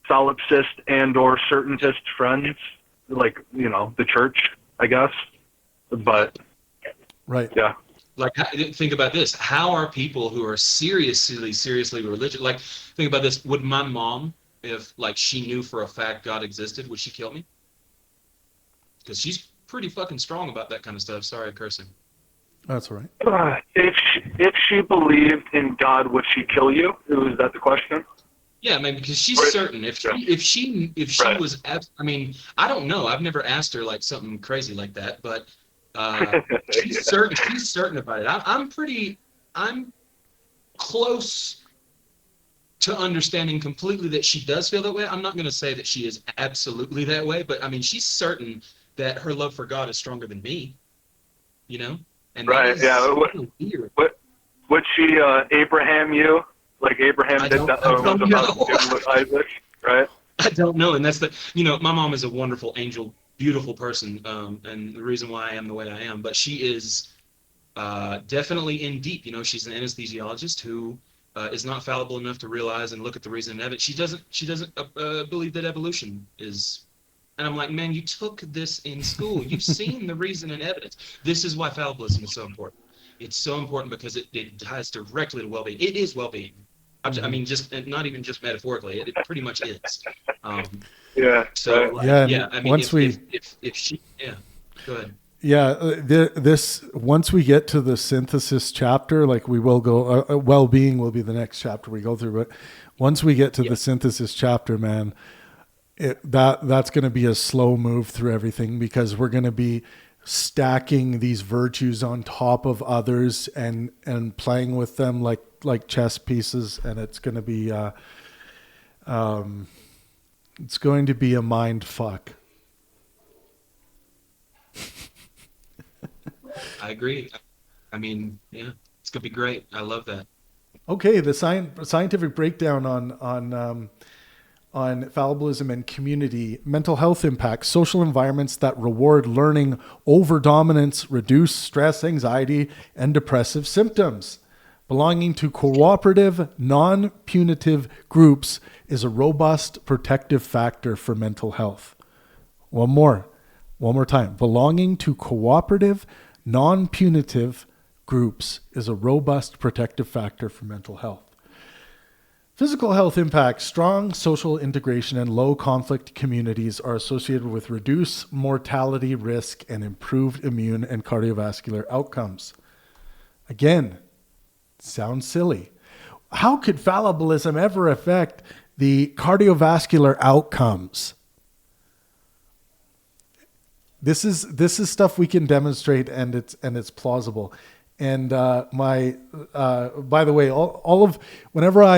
solipsist and or certaintist friends, like, the church, I guess. But right. Yeah. Like, think about this. How are people who are seriously religious, like, think about this. Would my mom, if, like, she knew for a fact God existed, would she kill me? Because she's pretty fucking strong about that kind of stuff. Sorry, cursing. That's all right. If she believed in God, would she kill you? Is that the question? Yeah, man, because she's certain. If she Right. was, I mean, I don't know. I've never asked her like something crazy like that, but she's certain. She's certain about it. I'm close to understanding completely that she does feel that way. I'm not going to say that she is absolutely that way, but I mean, she's certain that her love for God is stronger than me. And right. Yeah. Weird. Would she Abraham you like Abraham did that? Was about to do with Isaac, right? I don't know, and that's my mom is a wonderful angel, beautiful person, and the reason why I am the way I am. But she is definitely in deep. She's an anesthesiologist who is not fallible enough to realize and look at the reason and evidence. She doesn't believe that evolution is. And I'm like, man, you took this in school. You've seen the reason and evidence. This is why fallibilism is so important. It's so important because it ties directly to well-being. It is well-being. I mean, just not even just metaphorically. It pretty much is. Yeah. So right. I mean, if she, go ahead. Yeah, this once we get to the synthesis chapter, like we will go, well-being will be the next chapter we go through. But once we get to the synthesis chapter, man, that's going to be a slow move through everything, because we're going to be stacking these virtues on top of others and playing with them like chess pieces, and it's going to be a mind fuck. I agree. I mean, yeah, it's gonna be great. I love that. Okay, the scientific breakdown on fallibilism and community: mental health impacts, social environments that reward learning over dominance, reduce stress, anxiety, and depressive symptoms. Belonging to cooperative, non-punitive groups is a robust protective factor for mental health. One more time. Belonging to cooperative, non-punitive groups is a robust protective factor for mental health. Physical health impacts: strong social integration and low conflict communities are associated with reduced mortality risk and improved immune and cardiovascular outcomes. Again, sounds silly. How could fallibilism ever affect the cardiovascular outcomes? This is stuff we can demonstrate, and it's plausible. And by the way, all of whenever I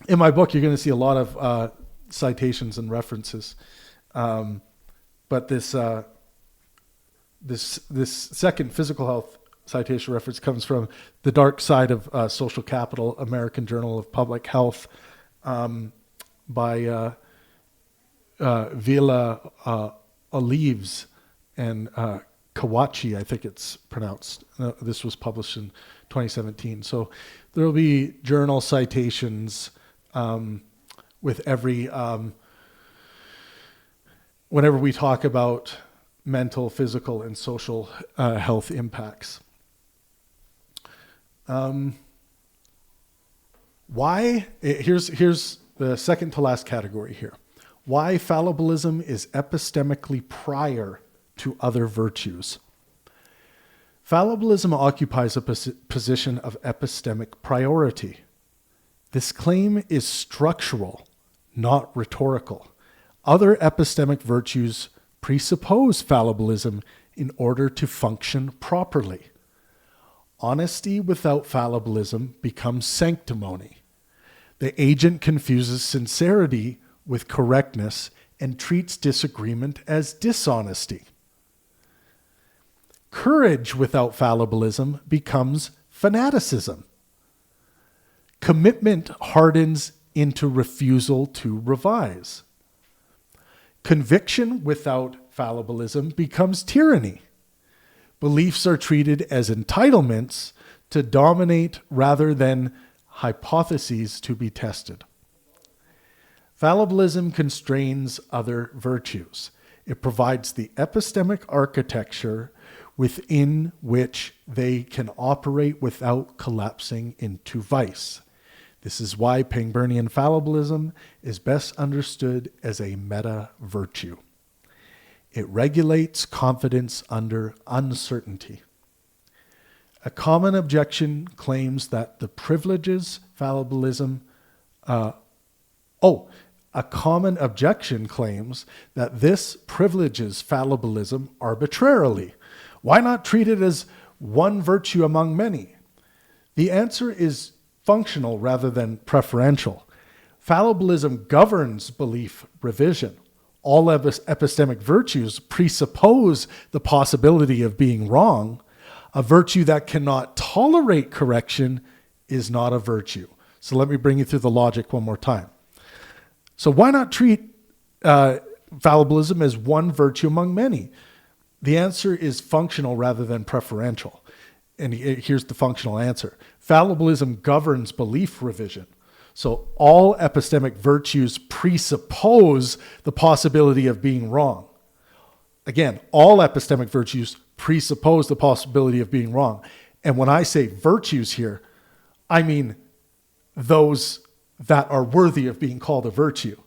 in my book, you're going to see a lot of citations and references. But this second physical health citation reference comes from The Dark Side of Social Capital, American Journal of Public Health, by Vila Olives and Kawachi, I think it's pronounced. This was published in 2017. So there will be journal citations with every whenever we talk about mental, physical, and social health impacts. Why? Here's the second to last category here. Why fallibilism is epistemically prior to other virtues. Fallibilism occupies a position of epistemic priority. This claim is structural, not rhetorical. Other epistemic virtues presuppose fallibilism in order to function properly. Honesty without fallibilism becomes sanctimony. The agent confuses sincerity with correctness and treats disagreement as dishonesty. Courage without fallibilism becomes fanaticism. Commitment hardens into refusal to revise. Conviction without fallibilism becomes tyranny. Beliefs are treated as entitlements to dominate rather than hypotheses to be tested. Fallibilism constrains other virtues. It provides the epistemic architecture within which they can operate without collapsing into vice. This is why Pangburnian fallibilism is best understood as a meta-virtue. It regulates confidence under uncertainty. A common objection claims that the privileges fallibilism a common objection claims that this privileges fallibilism arbitrarily. Why not treat it as one virtue among many? The answer is functional rather than preferential. Fallibilism governs belief revision. All epistemic virtues presuppose the possibility of being wrong. A virtue that cannot tolerate correction is not a virtue. So let me bring you through the logic one more time. So why not treat fallibilism as one virtue among many? The answer is functional rather than preferential. And here's the functional answer. Fallibilism governs belief revision. So all epistemic virtues presuppose the possibility of being wrong. Again, all epistemic virtues presuppose the possibility of being wrong. And when I say virtues here, I mean those that are worthy of being called a virtue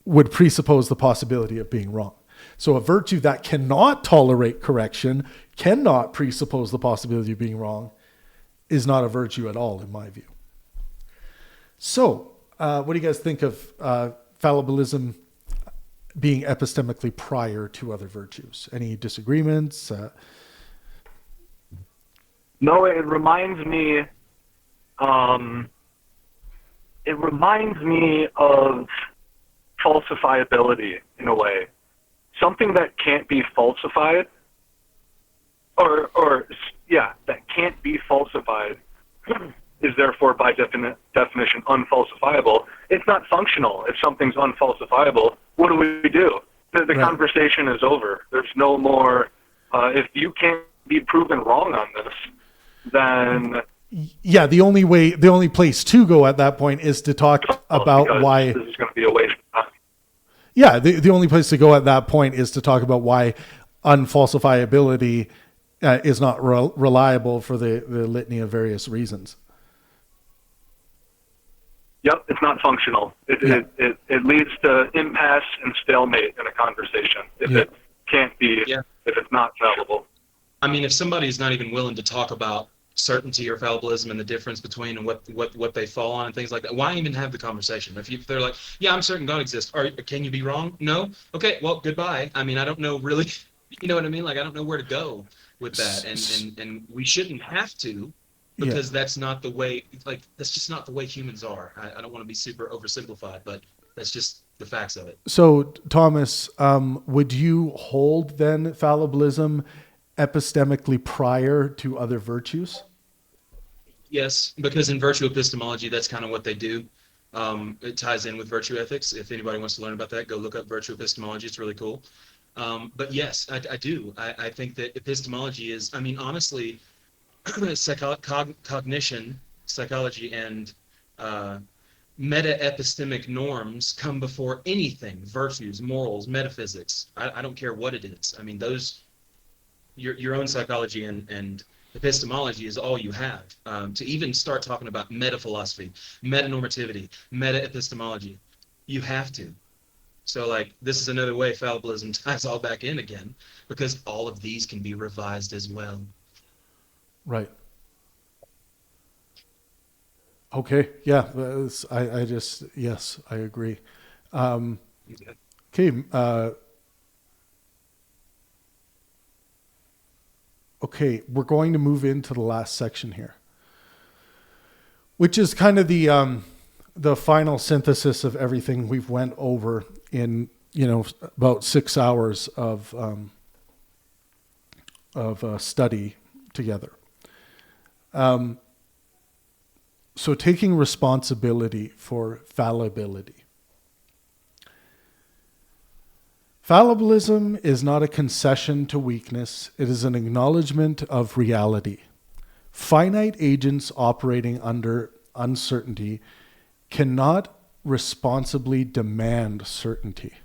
would presuppose the possibility of being wrong. So a virtue that cannot tolerate correction, cannot presuppose the possibility of being wrong, is not a virtue at all, in my view. So what do you guys think of fallibilism being epistemically prior to other virtues? Any disagreements? No, it reminds me of falsifiability in a way. Something that can't be falsified, that can't be falsified is therefore by definition unfalsifiable. It's not functional. If something's unfalsifiable, what do we do? The Right. conversation is over. There's no more, if you can't be proven wrong on this, then... Yeah, the only place to go at that point is to talk about why... This is going to be a waste of time. Yeah, the only place to go at that point is to talk about why unfalsifiability is not reliable for the litany of various reasons. Yep, it's not functional. It leads to impasse and stalemate in a conversation if it can't be, if it's not fallible. I mean, if somebody's not even willing to talk about certainty or fallibilism and the difference between and what they fall on and things like that, why even have the conversation? If they're like, yeah, I'm certain God exists. Can you be wrong? No? Okay, well, goodbye. I mean, I don't know really, you know what I mean? Like, I don't know where to go with that. And we shouldn't have to, because that's not the way, like, that's just not the way humans are. I don't want to be super oversimplified, but that's just the facts of it. So, Thomas, would you hold then fallibilism epistemically prior to other virtues? Yes, because in virtue epistemology, that's kind of what they do. It ties in with virtue ethics. If anybody wants to learn about that, go look up virtue epistemology. It's really cool. But yes, I do. I think that epistemology is, I mean, honestly, cognition, psychology, and meta-epistemic norms come before anything: virtues, morals, metaphysics. I don't care what it is. I mean, those, your own psychology and epistemology is all you have. To even start talking about meta-philosophy, meta-normativity, meta-epistemology, you have to. So like this is another way fallibilism ties all back in again, because all of these can be revised as well. Right. Okay. Yeah. I just, yes, I agree. Okay. Okay. We're going to move into the last section here, which is kind of the final synthesis of everything we've went over in, about 6 hours of study together. So taking responsibility for fallibility. Fallibilism is not a concession to weakness. It is an acknowledgement of reality. Finite agents operating under uncertainty cannot responsibly demand certainty.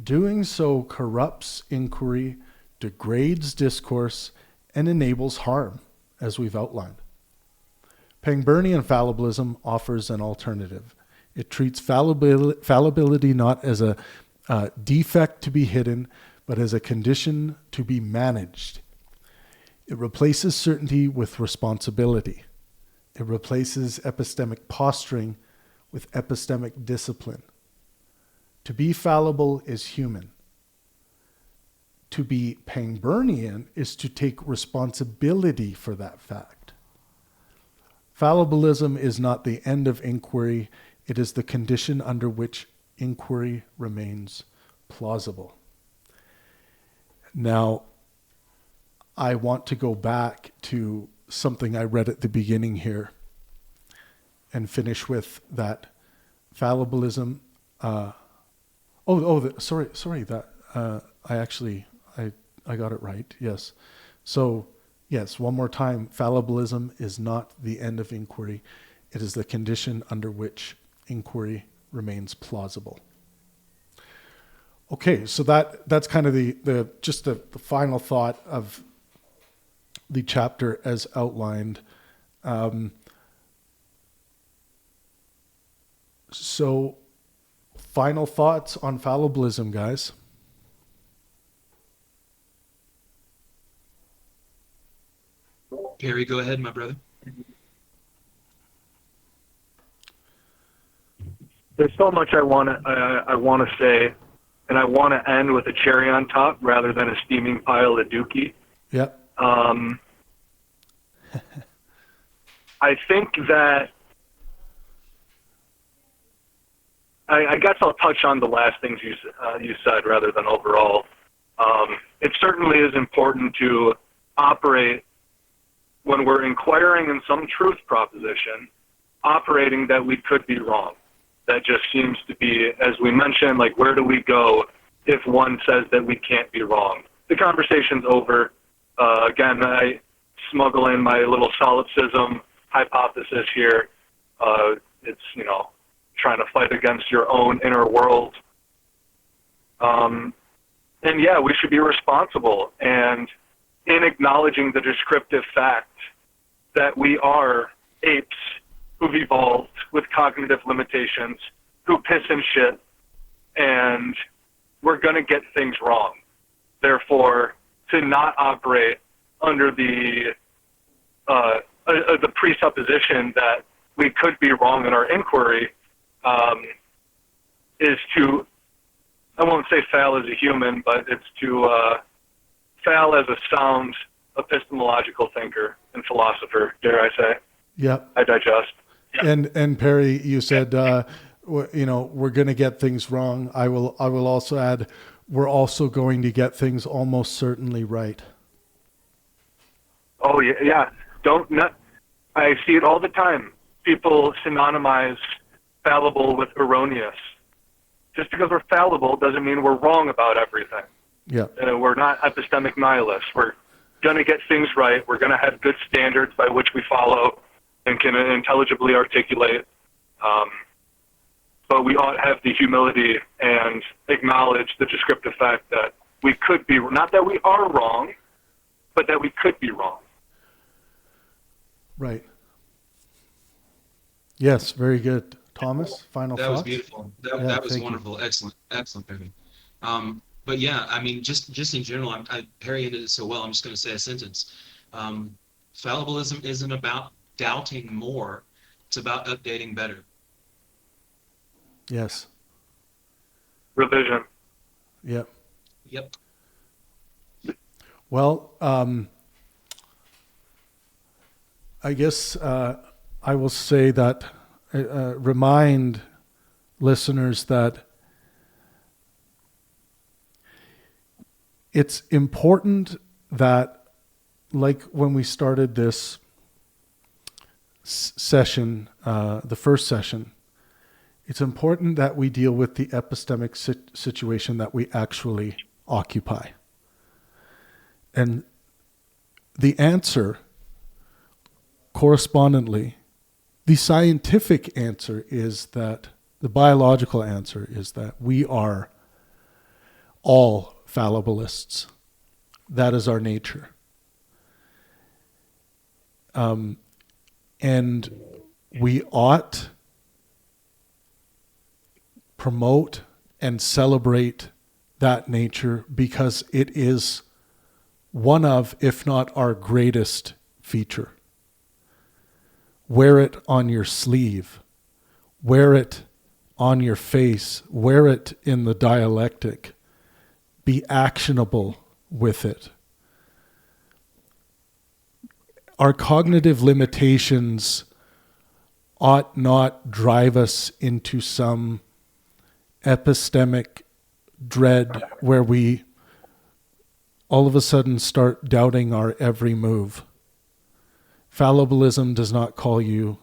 Doing so corrupts inquiry, degrades discourse, and enables harm, as we've outlined. Pangburnian fallibilism offers an alternative. It treats fallibility not as a defect to be hidden, but as a condition to be managed. It replaces certainty with responsibility. It replaces epistemic posturing with epistemic discipline. To be fallible is human. To be Pangburnian is to take responsibility for that fact. Fallibilism is not the end of inquiry. It is the condition under which inquiry remains plausible. Now, I want to go back to something I read at the beginning here and finish with that fallibilism. Sorry. That I got it right. Yes. So, yes, one more time. Fallibilism is not the end of inquiry. It is the condition under which inquiry remains plausible. Okay, so that's kind of the final thought of the chapter as outlined. So, final thoughts on fallibilism, guys. Perry, go ahead, my brother. There's so much I want to say, and I want to end with a cherry on top rather than a steaming pile of dookie. Yep. I think that I guess I'll touch on the last things you said rather than overall. It certainly is important to operate when we're inquiring in some truth proposition, operating that we could be wrong. That just seems to be, as we mentioned, like, where do we go if one says that we can't be wrong? The conversation's over. Again, I smuggle in my little solipsism hypothesis here. It's, trying to fight against your own inner world. And yeah, we should be responsible. And in acknowledging the descriptive fact that we are apes who've evolved with cognitive limitations, who piss and shit, and we're going to get things wrong. Therefore, to not operate under the presupposition that we could be wrong in our inquiry is to, I won't say fail as a human, but it's to fail as a sound epistemological thinker and philosopher, dare I say. Yep. I digest. And Perry, you said, we're going to get things wrong. I will also add, we're also going to get things almost certainly right. Oh yeah. I see it all the time. People synonymize fallible with erroneous. Just because we're fallible doesn't mean we're wrong about everything. Yeah. We're not epistemic nihilists. We're going to get things right. We're going to have good standards by which we follow and can intelligibly articulate. But we ought to have the humility and acknowledge the descriptive fact that we could be, not that we are wrong, but that we could be wrong. Right. Yes, very good. Thomas, final That was thoughts? beautiful. Yeah, That was thank you. wonderful. Excellent, Perry. But yeah, I mean, just in general, Perry ended it so well. I'm just going to say a sentence. Um, Fallibilism isn't about doubting more; it's about updating better. Yes. Revision. Yep. Yep. Well, I guess I will say that, remind listeners that it's important that, like when we started this session, the first session, it's important that we deal with the epistemic situation that we actually occupy. And the answer, correspondingly, the scientific answer is that, the biological answer is that we are all fallibilists. That is our nature. And we ought promote and celebrate that nature because it is one of, if not our greatest feature. Wear it on your sleeve. Wear it on your face. Wear it in the dialectic. Be actionable with it. Our cognitive limitations ought not drive us into some epistemic dread where we all of a sudden start doubting our every move. Fallibilism does not call you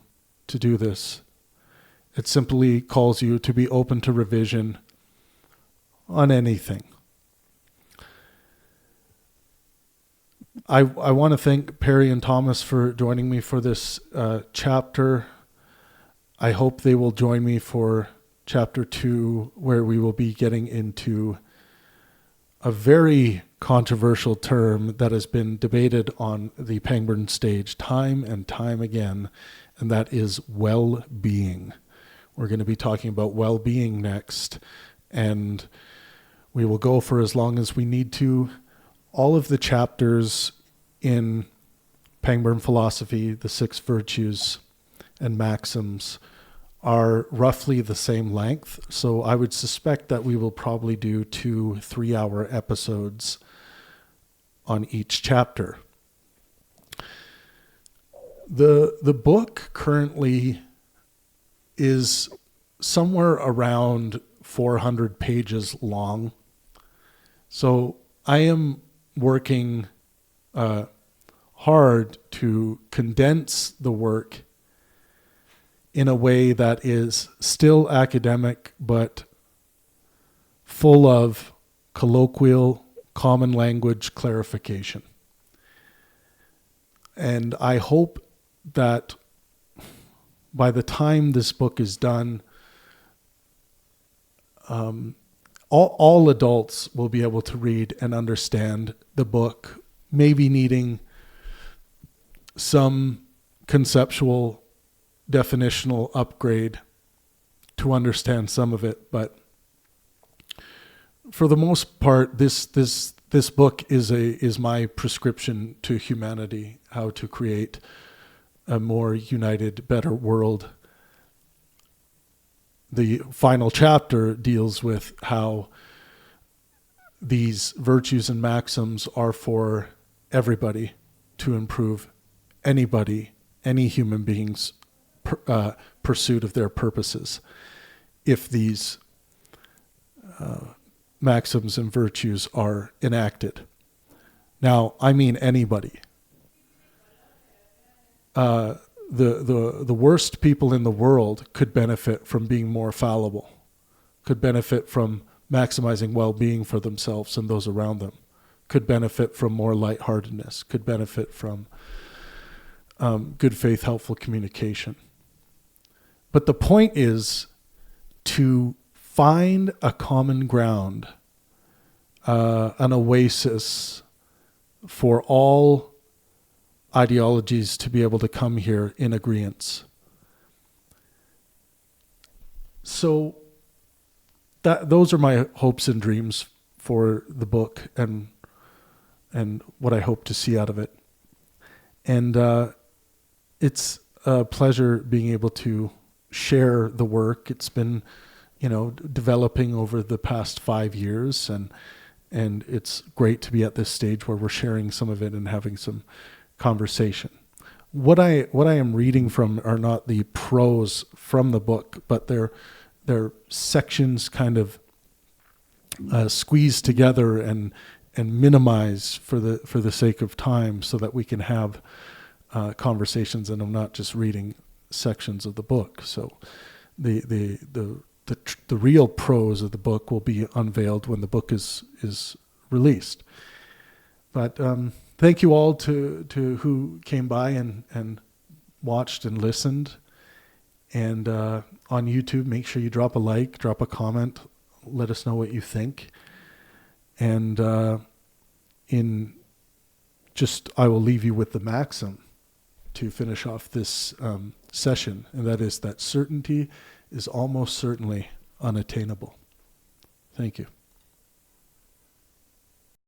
to do this. It simply calls you to be open to revision on anything. I want to thank Perry and Thomas for joining me for this chapter. I hope they will join me for chapter 2, where we will be getting into a very controversial term that has been debated on the Pangburn stage time and time again, and that is well-being. We're going to be talking about well-being next, and we will go for as long as we need to. All of the chapters in Pangburn Philosophy, the Six Virtues and Maxims, are roughly the same length. So I would suspect that we will probably do 2 3-hour episodes on each chapter. The book currently is somewhere around 400 pages long. So I am working hard to condense the work in a way that is still academic, but full of colloquial, common language clarification. And I hope that by the time this book is done, all adults will be able to read and understand the book, maybe needing some conceptual, definitional upgrade to understand some of it. But for the most part, this book is my prescription to humanity, how to create a more united, better world. The final chapter deals with how these virtues and maxims are for everybody to improve anybody, any human being's pursuit of their purposes, if these maxims and virtues are enacted. Now, I mean anybody. The worst people in the world could benefit from being more fallible, could benefit from maximizing well-being for themselves and those around them, could benefit from more lightheartedness, could benefit from good faith, helpful communication. But the point is to find a common ground, an oasis for all ideologies to be able to come here in agreement. So those are my hopes and dreams for the book, and what I hope to see out of it. And it's a pleasure being able to share the work. It's been, developing over the past 5 years, and it's great to be at this stage where we're sharing some of it and having some conversation. What I am reading from are not the prose from the book, but they're sections kind of squeezed together and minimized for the sake of time, so that we can have conversations, and I'm not just reading sections of the book. So the real prose of the book will be unveiled when the book is released. But thank you all to who came by and watched and listened. And on YouTube, make sure you drop a like, drop a comment, let us know what you think. And I will leave you with the maxim to finish off this session, and that is that certainty is almost certainly unattainable. Thank you.